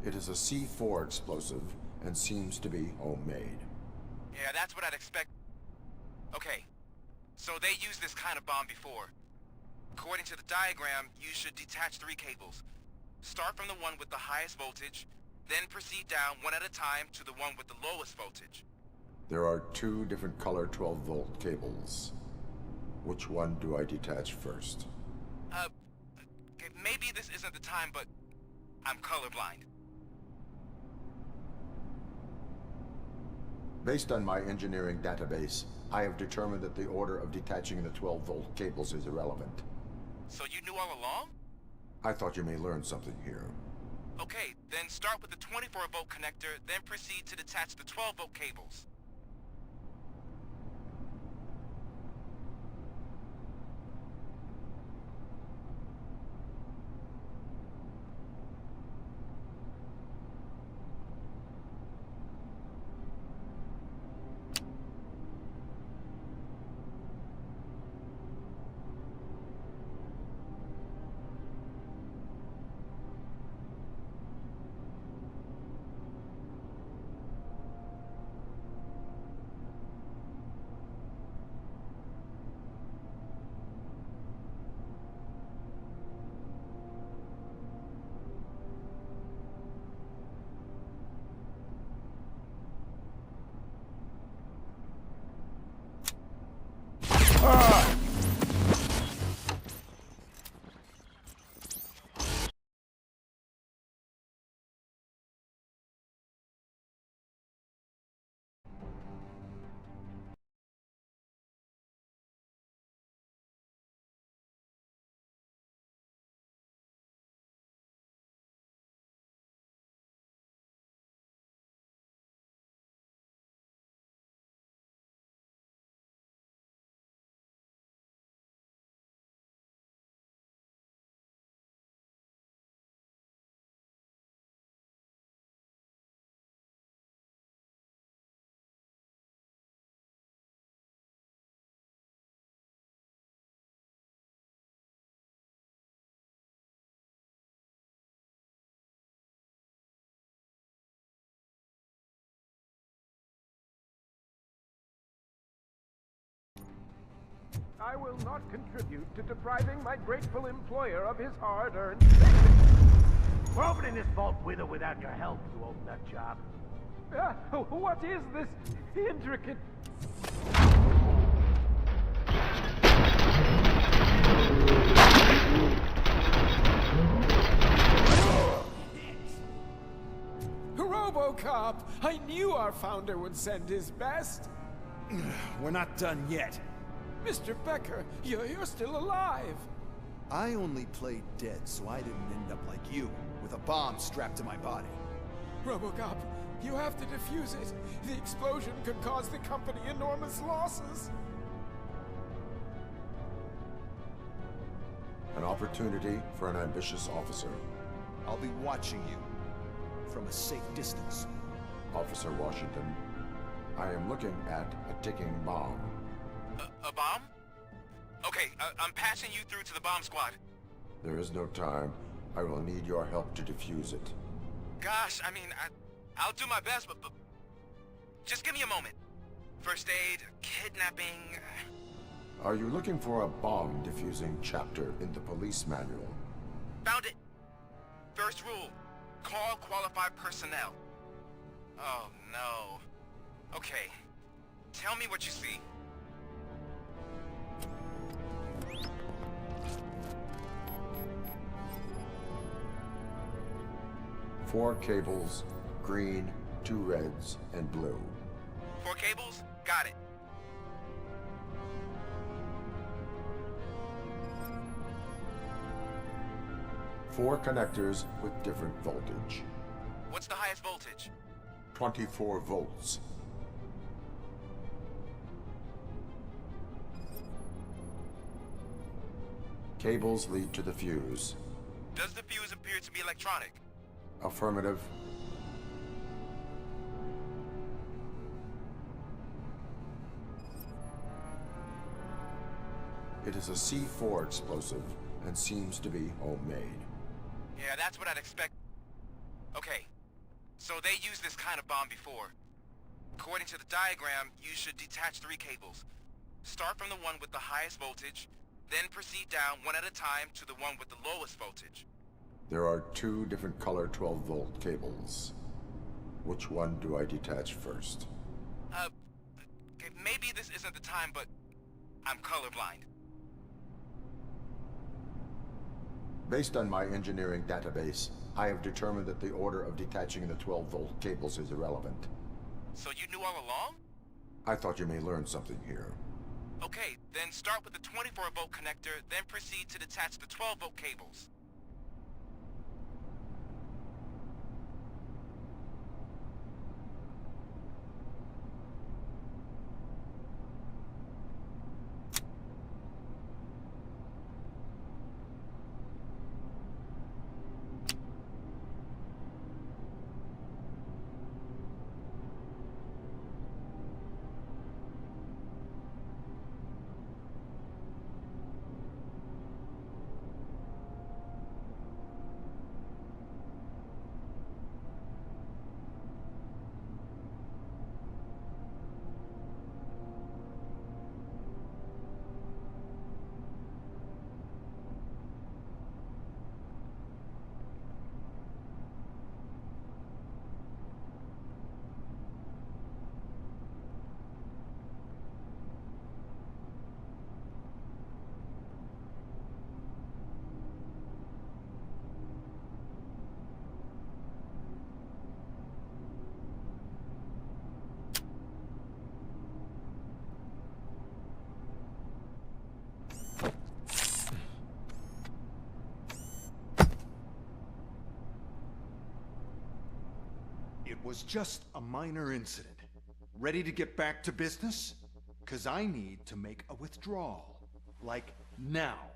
It is a C4 explosive and seems to be homemade. Yeah, that's what I'd expect. Okay, so they used this kind of bomb before. According to the diagram, you should detach 3 cables. Start from the one with the highest voltage, then proceed down one at a time to the one with the lowest voltage. There are 2 different color 12-volt cables. Which one do I detach first? Okay, maybe this isn't the time, but I'm colorblind. Based on my engineering database, I have determined that the order of detaching the 12-volt cables is irrelevant. So you knew all along? I thought you may learn something here. Okay, then start with the 24-volt connector, then proceed to detach the 12-volt cables. I will not contribute to depriving my grateful employer of his hard-earned savings. We're opening this vault with or without your help, you old nut job. What is this intricate... RoboCop! I knew our founder would send his best! We're not done yet. Mr. Becker, you're still alive! I only played dead so I didn't end up like you, with a bomb strapped to my body. RoboCop, you have to defuse it. The explosion could cause the company enormous losses. An opportunity for an ambitious officer. I'll be watching you from a safe distance. Officer Washington, I am looking at a ticking bomb. A bomb? Okay, I'm passing you through to the bomb squad. There is no time. I will need your help to defuse it. Gosh, I mean, I'll do my best, but just give me a moment. First aid, kidnapping... Are you looking for a bomb defusing chapter in the police manual? Found it! First rule, call qualified personnel. Oh, no. Okay, tell me what you see. Four cables, green, 2 reds, and blue. 4 cables? Got it. Four connectors with different voltage. What's the highest voltage? 24 volts. Cables lead to the fuse. Does the fuse appear to be electronic? Affirmative. It is a C4 explosive and seems to be homemade. Yeah, that's what I'd expect. Okay, so they used this kind of bomb before. According to the diagram, you should detach 3 cables. Start from the one with the highest voltage, then proceed down one at a time to the one with the lowest voltage. There are 2 different color 12-volt cables. Which one do I detach first? Okay, maybe this isn't the time, but I'm colorblind. Based on my engineering database, I have determined that the order of detaching the 12-volt cables is irrelevant. So you knew all along? I thought you may learn something here. Okay, then start with the 24-volt connector, then proceed to detach the 12-volt cables. It was just a minor incident. Ready to get back to business? 'Cause I need to make a withdrawal. Like, now.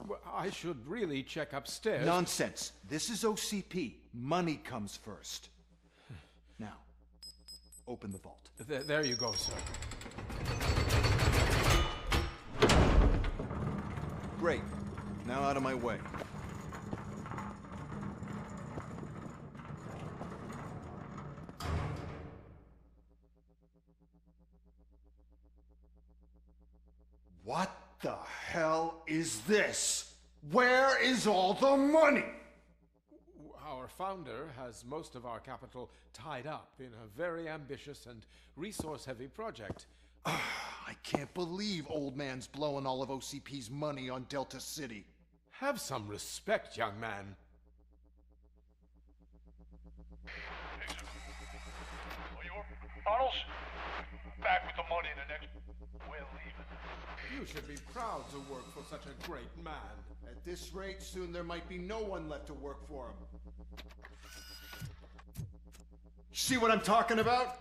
Well, I should really check upstairs. Nonsense. This is OCP. Money comes first. Now, open the vault. There you go, sir. Great. Now out of my way. What the hell is this? Where is all the money? Our founder has most of our capital tied up in a very ambitious and resource-heavy project. I can't believe old man's blowing all of OCP's money on Delta City. Have some respect, young man. Arnold's back with the money in the next... We're leaving. You should be proud to work for such a great man. At this rate, soon there might be no one left to work for him. See what I'm talking about?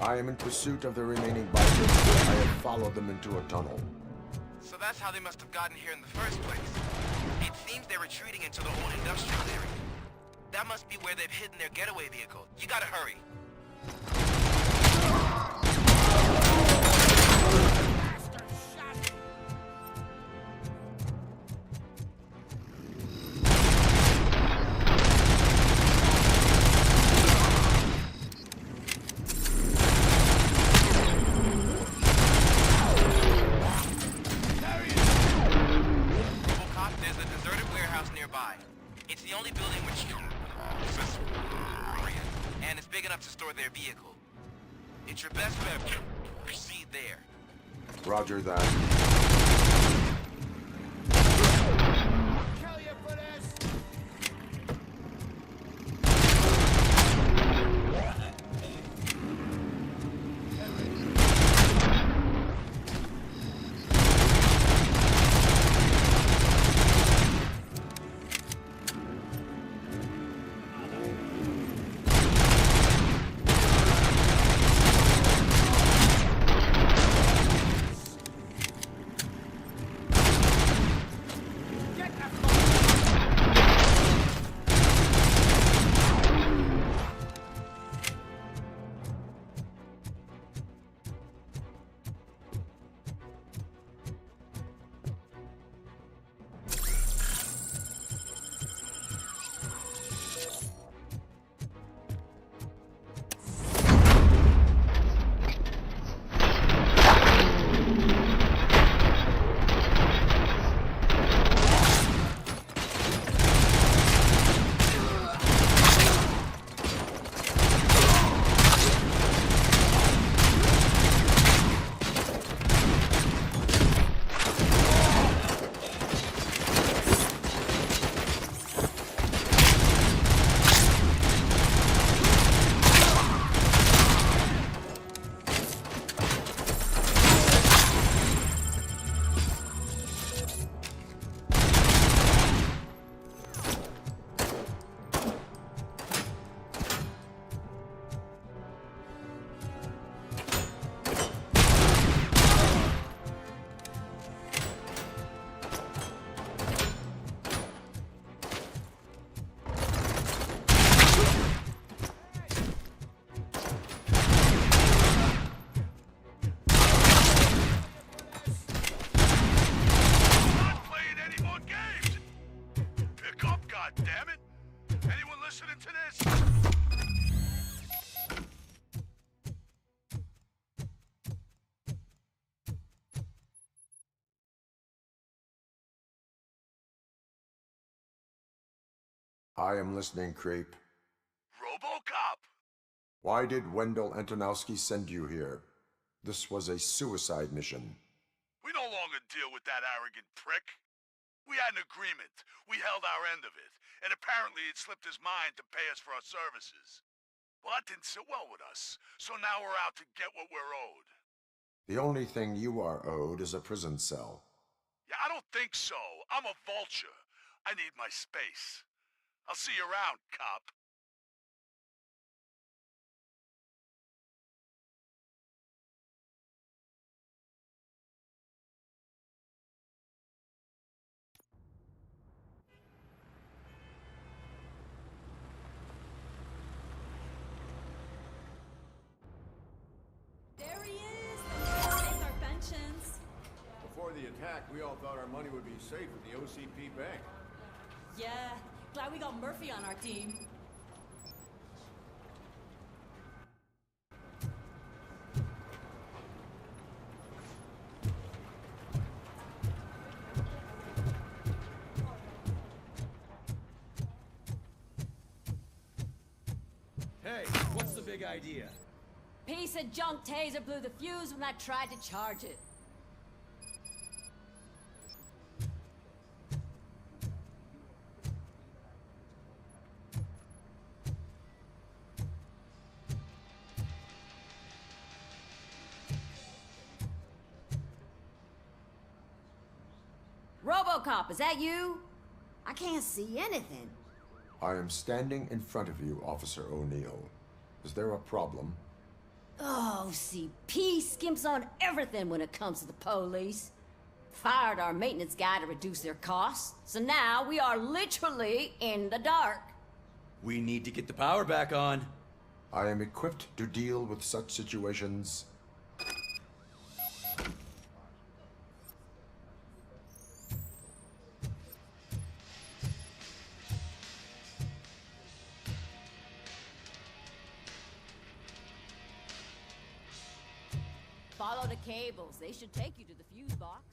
I am in pursuit of the remaining bikers. I have followed them into a tunnel. So that's how they must have gotten here in the first place. It seems they're retreating into the old industrial area. That must be where they've hidden their getaway vehicle. You gotta hurry. It's your best bet. Proceed there. Roger that. Kill you for this! I am listening, creep. RoboCop! Why did Wendell Antonowski send you here? This was a suicide mission. We no longer deal with that arrogant prick. We had an agreement. We held our end of it, and apparently it slipped his mind to pay us for our services. Well, that didn't sit well with us, so now we're out to get what we're owed. The only thing you are owed is a prison cell. Yeah, I don't think so. I'm a vulture. I need my space. I'll see you around, cop. There he is! Let's take our pensions. Before the attack, we all thought our money would be safe at the OCP bank. Yeah, glad we got Murphy on our team. Hey, what's the big idea? Piece of junk taser blew the fuse when I tried to charge it. RoboCop, is that you? I can't see anything. I am standing in front of you, Officer O'Neill. Is there a problem? Oh, CP skimps on everything when it comes to the police. Fired our maintenance guy to reduce their costs, so now we are literally in the dark. We need to get the power back on. I am equipped to deal with such situations. Follow the cables. They should take you to the fuse box.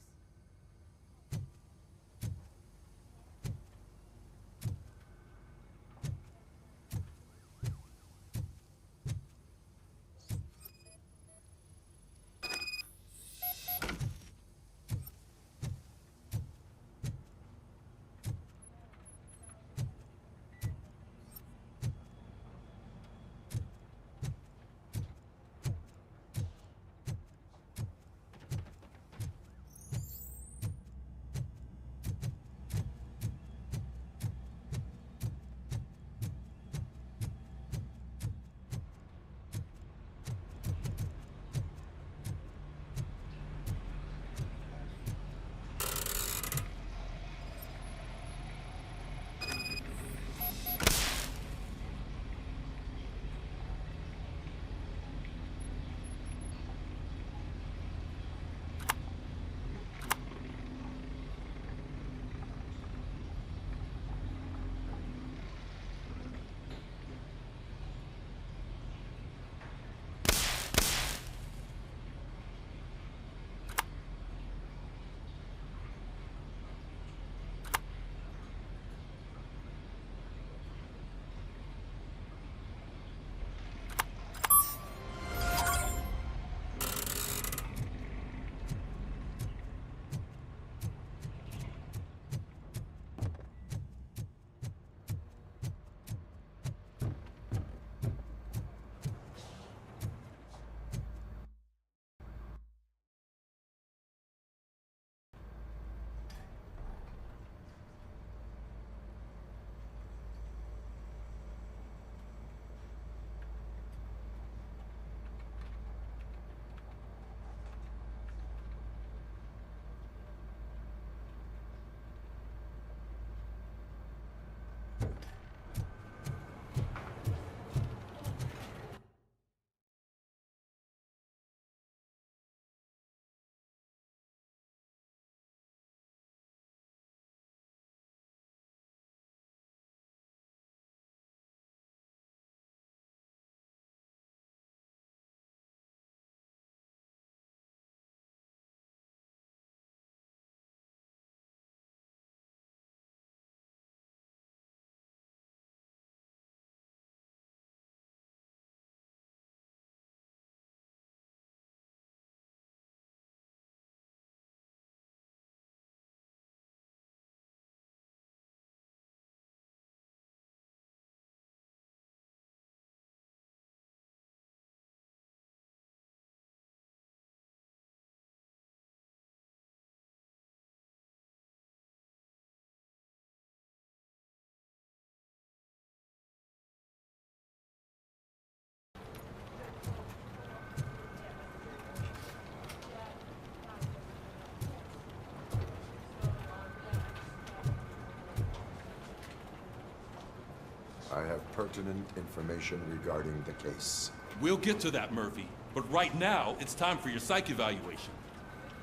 pertinent information regarding the case. We'll get to that, Murphy. But right now, it's time for your psych evaluation.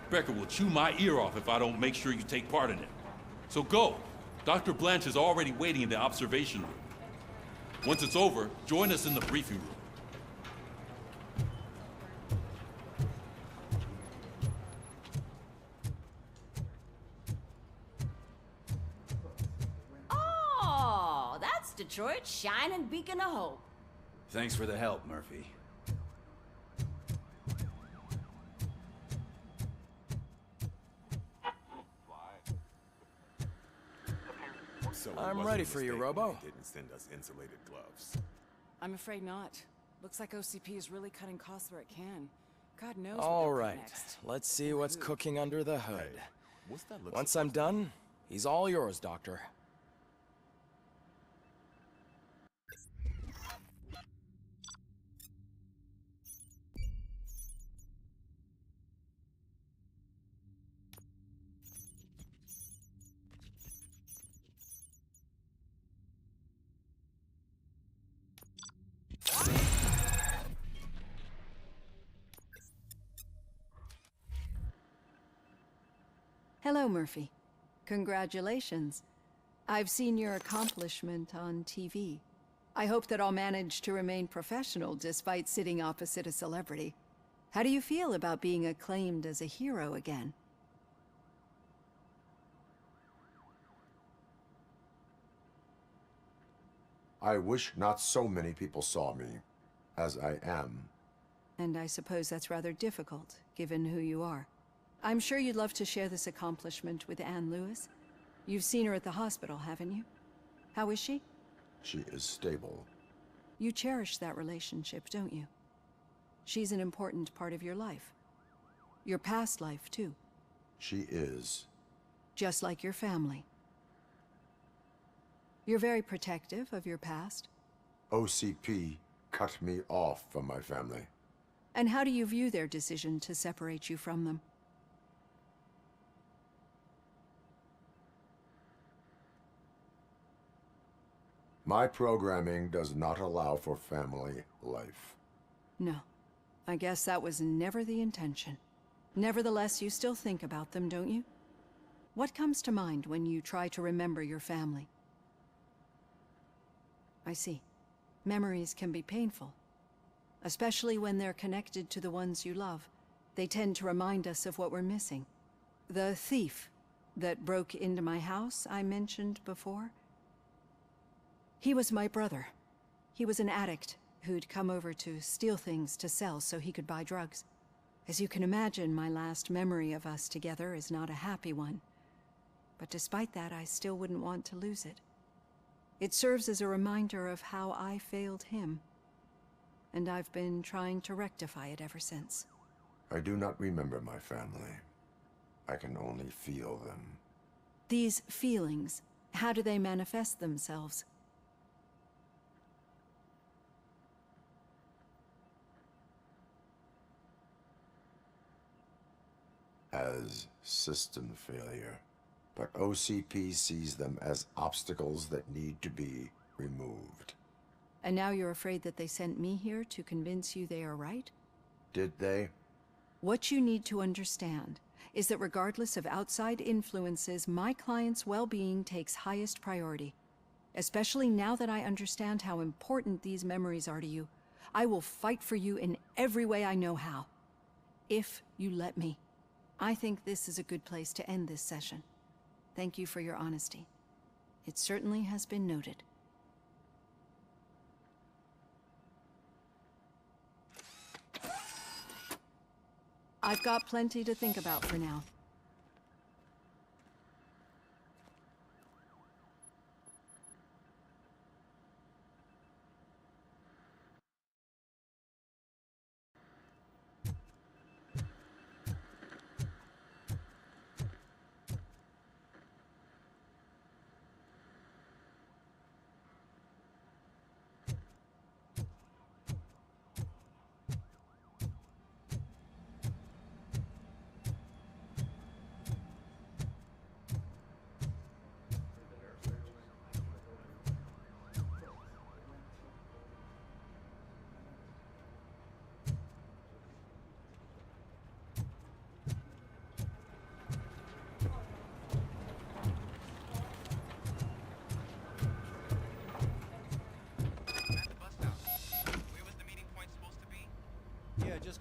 Becker will chew my ear off if I don't make sure you take part in it. So go. Dr. Blanche is already waiting in the observation room. Once it's over, join us in the briefing room. Oh, that's Detroit's shining beacon of hope. Thanks for the help, Murphy. I'm ready for you, Robo. Didn't send us insulated gloves. I'm afraid not. Looks like OCP is really cutting costs where it can. God knows what All they'll right, cut next. let's see what's cooking under the hood. Hey, what's that look Once I'm done, he's all yours, Doctor. Hello, Murphy. Congratulations. I've seen your accomplishment on TV. I hope that I'll manage to remain professional despite sitting opposite a celebrity. How do you feel about being acclaimed as a hero again? I wish not so many people saw me, as I am. And I suppose that's rather difficult, given who you are. I'm sure you'd love to share this accomplishment with Anne Lewis. You've seen her at the hospital, haven't you? How is she? She is stable. You cherish that relationship, don't you? She's an important part of your life. Your past life, too. She is. Just like your family. You're very protective of your past. OCP cut me off from my family. And how do you view their decision to separate you from them? My programming does not allow for family life. No. I guess that was never the intention. Nevertheless, you still think about them, don't you? What comes to mind when you try to remember your family? I see. Memories can be painful. Especially when they're connected to the ones you love. They tend to remind us of what we're missing. The thief that broke into my house I mentioned before? He was my brother. He was an addict who'd come over to steal things to sell so he could buy drugs. As you can imagine, my last memory of us together is not a happy one. But despite that, I still wouldn't want to lose it. It serves as a reminder of how I failed him. And I've been trying to rectify it ever since. I do not remember my family. I can only feel them. These feelings, how do they manifest themselves? As system failure. But OCP sees them as obstacles that need to be removed. And now you're afraid that they sent me here to convince you they are right? Did they? What you need to understand is that regardless of outside influences, my client's well-being takes highest priority. Especially now that I understand how important these memories are to you, I will fight for you in every way I know how. If you let me. I think this is a good place to end this session. Thank you for your honesty. It certainly has been noted. I've got plenty to think about for now.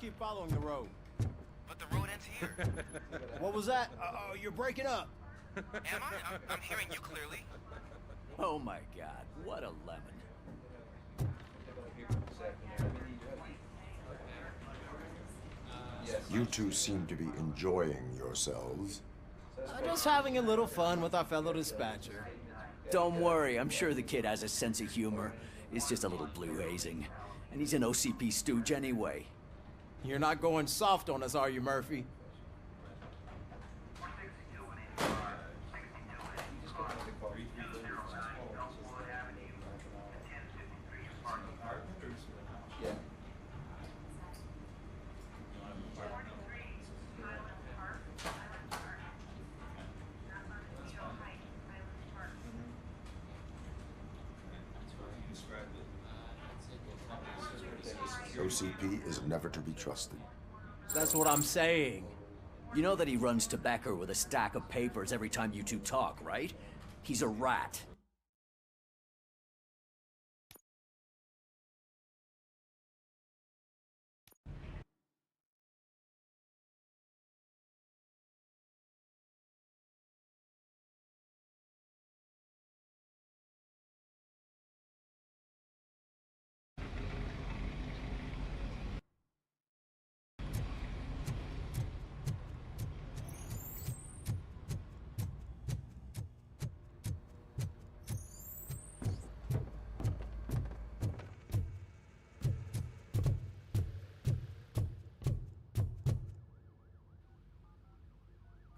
keep following the road. But the road ends here. What was that? Oh, you're breaking up. Am I? I'm hearing you clearly. Oh my god, what a lemon. You two seem to be enjoying yourselves. Just having a little fun with our fellow dispatcher. Don't worry, I'm sure the kid has a sense of humor. It's just a little blue hazing. And he's an OCP stooge anyway. You're not going soft on us, are you, Murphy? OCP is never to be trusted. That's what I'm saying. You know that he runs to Becker with a stack of papers every time you two talk, right? He's a rat.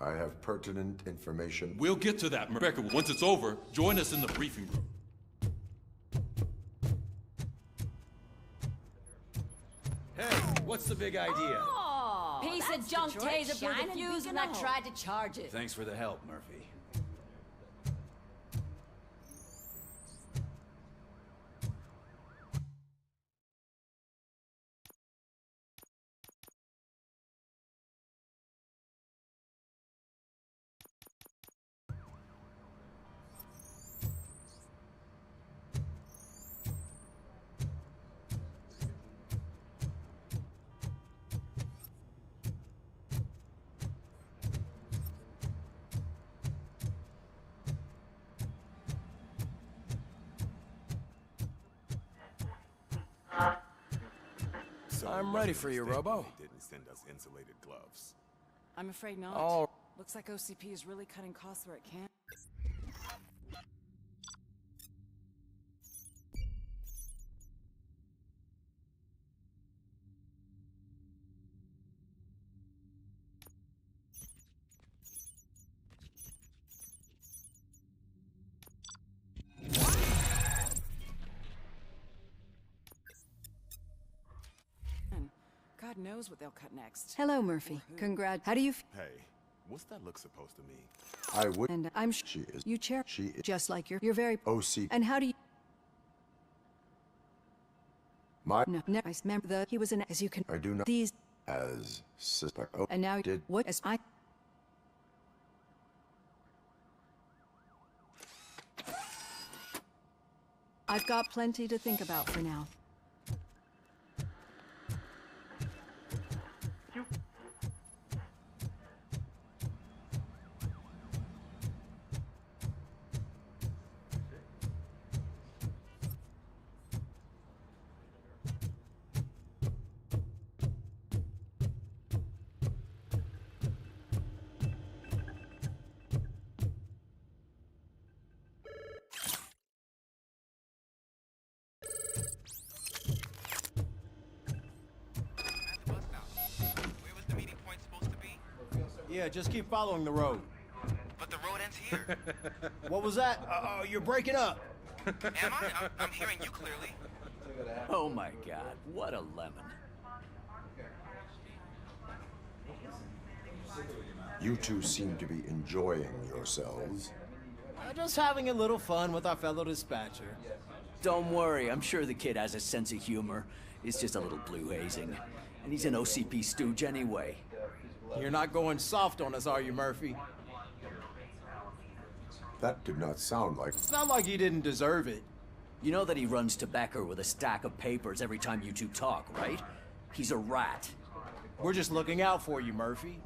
I have pertinent information. We'll get to that, Rebecca. Once it's over, join us in the briefing room. Hey, what's the big idea? Oh, piece of junk taser blew the shining fuse beacon when I of tried to charge it. Thanks for the help, Murphy. I'm ready for you, Robo. Didn't send us insulated gloves. I'm afraid not. Oh. Looks like OCP is really cutting costs where it can. God knows what they'll cut next. Hello, Murphy. How do you Hey, what's that look supposed to mean? I would. And I'm She is. You chair. She is. Just like you're very. OCP. And how do you? My. No, I remember he was an. As you can. I do not. These. As suspect. Oh, And now did. what? As I. I've got plenty to think about for now. Yeah, just keep following the road. But the road ends here. What was that? Oh, you're breaking up. Am I? I'm hearing you clearly. Oh my god, what a lemon. You two seem to be enjoying yourselves. Just having a little fun with our fellow dispatcher. Don't worry, I'm sure the kid has a sense of humor. It's just a little blue hazing. And he's an OCP stooge anyway. You're not going soft on us, are you, Murphy? That did not sound like. Sound like he didn't deserve it. You know that he runs to Becker with a stack of papers every time you two talk, right? He's a rat. We're just looking out for you, Murphy.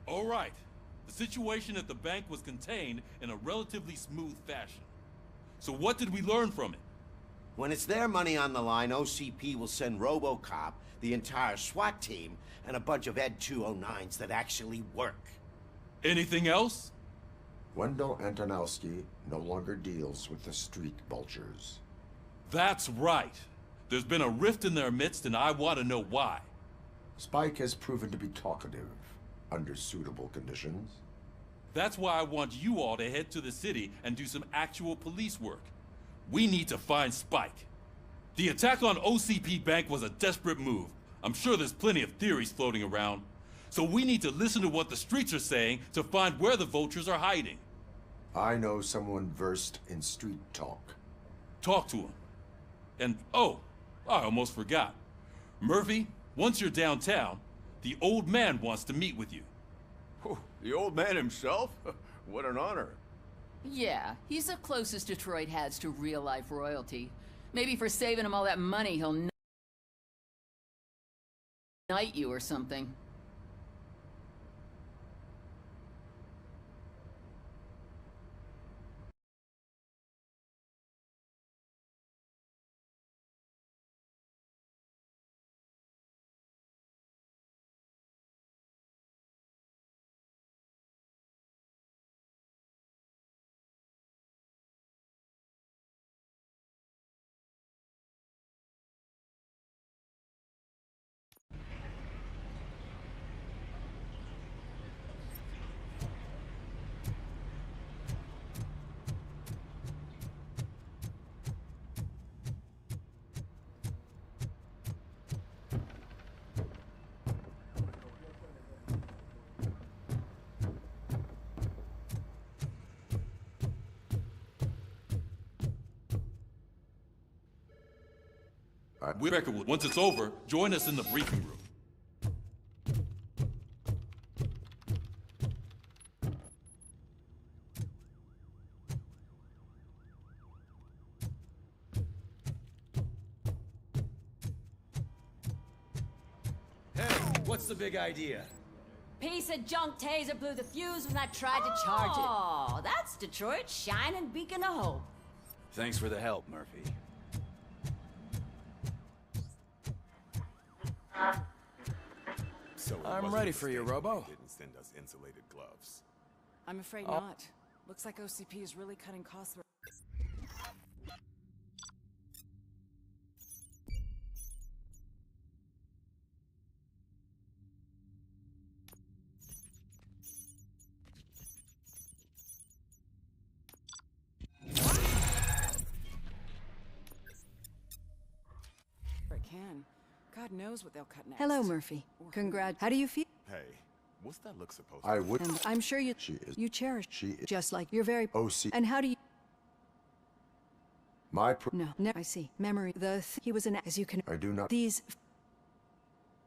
All right. The situation at the bank was contained in a relatively smooth fashion. So what did we learn from it? When it's their money on the line, OCP will send RoboCop, the entire SWAT team, and a bunch of Ed 209s that actually work. Anything else? Wendell Antonowski no longer deals with the street vultures. That's right. There's been a rift in their midst, and I want to know why. Spike has proven to be talkative under suitable conditions. That's why I want you all to head to the city and do some actual police work. We need to find Spike. The attack on OCP Bank was a desperate move. I'm sure there's plenty of theories floating around. So we need to listen to what the streets are saying to find where the vultures are hiding. I know someone versed in street talk. Talk to him. And, oh, I almost forgot. Murphy, once you're downtown, the old man wants to meet with you. Oh, the old man himself? What an honor. Yeah, he's the closest Detroit has to real-life royalty. Maybe for saving him all that money, he'll knight you or something. Once it's over, join us in the briefing room. Hey, what's the big idea? Piece of junk taser blew the fuse when I tried to charge it. Oh, that's Detroit's shining beacon of hope. Thanks for the help, Murphy. So I'm ready for you, Robo. Didn't send us insulated gloves. I'm afraid not. Looks like OCP is really cutting costs. It can. God knows what they'll cut next. Hello, Murphy. How do you feel? Hey, what's that look supposed to I be? would. And I'm sure you cherish. She is. Just like you're very. OC. And how do you? No, I see. Memory. He was an. As you can. I do not. These.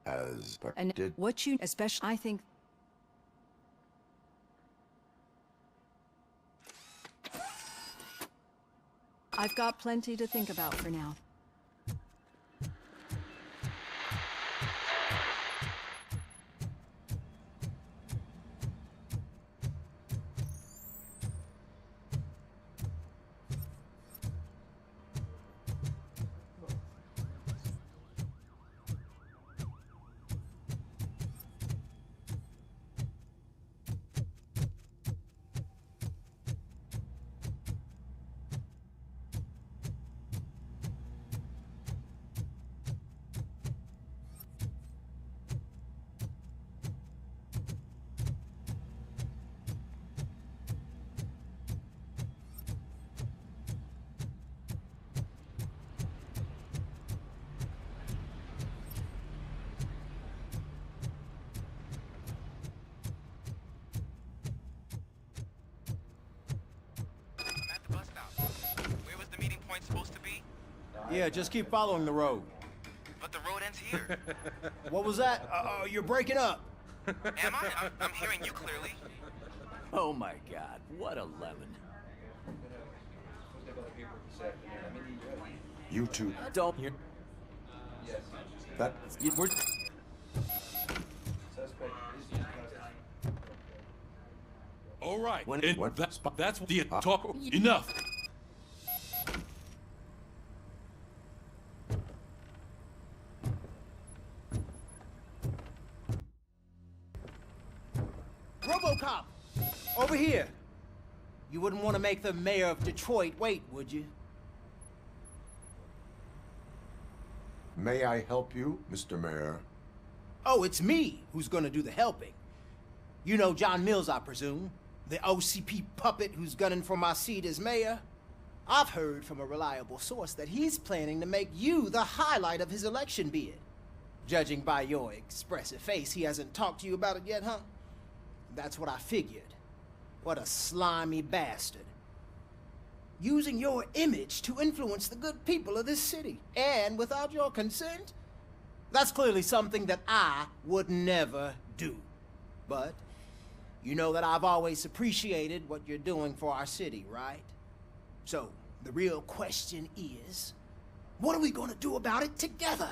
But And did. what you especially. I think. I've got plenty to think about for now. Yeah, just keep following the road. But the road ends here. What was that? You're breaking up. Am I? I'm hearing you clearly. Oh my God, what a lemon. You two. Don't. That. We're. All right. When- And what? that's the talk. Enough. RoboCop! Over here! You wouldn't want to make the mayor of Detroit wait, would you? May I help you, Mr. Mayor? Oh, it's me who's gonna do the helping. You know John Mills, I presume? The OCP puppet who's gunning for my seat as mayor? I've heard from a reliable source that he's planning to make you the highlight of his election bid. Judging by your expressive face, he hasn't talked to you about it yet, huh? That's what I figured. What a slimy bastard. Using your image to influence the good people of this city, and without your consent? That's clearly something that I would never do. But you know that I've always appreciated what you're doing for our city, right? So, the real question is, what are we gonna do about it together?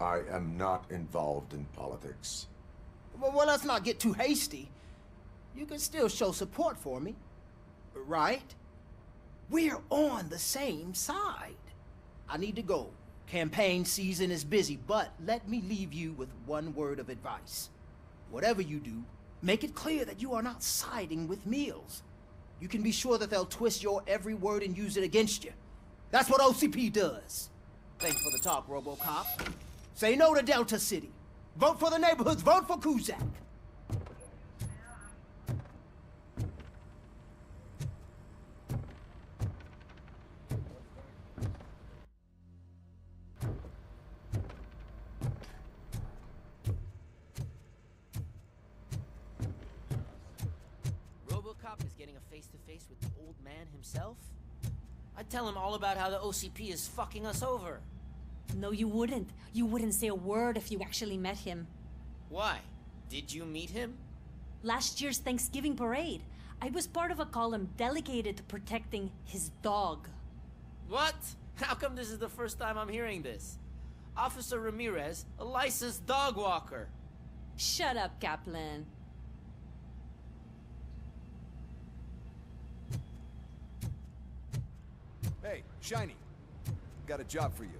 I am not involved in politics. Well, let's not get too hasty. You can still show support for me, right? We're on the same side. I need to go. Campaign season is busy, but let me leave you with one word of advice. Whatever you do, make it clear that you are not siding with Mills. You can be sure that they'll twist your every word and use it against you. That's what OCP does. Thanks for the talk, RoboCop. Say no to Delta City. Vote for the neighborhoods. Vote for Kuzak. RoboCop is getting a face-to-face with the old man himself? I'd tell him all about how the OCP is fucking us over. No, you wouldn't. You wouldn't say a word if you actually met him. Why? Did you meet him? Last year's Thanksgiving parade, I was part of a column dedicated to protecting his dog. What? How come this is the first time I'm hearing this? Officer Ramirez, a licensed dog walker. Shut up, Kaplan. Hey, Shiny. Got a job for you.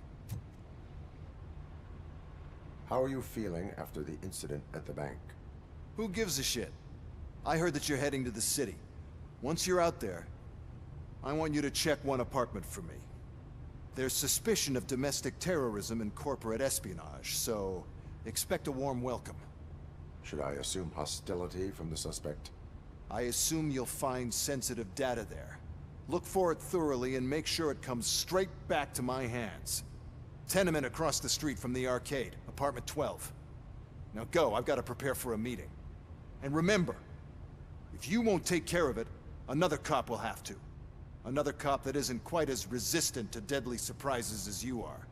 How are you feeling after the incident at the bank? Who gives a shit? I heard that you're heading to the city. Once you're out there, I want you to check one apartment for me. There's suspicion of domestic terrorism and corporate espionage, so expect a warm welcome. Should I assume hostility from the suspect? I assume you'll find sensitive data there. Look for it thoroughly and make sure it comes straight back to my hands. Tenement across the street from the arcade, apartment 12. Now go, I've got to prepare for a meeting. And remember, if you won't take care of it, another cop will have to. Another cop that isn't quite as resistant to deadly surprises as you are.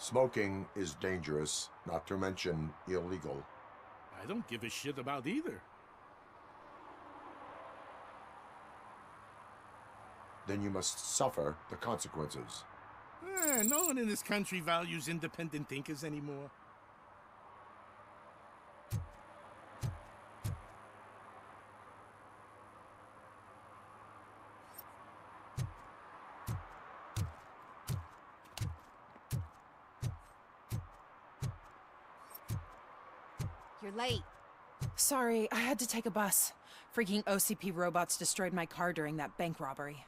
Smoking is dangerous, not to mention illegal. I don't give a shit about either. Then you must suffer the consequences. No one in this country values independent thinkers anymore. You're late. Sorry, I had to take a bus. Freaking OCP robots destroyed my car during that bank robbery.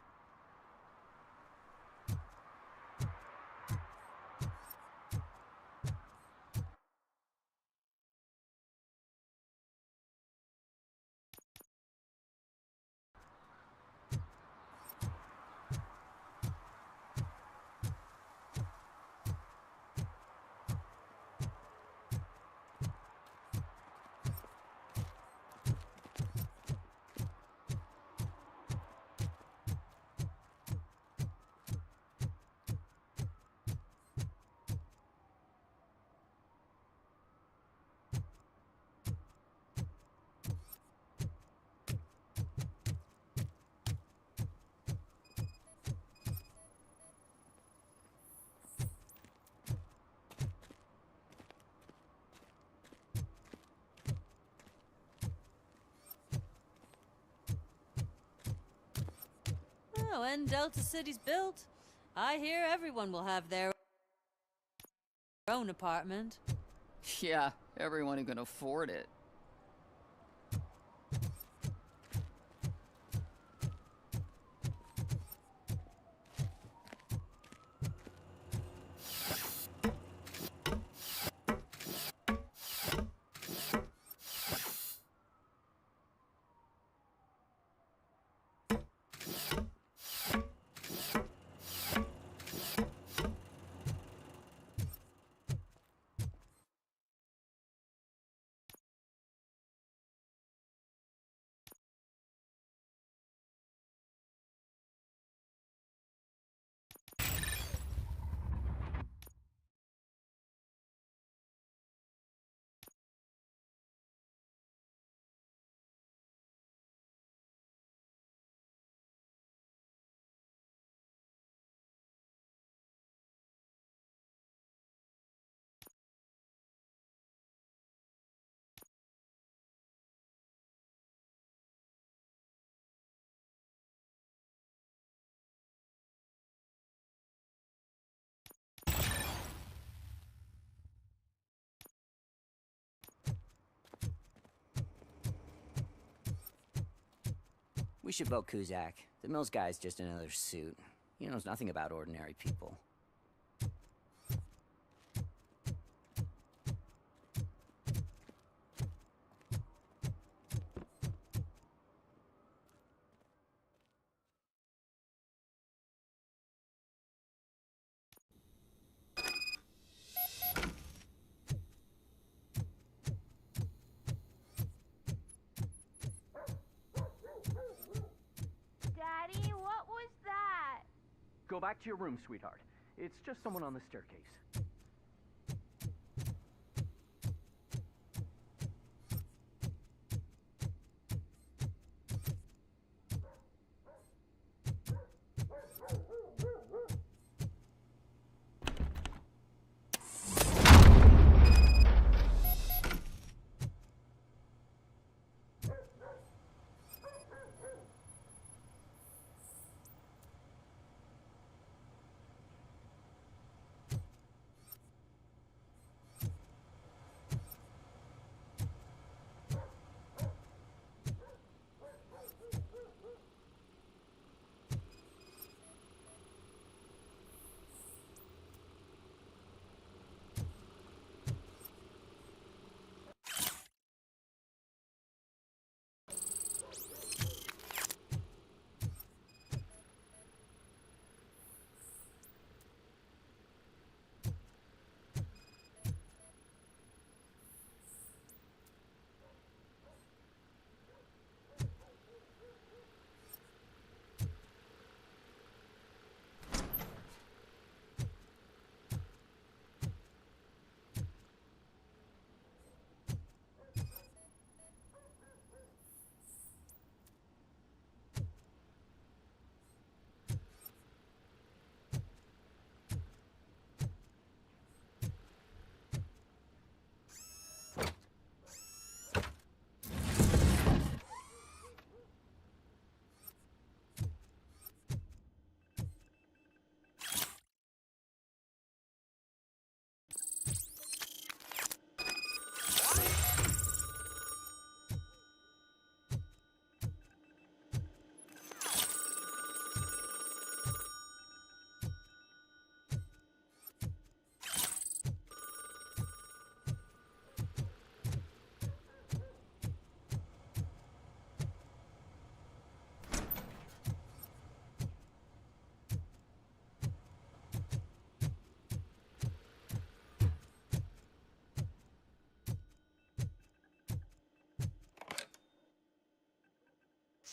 Oh, when Delta City's built, I hear everyone will have their own apartment. Yeah, everyone who can afford it. We should vote Kuzak. The Mills guy's just another suit. He knows nothing about ordinary people. Daddy, what was that? Go back to your room, sweetheart. It's just someone on the staircase.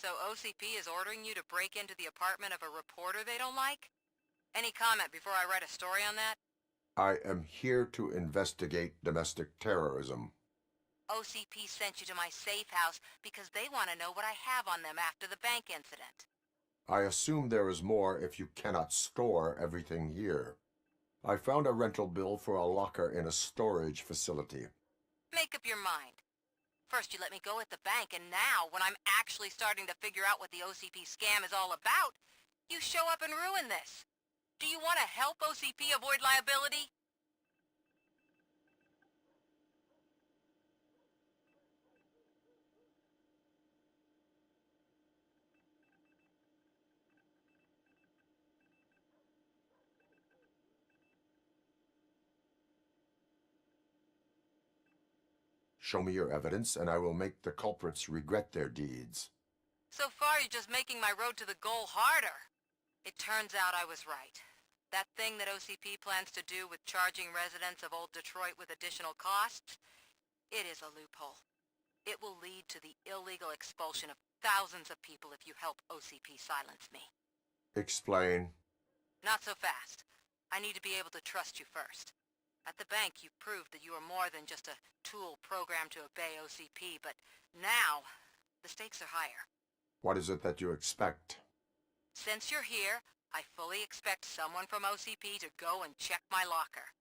So OCP is ordering you to break into the apartment of a reporter they don't like? Any comment before I write a story on that? I am here to investigate domestic terrorism. OCP sent you to my safe house because they want to know what I have on them after the bank incident. I assume there is more if you cannot store everything here. I found a rental bill for a locker in a storage facility. Make up your mind. First you let me go at the bank, and now, when I'm actually starting to figure out what the OCP scam is all about, you show up and ruin this. Do you want to help OCP avoid liability? Show me your evidence, and I will make the culprits regret their deeds. So far, you're just making my road to the goal harder. It turns out I was right. That thing that OCP plans to do with charging residents of Old Detroit with additional costs, it is a loophole. It will lead to the illegal expulsion of thousands of people if you help OCP silence me. Explain. Not so fast. I need to be able to trust you first. At the bank, you proved that you are more than just a tool programmed to obey OCP, but now, the stakes are higher. What is it that you expect? Since you're here, I fully expect someone from OCP to go and check my locker.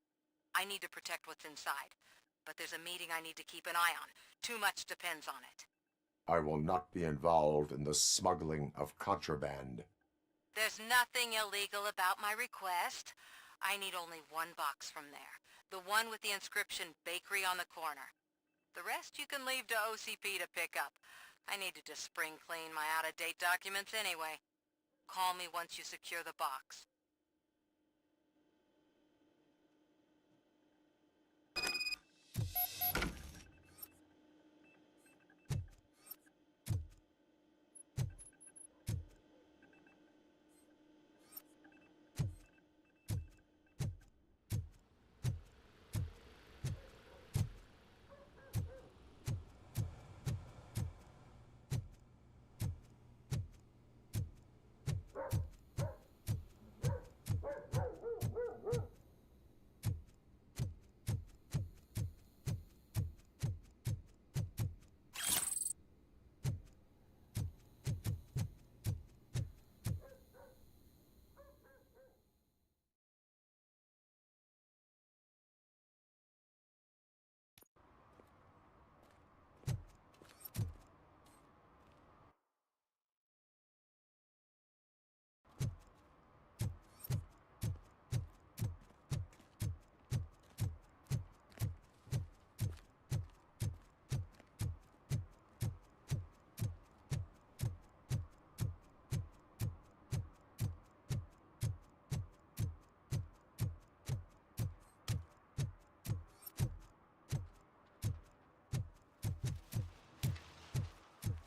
I need to protect what's inside, but there's a meeting I need to keep an eye on. Too much depends on it. I will not be involved in the smuggling of contraband. There's nothing illegal about my request. I need only one box from there. The one with the inscription Bakery on the corner. The rest you can leave to OCP to pick up. I need to just spring clean my out-of-date documents anyway. Call me once you secure the box.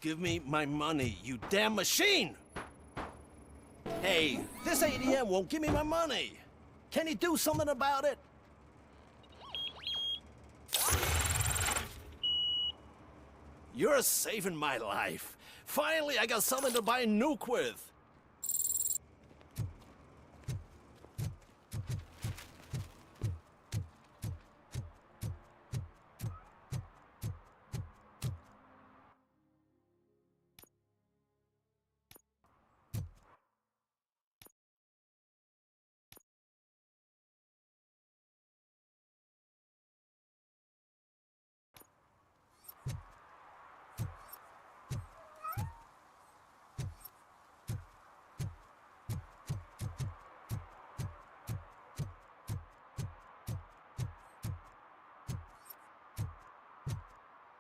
Give me my money, you damn machine! Hey, this ATM won't give me my money! Can you do something about it? You're saving my life. Finally, I got something to buy a nuke with.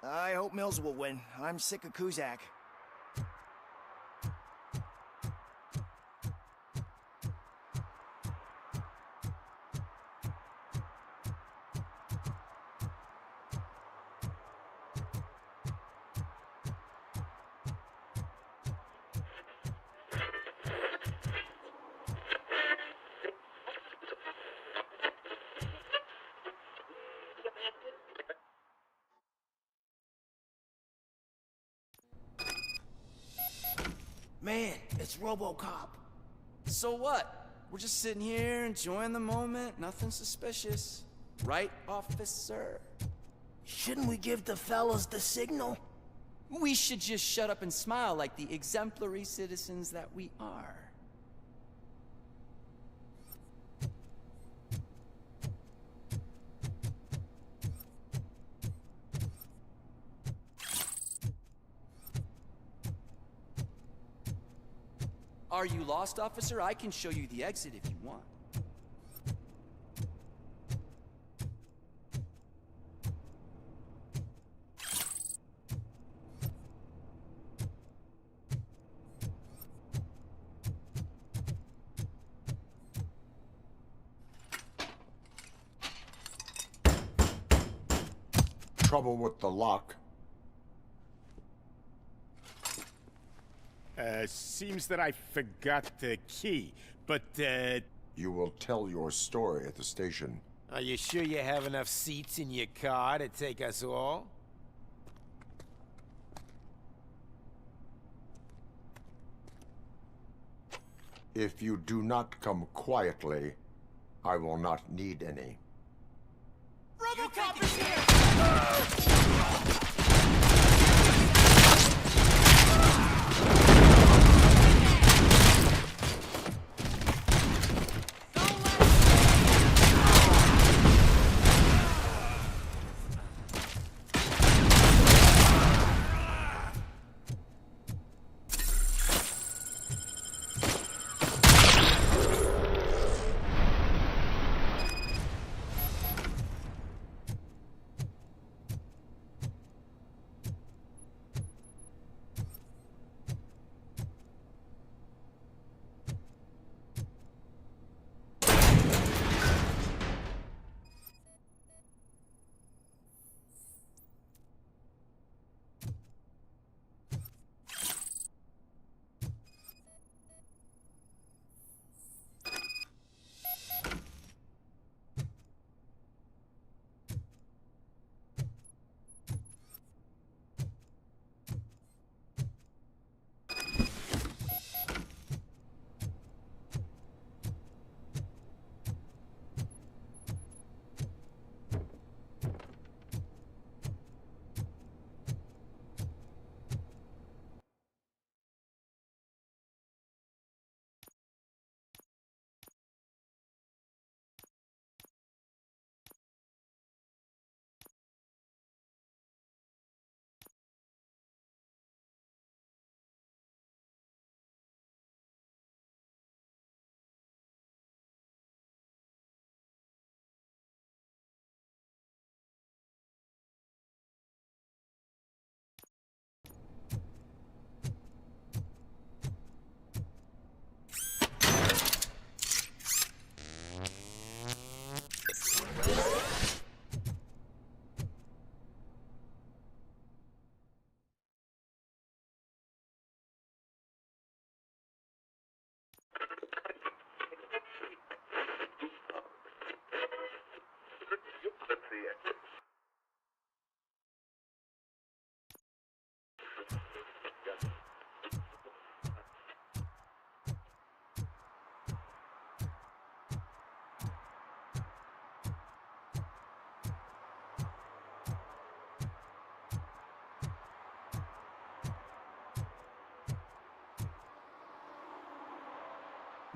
I hope Mills will win. I'm sick of Kuzak. Man, it's RoboCop. So what? We're just sitting here enjoying the moment, nothing suspicious. Right, officer? Shouldn't we give the fellas the signal? We should just shut up and smile like the exemplary citizens that we are. Are you lost, officer? I can show you the exit if you want. Trouble with the lock. Seems that I forgot the key, but, You will tell your story at the station. Are you sure you have enough seats in your car to take us all? If you do not come quietly, I will not need any. RoboCop is here!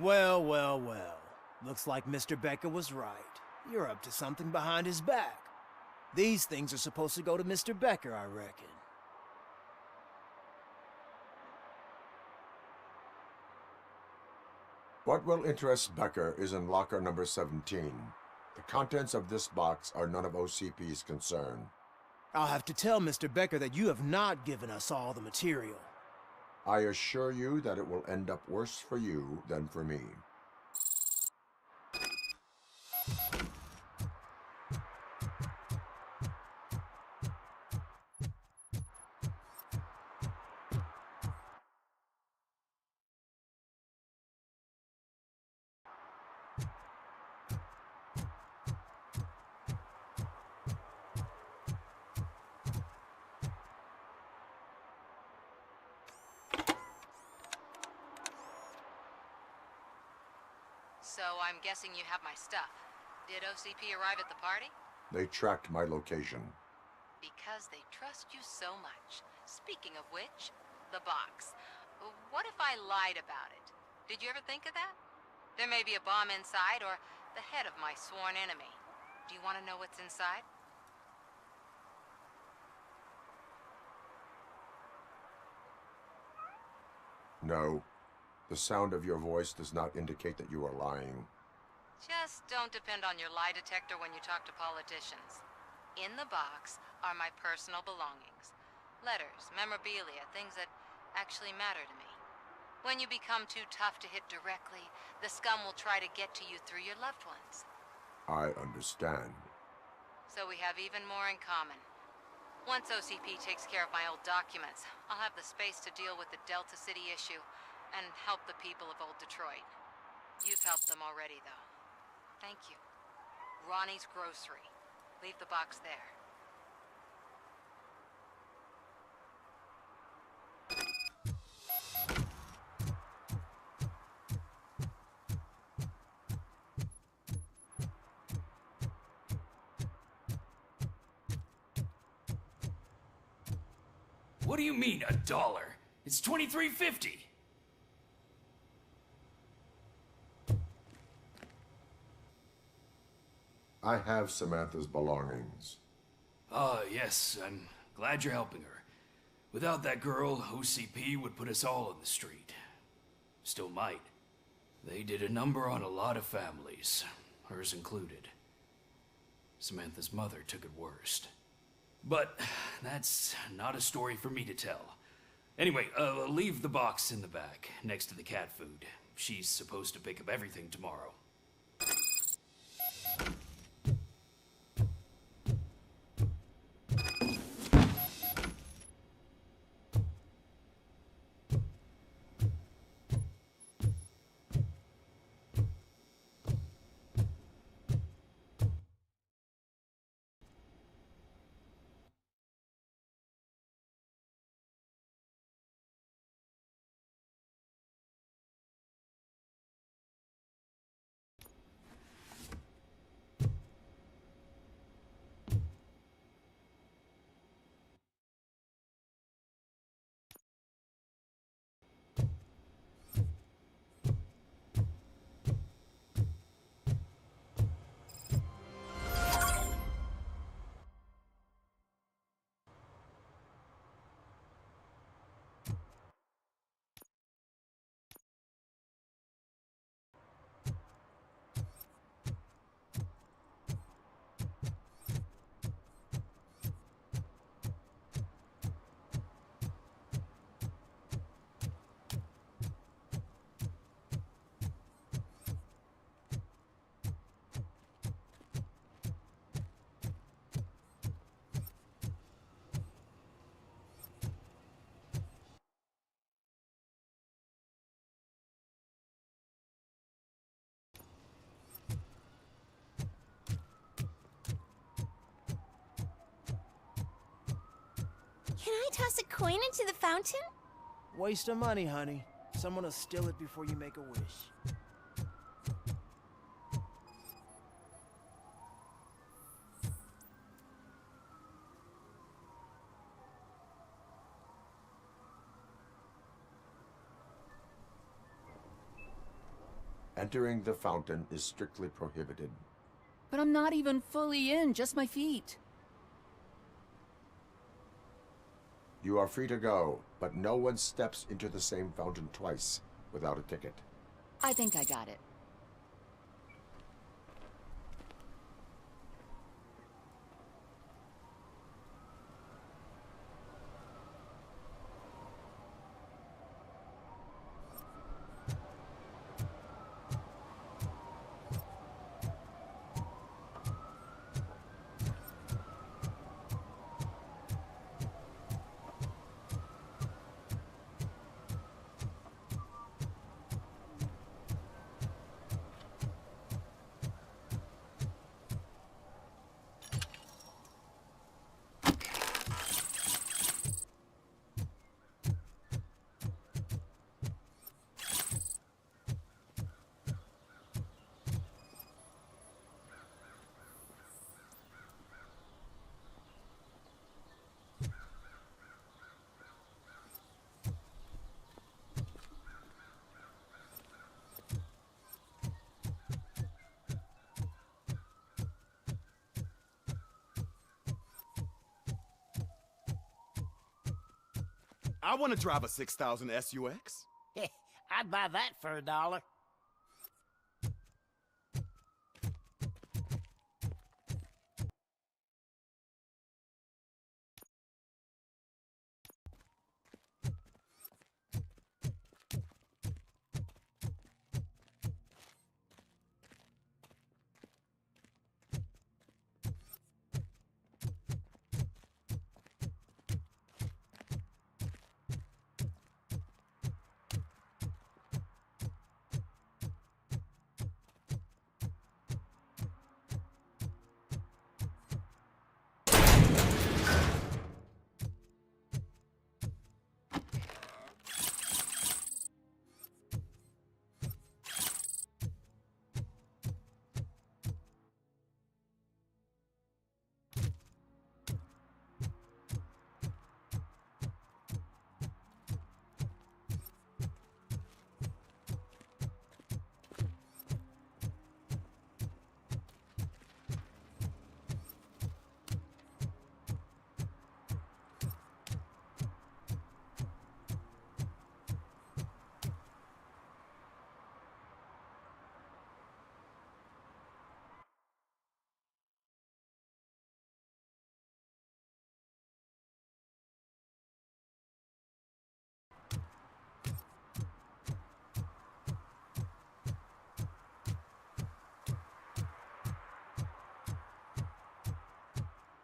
Well, well, well. Looks like Mr. Becker was right. You're up to something behind his back. These things are supposed to go to Mr. Becker, I reckon. What will interest Becker is in locker number 17. The contents of this box are none of OCP's concern. I'll have to tell Mr. Becker that you have not given us all the material. I assure you that it will end up worse for you than for me. So I'm guessing you have my stuff. Did OCP arrive at the party? They tracked my location. Because they trust you so much. Speaking of which, the box. What if I lied about it? Did you ever think of that? There may be a bomb inside, or the head of my sworn enemy. Do you want to know what's inside? No. The sound of your voice does not indicate that you are lying. Just don't depend on your lie detector when you talk to politicians. In the box are my personal belongings. Letters, memorabilia, things that actually matter to me. When you become too tough to hit directly, the scum will try to get to you through your loved ones. I understand. So we have even more in common. Once OCP takes care of my old documents, I'll have the space to deal with the Delta City issue and help the people of Old Detroit. You've helped them already, though. Thank you. Ronnie's Grocery. Leave the box there. What do you mean, $1? It's $23.50. I have Samantha's belongings. Ah, yes, I'm glad you're helping her. Without that girl, OCP would put us all in the street. Still might. They did a number on a lot of families, hers included. Samantha's mother took it worst. But that's not a story for me to tell. Anyway, leave the box in the back, next to the cat food. She's supposed to pick up everything tomorrow. Can I toss a coin into the fountain? Waste of money, honey. Someone will steal it before you make a wish. Entering the fountain is strictly prohibited. But I'm not even fully in, just my feet. You are free to go, but no one steps into the same fountain twice without a ticket. I think I got it. I want to drive a 6000 SUX. I'd buy that for $1.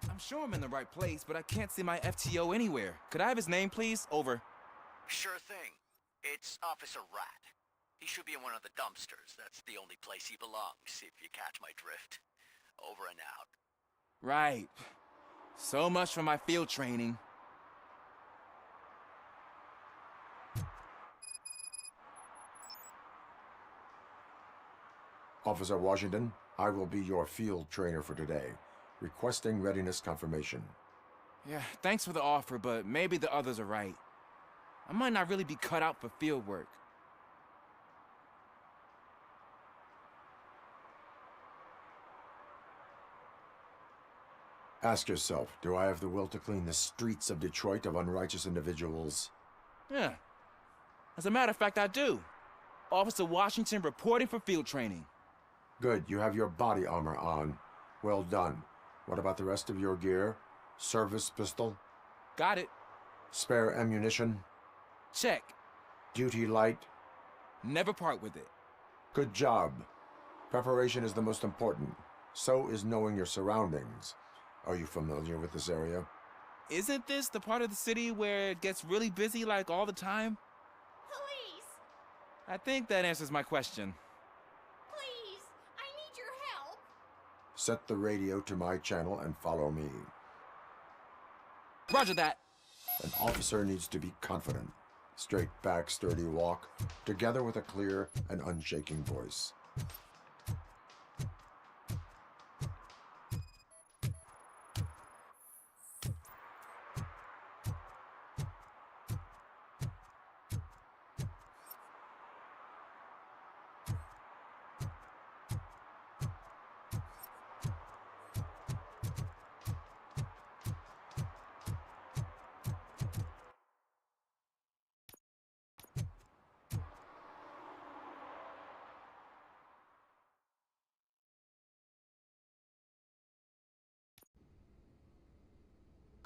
I'm sure I'm in the right place, but I can't see my FTO anywhere. Could I have his name, please? Over. Sure thing. It's Officer Rat. He should be in one of the dumpsters. That's the only place he belongs, if you catch my drift. Over and out. Right. So much for my field training. Officer Washington, I will be your field trainer for today. Requesting readiness confirmation. Yeah, thanks for the offer, but maybe the others are right. I might not really be cut out for field work. Ask yourself, do I have the will to clean the streets of Detroit of unrighteous individuals? Yeah. As a matter of fact, I do. Officer Washington reporting for field training. Good, you have your body armor on. Well done. What about the rest of your gear? Service pistol? Got it. Spare ammunition? Check. Duty light? Never part with it. Good job. Preparation is the most important. So is knowing your surroundings. Are you familiar with this area? Isn't this the part of the city where it gets really busy like all the time? Police! I think that answers my question. Please! I need your help! Set the radio to my channel and follow me. Roger that. An officer needs to be confident. Straight back, sturdy walk, together with a clear and unshaking voice.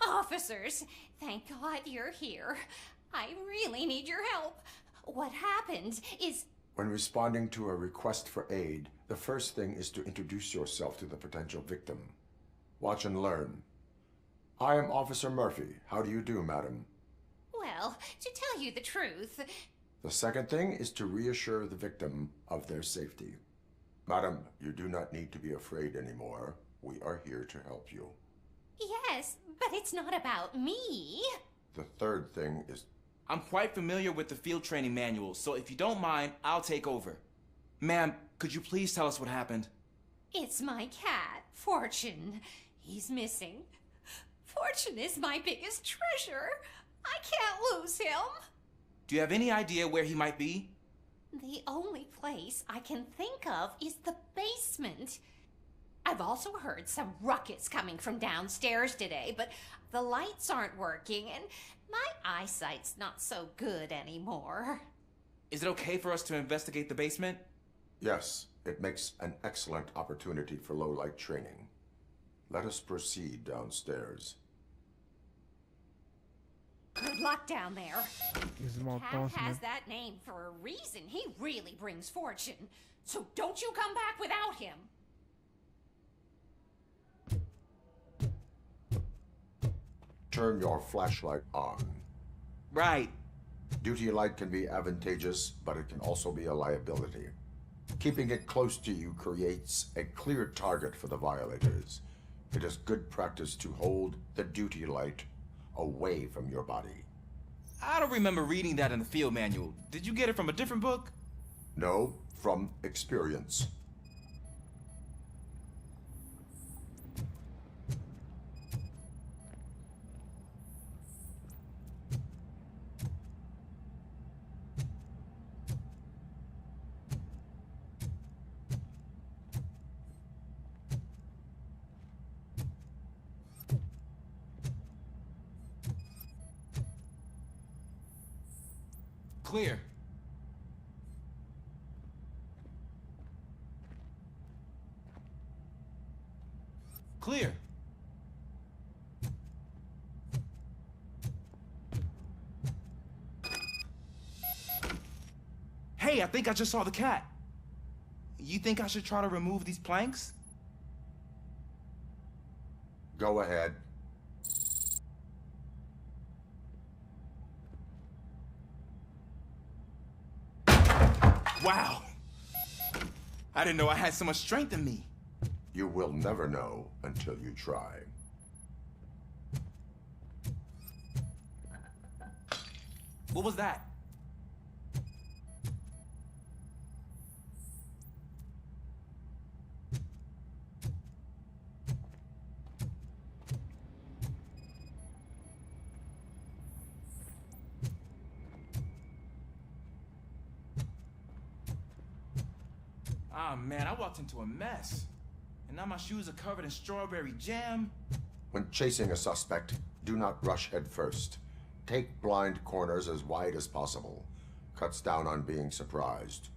Officers, thank God you're here. I really need your help. What happened is... When responding to a request for aid, the first thing is to introduce yourself to the potential victim. Watch and learn. I am Officer Murphy. How do you do, madam? Well, to tell you the truth... The second thing is to reassure the victim of their safety. Madam, you do not need to be afraid anymore. We are here to help you. Yes, but it's not about me. The third thing is... I'm quite familiar with the field training manual, so if you don't mind, I'll take over. Ma'am, could you please tell us what happened? It's my cat, Fortune. He's missing. Fortune is my biggest treasure. I can't lose him. Do you have any idea where he might be? The only place I can think of is the basement. I've also heard some ruckus coming from downstairs today, but the lights aren't working, and My eyesight's not so good anymore. Is it okay for us to investigate the basement? Yes, it makes an excellent opportunity for low-light training. Let us proceed downstairs. Good luck down there. Cat Cat has that name for a reason. He really brings fortune. So don't you come back without him. Turn your flashlight on. Right. Duty light can be advantageous, but it can also be a liability. Keeping it close to you creates a clear target for the violators. It is good practice to hold the duty light away from your body. I don't remember reading that in the field manual. Did you get it from a different book? No, from experience. Clear. Clear. Hey, I think I just saw the cat. You think I should try to remove these planks? Go ahead. Wow. I didn't know I had so much strength in me. You will never know until you try. What was that? Ah, man, I walked into a mess. And now my shoes are covered in strawberry jam. When chasing a suspect, do not rush head first. Take blind corners as wide as possible. Cuts down on being surprised.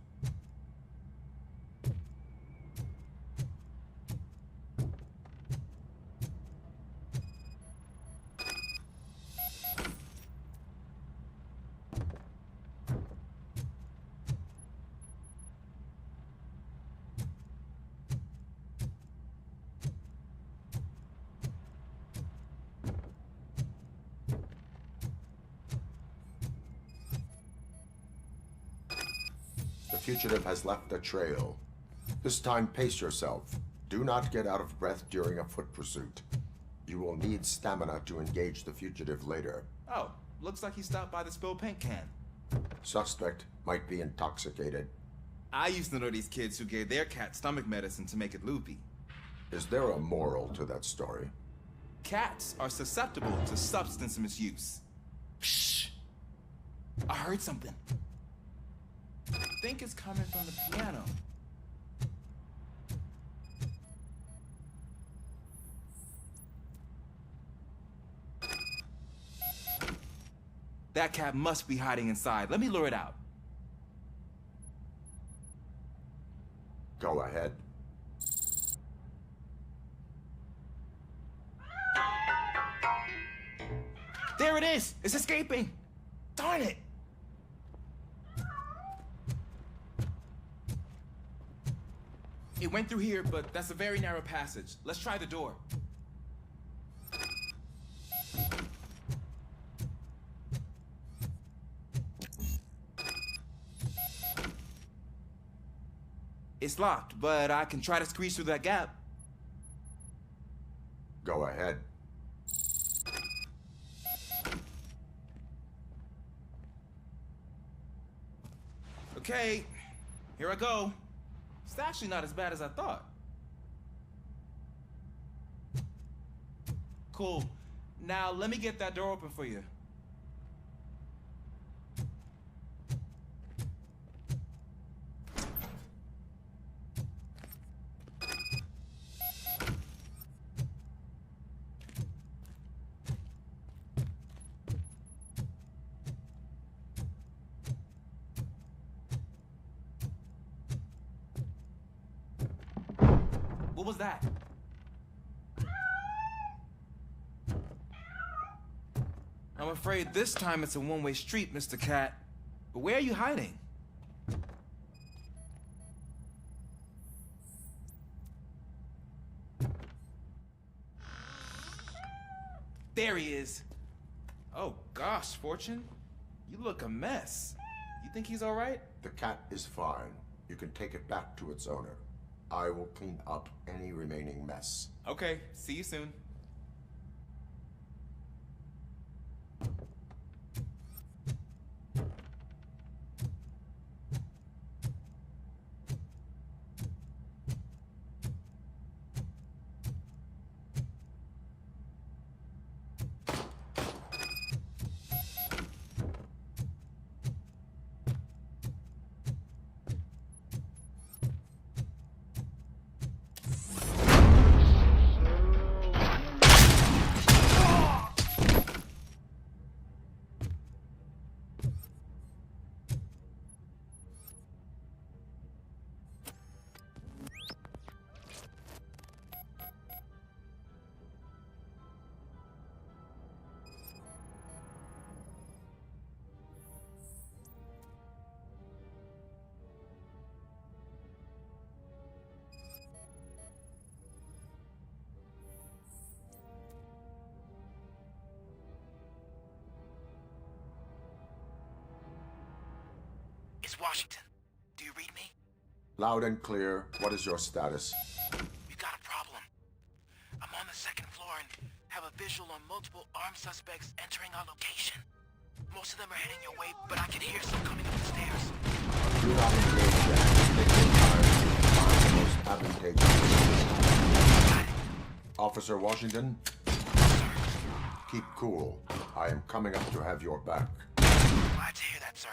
The fugitive has left a trail. This time, pace yourself. Do not get out of breath during a foot pursuit. You will need stamina to engage the fugitive later. Oh, looks like he stopped by the spilled paint can. Suspect might be intoxicated. I used to know these kids who gave their cat stomach medicine to make it loopy. Is there a moral to that story? Cats are susceptible to substance misuse. Shh! I heard something. I think it's coming from the piano. That cat must be hiding inside. Let me lure it out. Go ahead. There it is! It's escaping! Darn it! It went through here, but that's a very narrow passage. Let's try the door. It's locked, but I can try to squeeze through that gap. Go ahead. Okay, here I go. It's actually not as bad as I thought. Cool. Now let me get that door open for you. was that? I'm afraid this time it's a one-way street, Mr. Cat. But where are you hiding? There he is. Oh gosh, Fortune. You look a mess. You think he's all right? The cat is fine. You can take it back to its owner. I will clean up any remaining mess. Okay, see you soon. It's Washington. Do you read me? Loud and clear. What is your status? We've got a problem. I'm on the second floor and have a visual on multiple armed suspects entering our location. Most of them are heading your way, but I can hear some coming up the stairs. Do not engage yet. Take your time to find the most advantageous. Officer Washington? Keep cool. I am coming up to have your back. Glad to hear that, sir.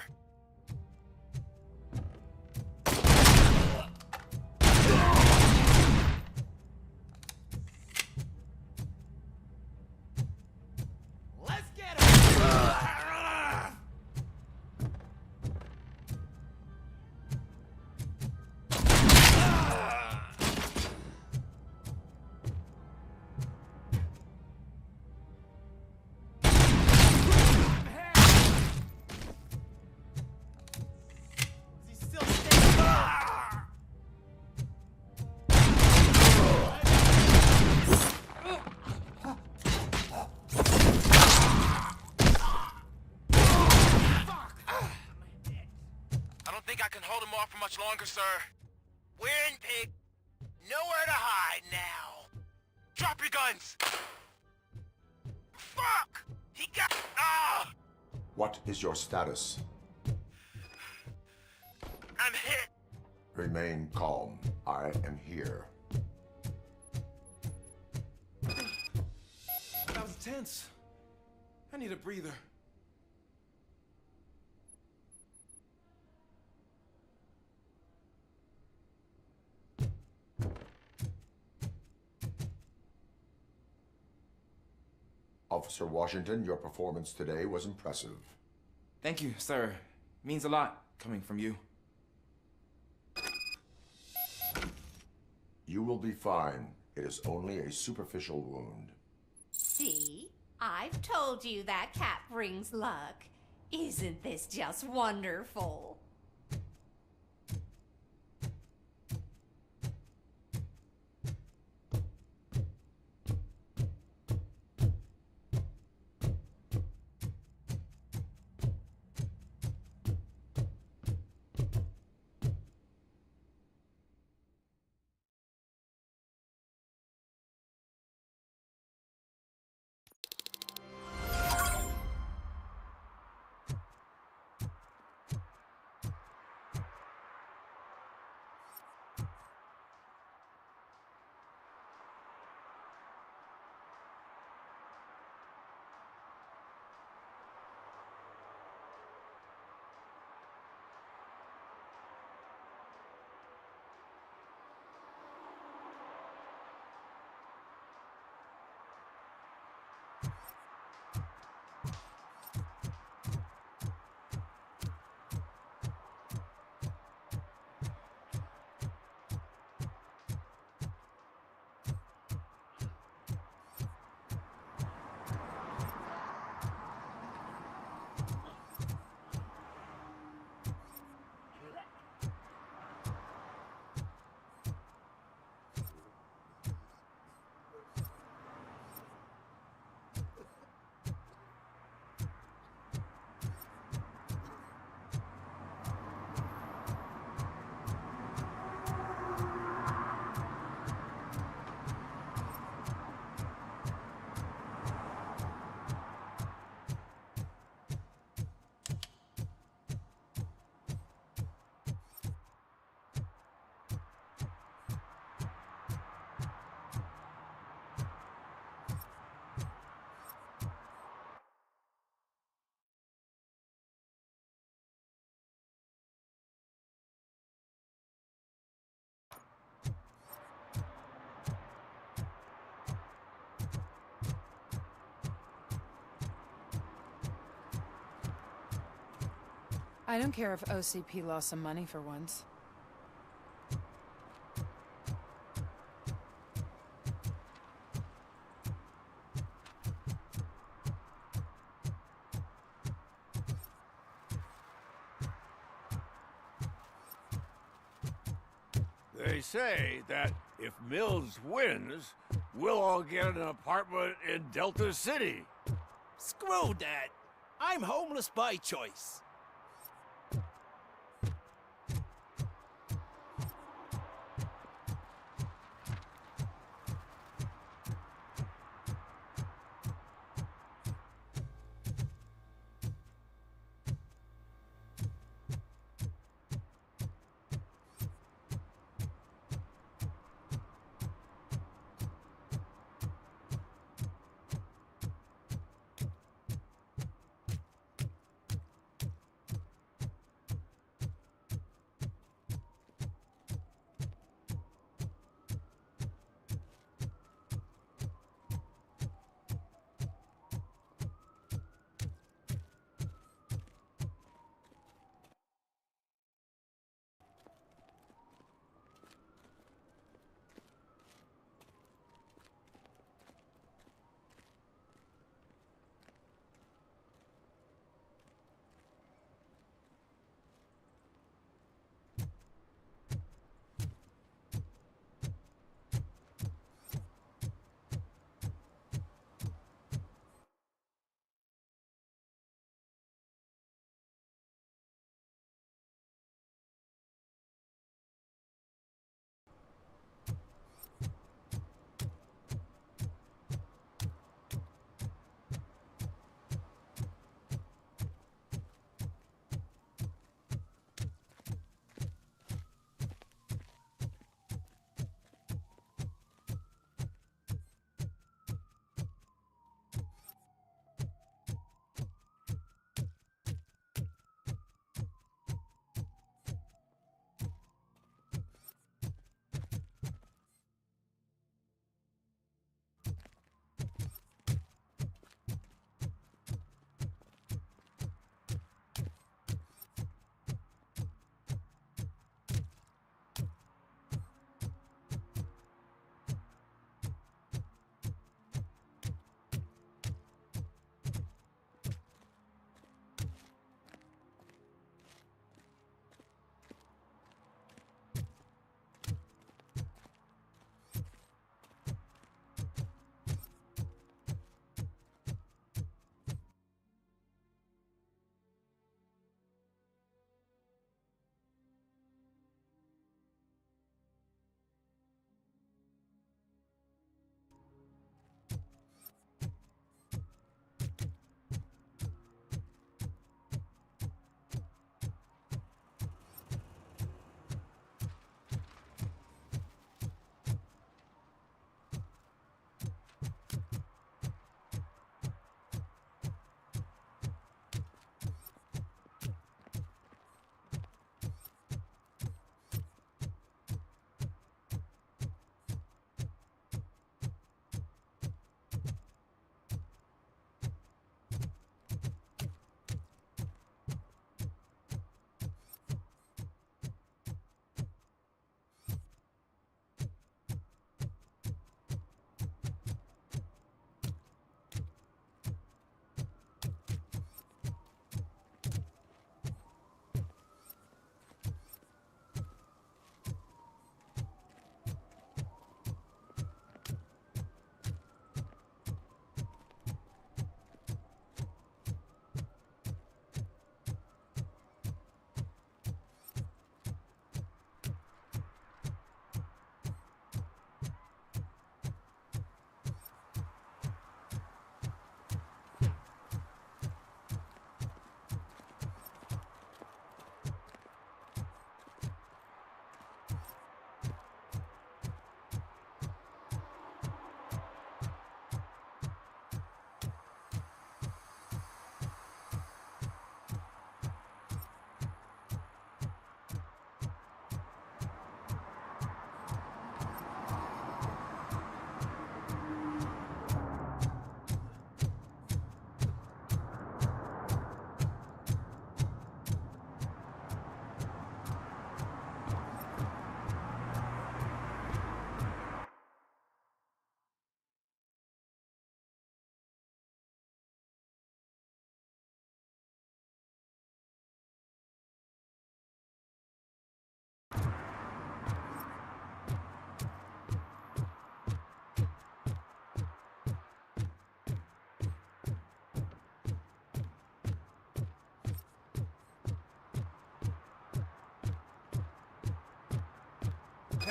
Let's get him! Much longer, sir. We're in pig. Nowhere to hide now. Drop your guns. Fuck! He got... Ah! What is your status? I'm hit. Remain calm. I am here. That was tense. I need a breather. Officer Washington, your performance today was impressive. Thank you, sir. Means a lot coming from you. You will be fine. It is only a superficial wound. See? I've told you that cat brings luck. Isn't this just wonderful? I don't care if OCP lost some money for once. They say that if Mills wins, we'll all get an apartment in Delta City. Screw that! I'm homeless by choice.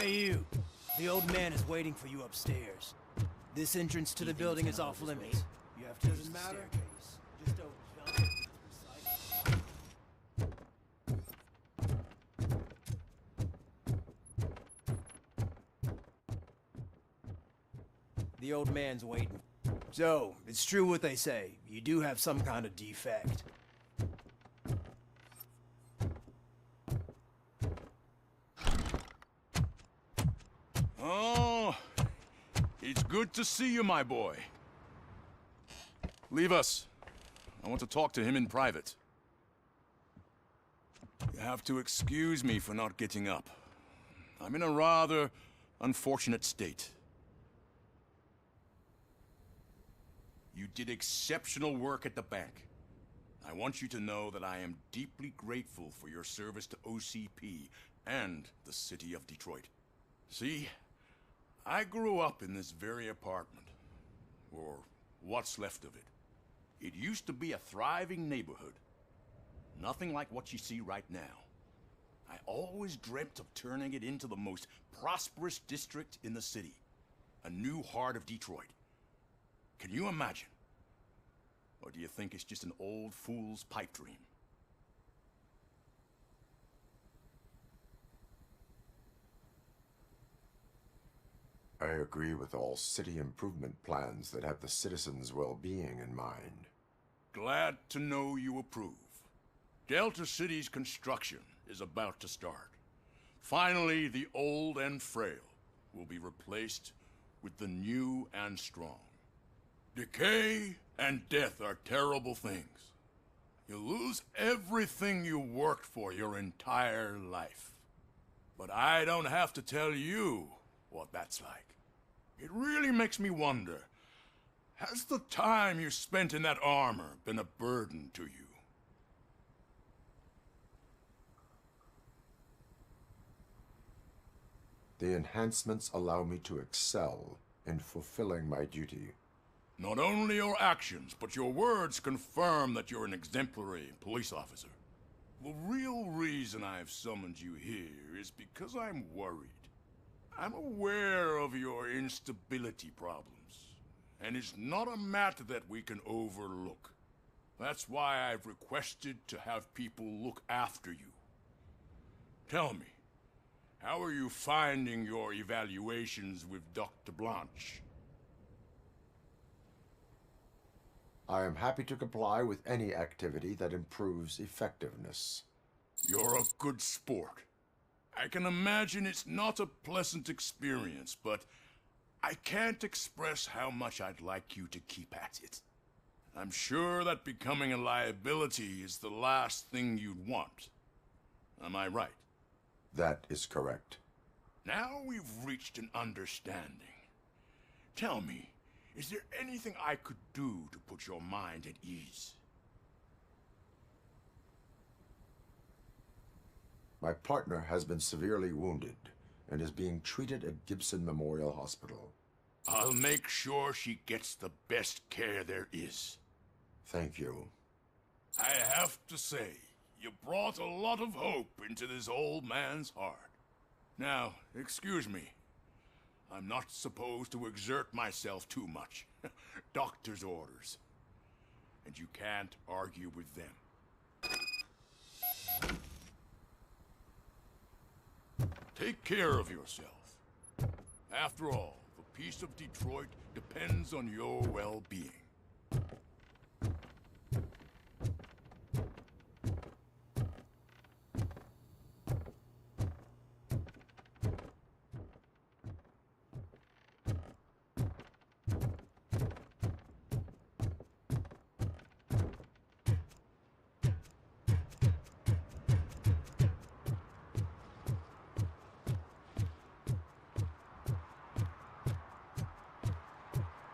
Hey, you. The old man is waiting for you upstairs. This entrance to the building is off limits. You have to use the staircase. Just don't... The old man's waiting. So, it's true what they say. You do have some kind of defect. Oh, it's good to see you, my boy. Leave us. I want to talk to him in private. You have to excuse me for not getting up. I'm in a rather unfortunate state. You did exceptional work at the bank. I want you to know that I am deeply grateful for your service to OCP and the city of Detroit. See, I grew up in this very apartment, or what's left of it. It used to be a thriving neighborhood. Nothing like what you see right now. I always dreamt of turning it into the most prosperous district in the city. A new heart of Detroit. Can you imagine? Or do you think it's just an old fool's pipe dream? I agree with all city improvement plans that have the citizens' well-being in mind. Glad to know you approve. Delta City's construction is about to start. Finally, the old and frail will be replaced with the new and strong. Decay and death are terrible things. You lose everything you worked for your entire life. But I don't have to tell you what that's like. It really makes me wonder, has the time you spent in that armor been a burden to you? The enhancements allow me to excel in fulfilling my duty. Not only your actions, but your words confirm that you're an exemplary police officer. The real reason I've summoned you here is because I'm worried. I'm aware of your instability problems, and it's not a matter that we can overlook. That's why I've requested to have people look after you. Tell me, how are you finding your evaluations with Dr. Blanche? I am happy to comply with any activity that improves effectiveness. You're a good sport. I can imagine it's not a pleasant experience, but I can't express how much I'd like you to keep at it. I'm sure that becoming a liability is the last thing you'd want. Am I right? That is correct. Now we've reached an understanding. Tell me, is there anything I could do to put your mind at ease? My partner has been severely wounded and is being treated at Gibson Memorial Hospital. I'll make sure she gets the best care there is. Thank you. I have to say, you brought a lot of hope into this old man's heart. Now, excuse me. I'm not supposed to exert myself too much. Doctor's orders. And you can't argue with them. Take care of yourself. After all, the peace of Detroit depends on your well-being.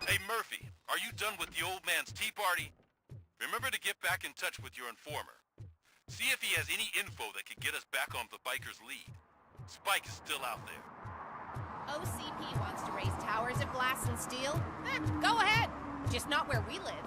Hey, Murphy, are you done with the old man's tea party? Remember to get back in touch with your informer. See if he has any info that could get us back on the biker's lead. Spike is still out there. OCP wants to raise towers of glass and steel? Go ahead! Just not where we live.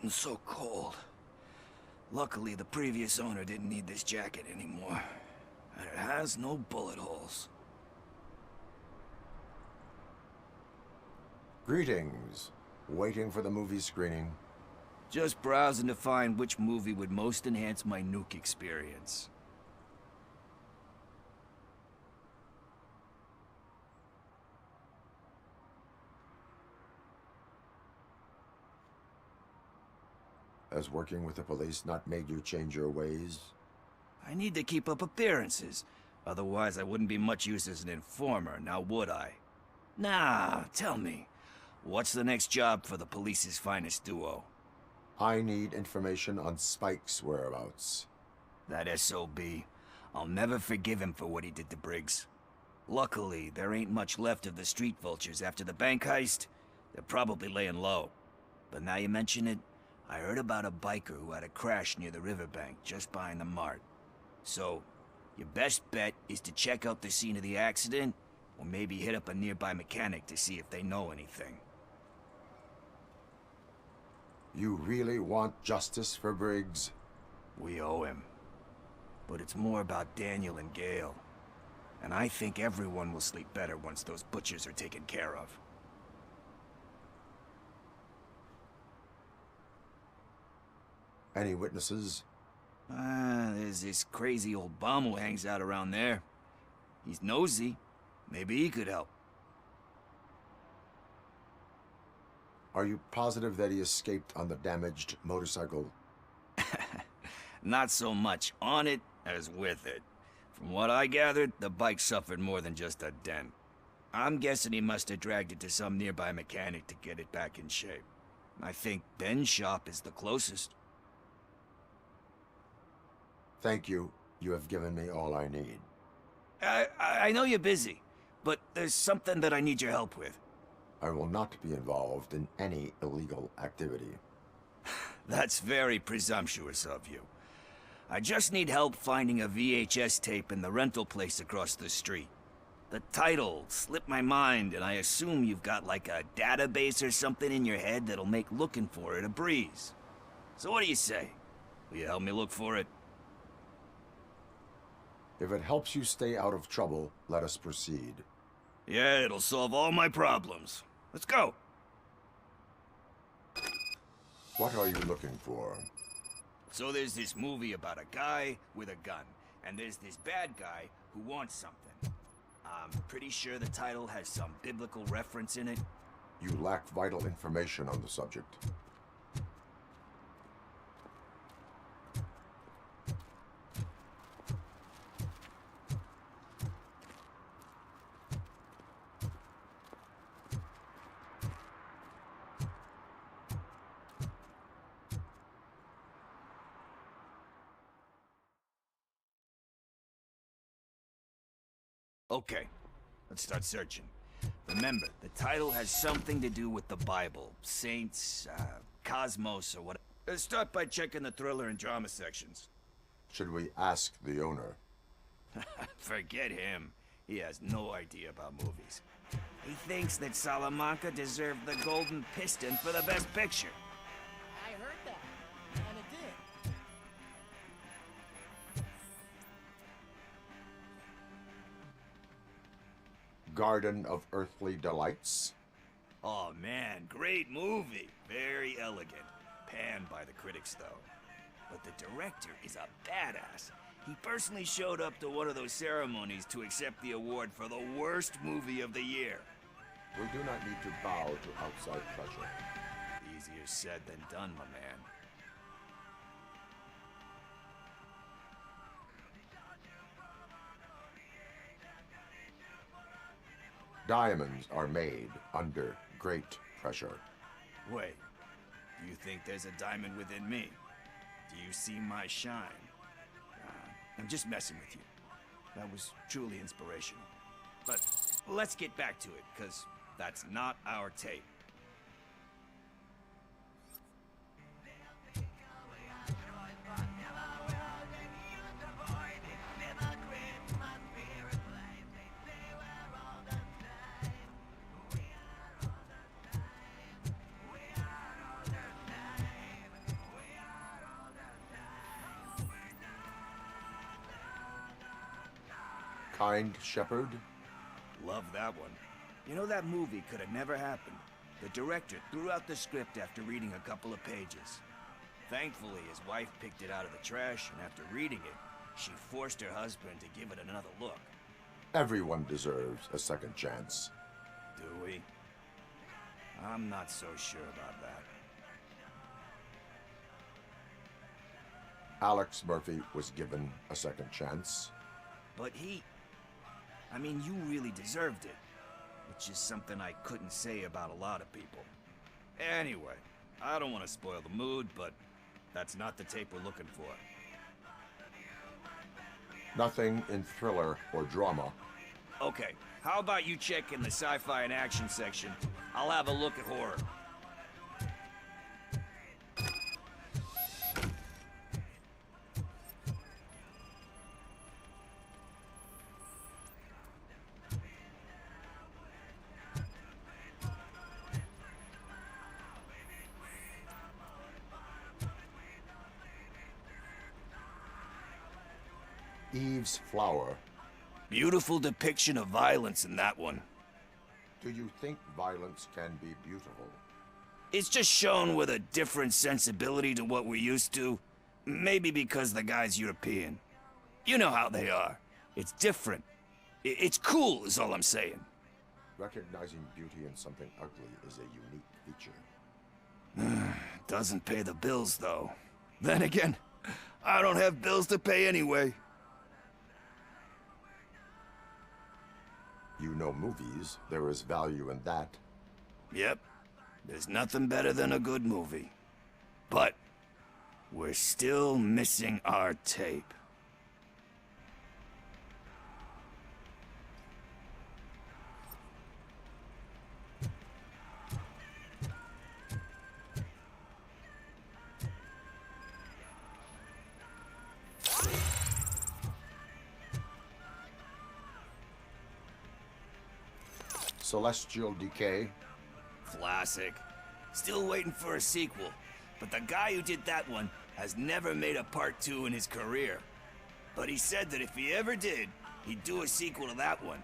getting so cold. Luckily, the previous owner didn't need this jacket anymore. And it has no bullet holes. Greetings. Waiting for the movie screening. Just browsing to find which movie would most enhance my nuke experience. Has working with the police not made you change your ways? I need to keep up appearances. Otherwise, I wouldn't be much use as an informer, now would I? Nah, tell me. What's the next job for the police's finest duo? I need information on Spike's whereabouts. That SOB. I'll never forgive him for what he did to Briggs. Luckily, there ain't much left of the street vultures after the bank heist. They're probably laying low. But now you mention it, I heard about a biker who had a crash near the riverbank just behind the mart. So, your best bet is to check out the scene of the accident, or maybe hit up a nearby mechanic to see if they know anything. You really want justice for Briggs? We owe him. But it's more about Daniel and Gale. And I think everyone will sleep better once those butchers are taken care of. Any witnesses? There's this crazy old bum who hangs out around there. He's nosy. Maybe he could help. Are you positive that he escaped on the damaged motorcycle? Not so much on it as with it. From what I gathered, the bike suffered more than just a dent. I'm guessing he must have dragged it to some nearby mechanic to get it back in shape. I think Ben's shop is the closest. Thank you. You have given me all I need. I know you're busy, but there's something that I need your help with. I will not be involved in any illegal activity. That's very presumptuous of you. I just need help finding a VHS tape in the rental place across the street. The title slipped my mind, and I assume you've got like a database or something in your head that'll make looking for it a breeze. So what do you say? Will you help me look for it? If it helps you stay out of trouble, let us proceed. Yeah, it'll solve all my problems. Let's go. What are you looking for? So there's this movie about a guy with a gun, and there's this bad guy who wants something. I'm pretty sure the title has some biblical reference in it. You lack vital information on the subject. Okay, let's start searching. Remember, the title has something to do with the Bible, saints, cosmos, or what. Let's start by checking the thriller and drama sections. Should we ask the owner? Forget him. He has no idea about movies. He thinks that Salamanca deserved the Golden Piston for the Best Picture. I heard that, and it did. Garden of Earthly Delights? Oh man, great movie. Very elegant. Panned by the critics, though. But the director is a badass. He personally showed up to one of those ceremonies to accept the award for the worst movie of the year. We do not need to bow to outside pressure. Easier said than done, my man. Diamonds are made under great pressure. Wait, do you think there's a diamond within me? Do you see my shine? I'm just messing with you. That was truly inspirational. But let's get back to it, because that's not our tape. kind shepherd? Love that one. You know, that movie could have never happened. The director threw out the script after reading a couple of pages. Thankfully, his wife picked it out of the trash, and after reading it, she forced her husband to give it another look. Everyone deserves a second chance. Do we? I'm not so sure about that. Alex Murphy was given a second chance. But I mean, you really deserved it. Which is something I couldn't say about a lot of people. Anyway, I don't want to spoil the mood, but that's not the tape we're looking for. Nothing in thriller or drama. Okay, how about you check in the sci-fi and action section? I'll have a look at horror. Eve's Flower. Beautiful depiction of violence in that one. Do you think violence can be beautiful? It's just shown with a different sensibility to what we're used to. Maybe because the guy's European. You know how they are. It's different. It's cool, is all I'm saying. Recognizing beauty in something ugly is a unique feature. Doesn't pay the bills, though. Then again, I don't have bills to pay anyway. You know movies. There is value in that. Yep. There's nothing better than a good movie. But we're still missing our tape. Celestial Decay. Classic. Still waiting for a sequel. But the guy who did that one has never made a part 2 in his career. But he said that if he ever did, he'd do a sequel to that one.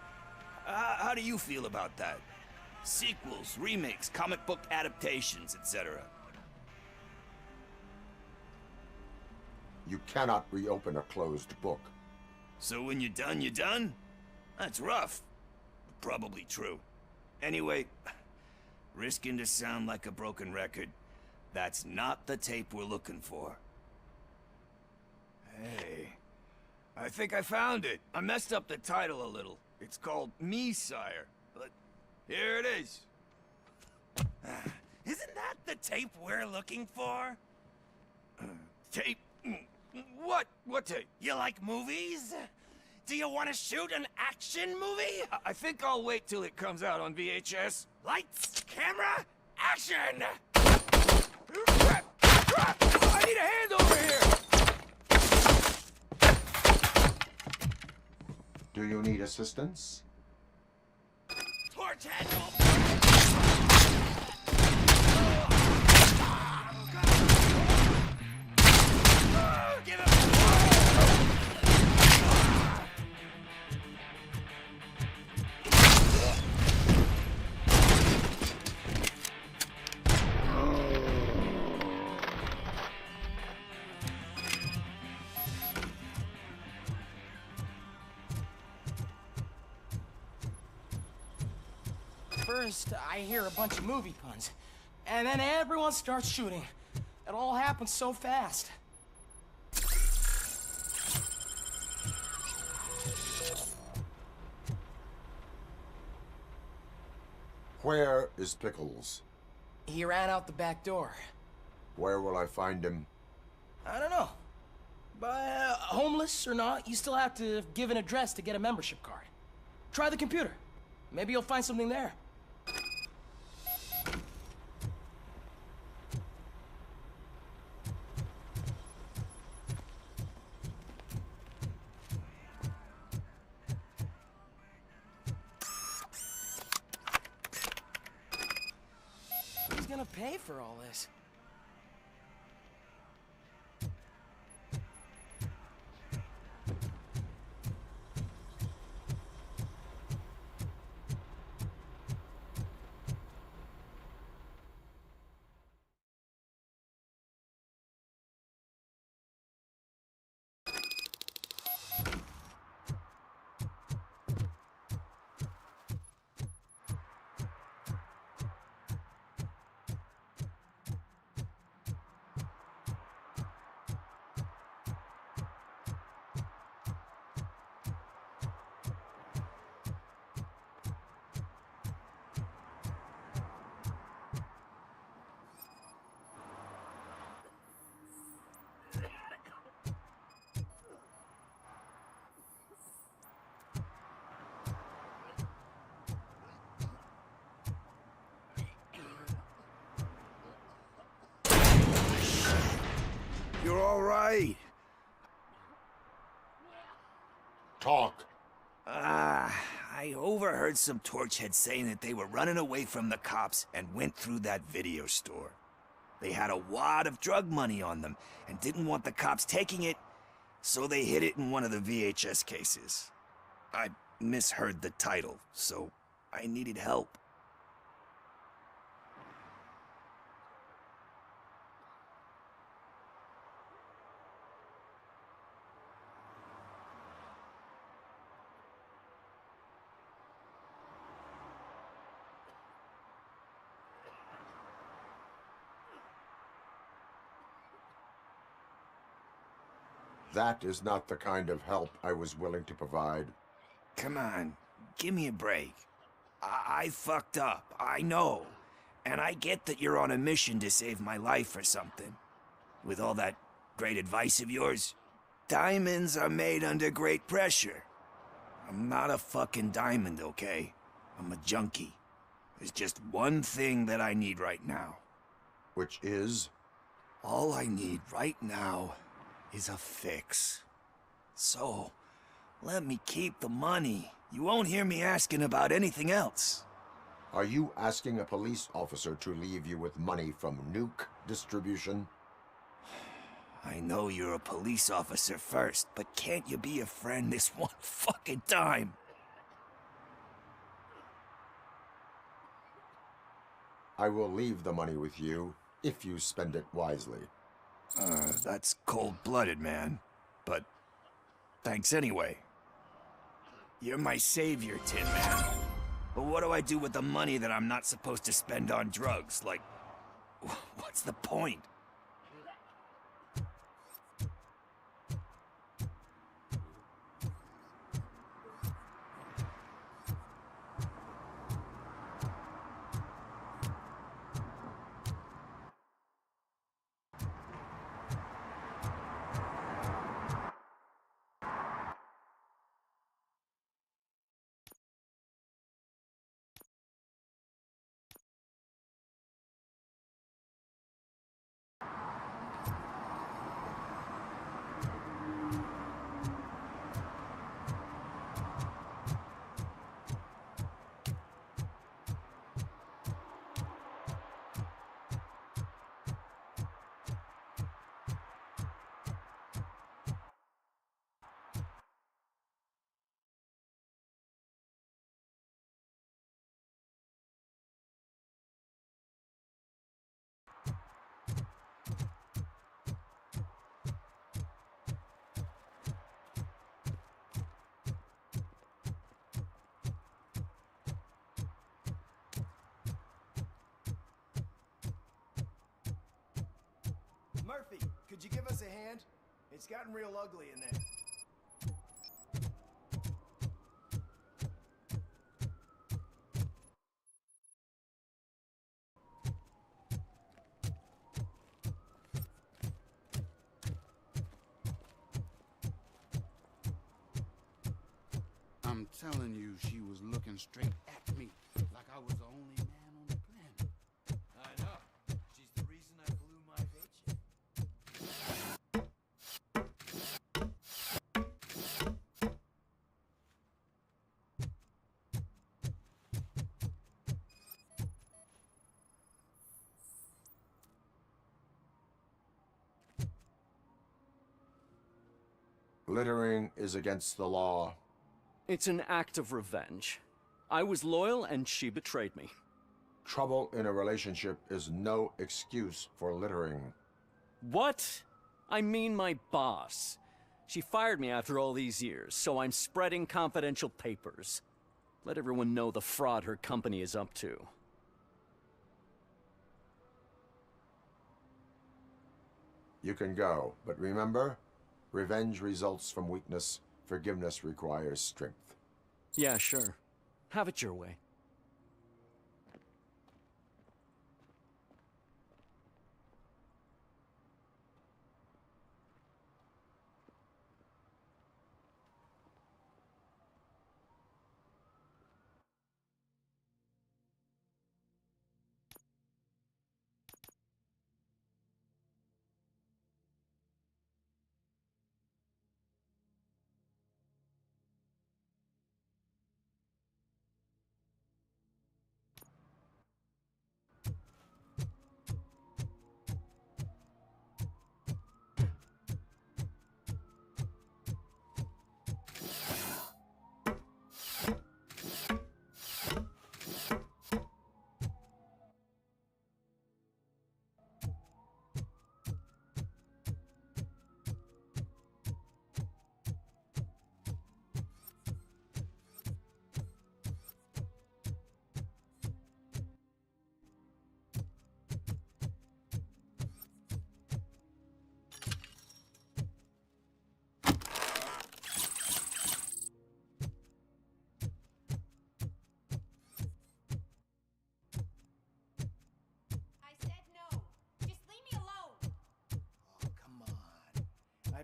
How do you feel about that? Sequels, remakes, comic book adaptations, etc. You cannot reopen a closed book. So when you're done, you're done? That's rough. Probably true. Anyway, risking to sound like a broken record, that's not the tape we're looking for. Hey, I think I found it. I messed up the title a little. It's called Me, Sire, but here it is. Isn't that the tape we're looking for? Tape? What? What tape? You like movies? Do you want to shoot an action movie? I think I'll wait till it comes out on VHS. Lights, camera, action! I need a hand over here! Do you need assistance? Torch handle! Give him First, I hear a bunch of movie puns, and then everyone starts shooting. It all happens so fast. Where is Pickles? He ran out the back door. Where will I find him? I don't know. But homeless or not, you still have to give an address to get a membership card. Try the computer. Maybe you'll find something there. Who's gonna pay for all this? all right. Talk. I overheard some torchheads saying that they were running away from the cops and went through that video store. They had a wad of drug money on them and didn't want the cops taking it, so they hid it in one of the VHS cases. I misheard the title, so I needed help. That is not the kind of help I was willing to provide. Come on, give me a break. I fucked up, I know. And I get that you're on a mission to save my life or something. With all that great advice of yours, diamonds are made under great pressure. I'm not a fucking diamond, okay? I'm a junkie. There's just one thing that I need right now. Which is? All I need right now is a fix. So, let me keep the money. You won't hear me asking about anything else. Are you asking a police officer to leave you with money from nuke distribution? I know you're a police officer first, but can't you be a friend this one fucking time? I will leave the money with you if you spend it wisely. That's cold-blooded, man. But thanks anyway. You're my savior, Tin Man. But what do I do with the money that I'm not supposed to spend on drugs? Like, what's the point? Murphy, could you give us a hand? It's gotten real ugly in there. I'm telling you, she was looking straight at me like I was the only man on the planet. I know. She's the reason I blew my paycheck. Littering is against the law. It's an act of revenge. I was loyal and she betrayed me. Trouble in a relationship is no excuse for littering. What? I mean my boss. She fired me after all these years, so I'm spreading confidential papers. Let everyone know the fraud her company is up to. You can go, but remember, revenge results from weakness. Forgiveness requires strength. Yeah, sure. Have it your way.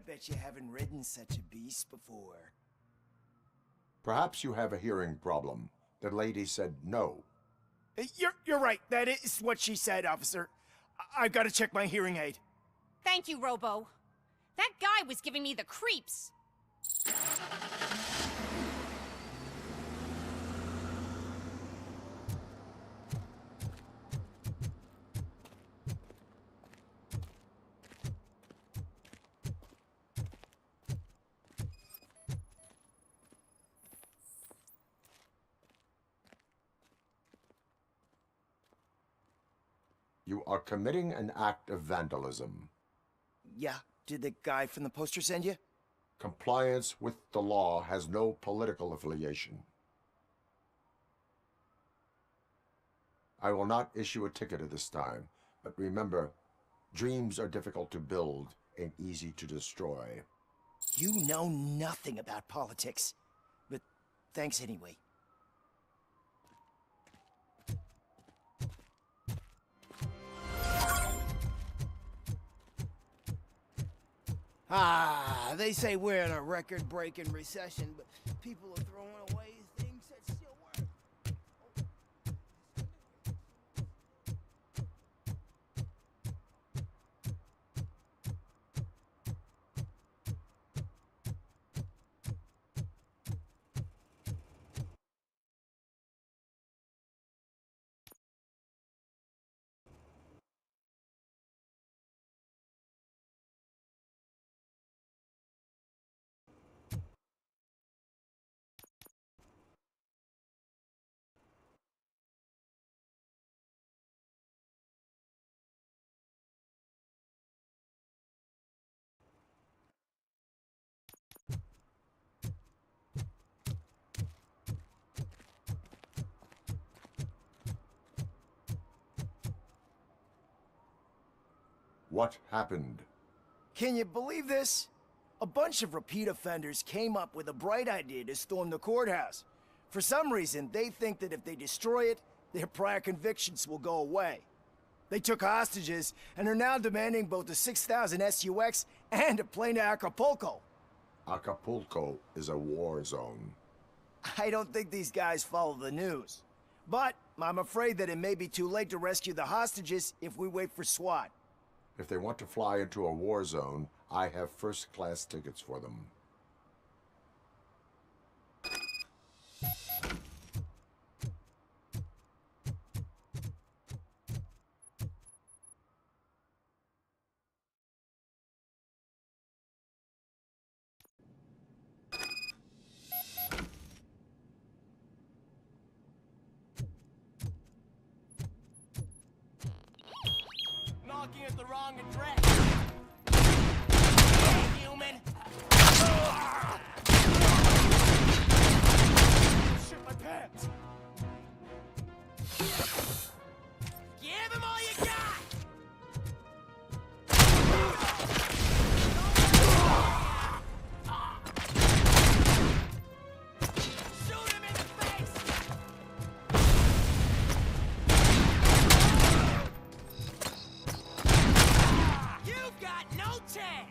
bet you haven't ridden such a beast before. Perhaps you have a hearing problem. The lady said no. You're right. That is what she said, officer. I've got to check my hearing aid. Thank you, Robo. That guy was giving me the creeps. You are committing an act of vandalism. Yeah, did the guy from the poster send you? Compliance with the law has no political affiliation. I will not issue a ticket at this time, but remember, dreams are difficult to build and easy to destroy. You know nothing about politics, but thanks anyway. They say we're in a record-breaking recession, but people are throwing away things that still work. What happened? Can you believe this? A bunch of repeat offenders came up with a bright idea to storm the courthouse. For some reason, they think that if they destroy it, their prior convictions will go away. They took hostages and are now demanding both the 6,000 SUX and a plane to Acapulco. Acapulco is a war zone. I don't think these guys follow the news. But I'm afraid that it may be too late to rescue the hostages if we wait for SWAT. If they want to fly into a war zone, I have first-class tickets for them. Knocking at the wrong address. Human. Shit my pants. Give him all you got. Shoot him in the face. You've got no chance!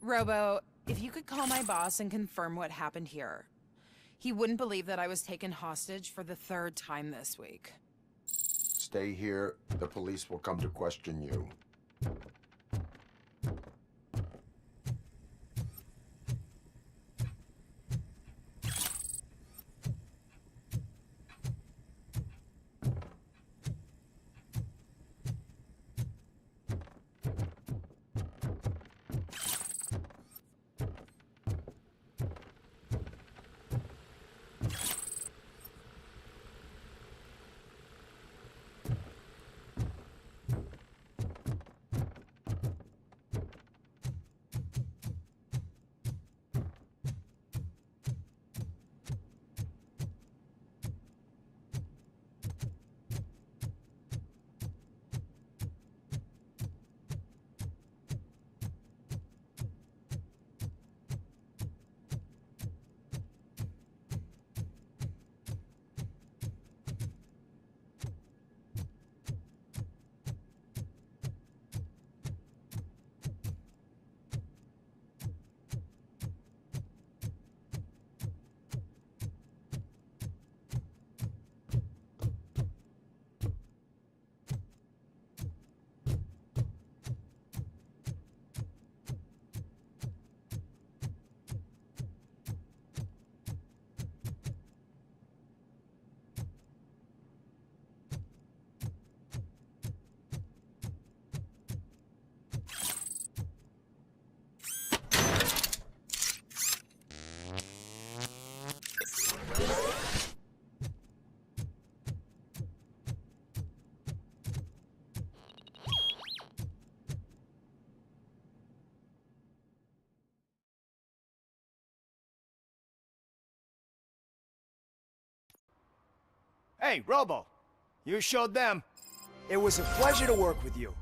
Robo, if you could call my boss and confirm what happened here. He wouldn't believe that I was taken hostage for the 3rd time this week. Stay here. The police will come to question you. Hey, Robo. You showed them. It was a pleasure to work with you.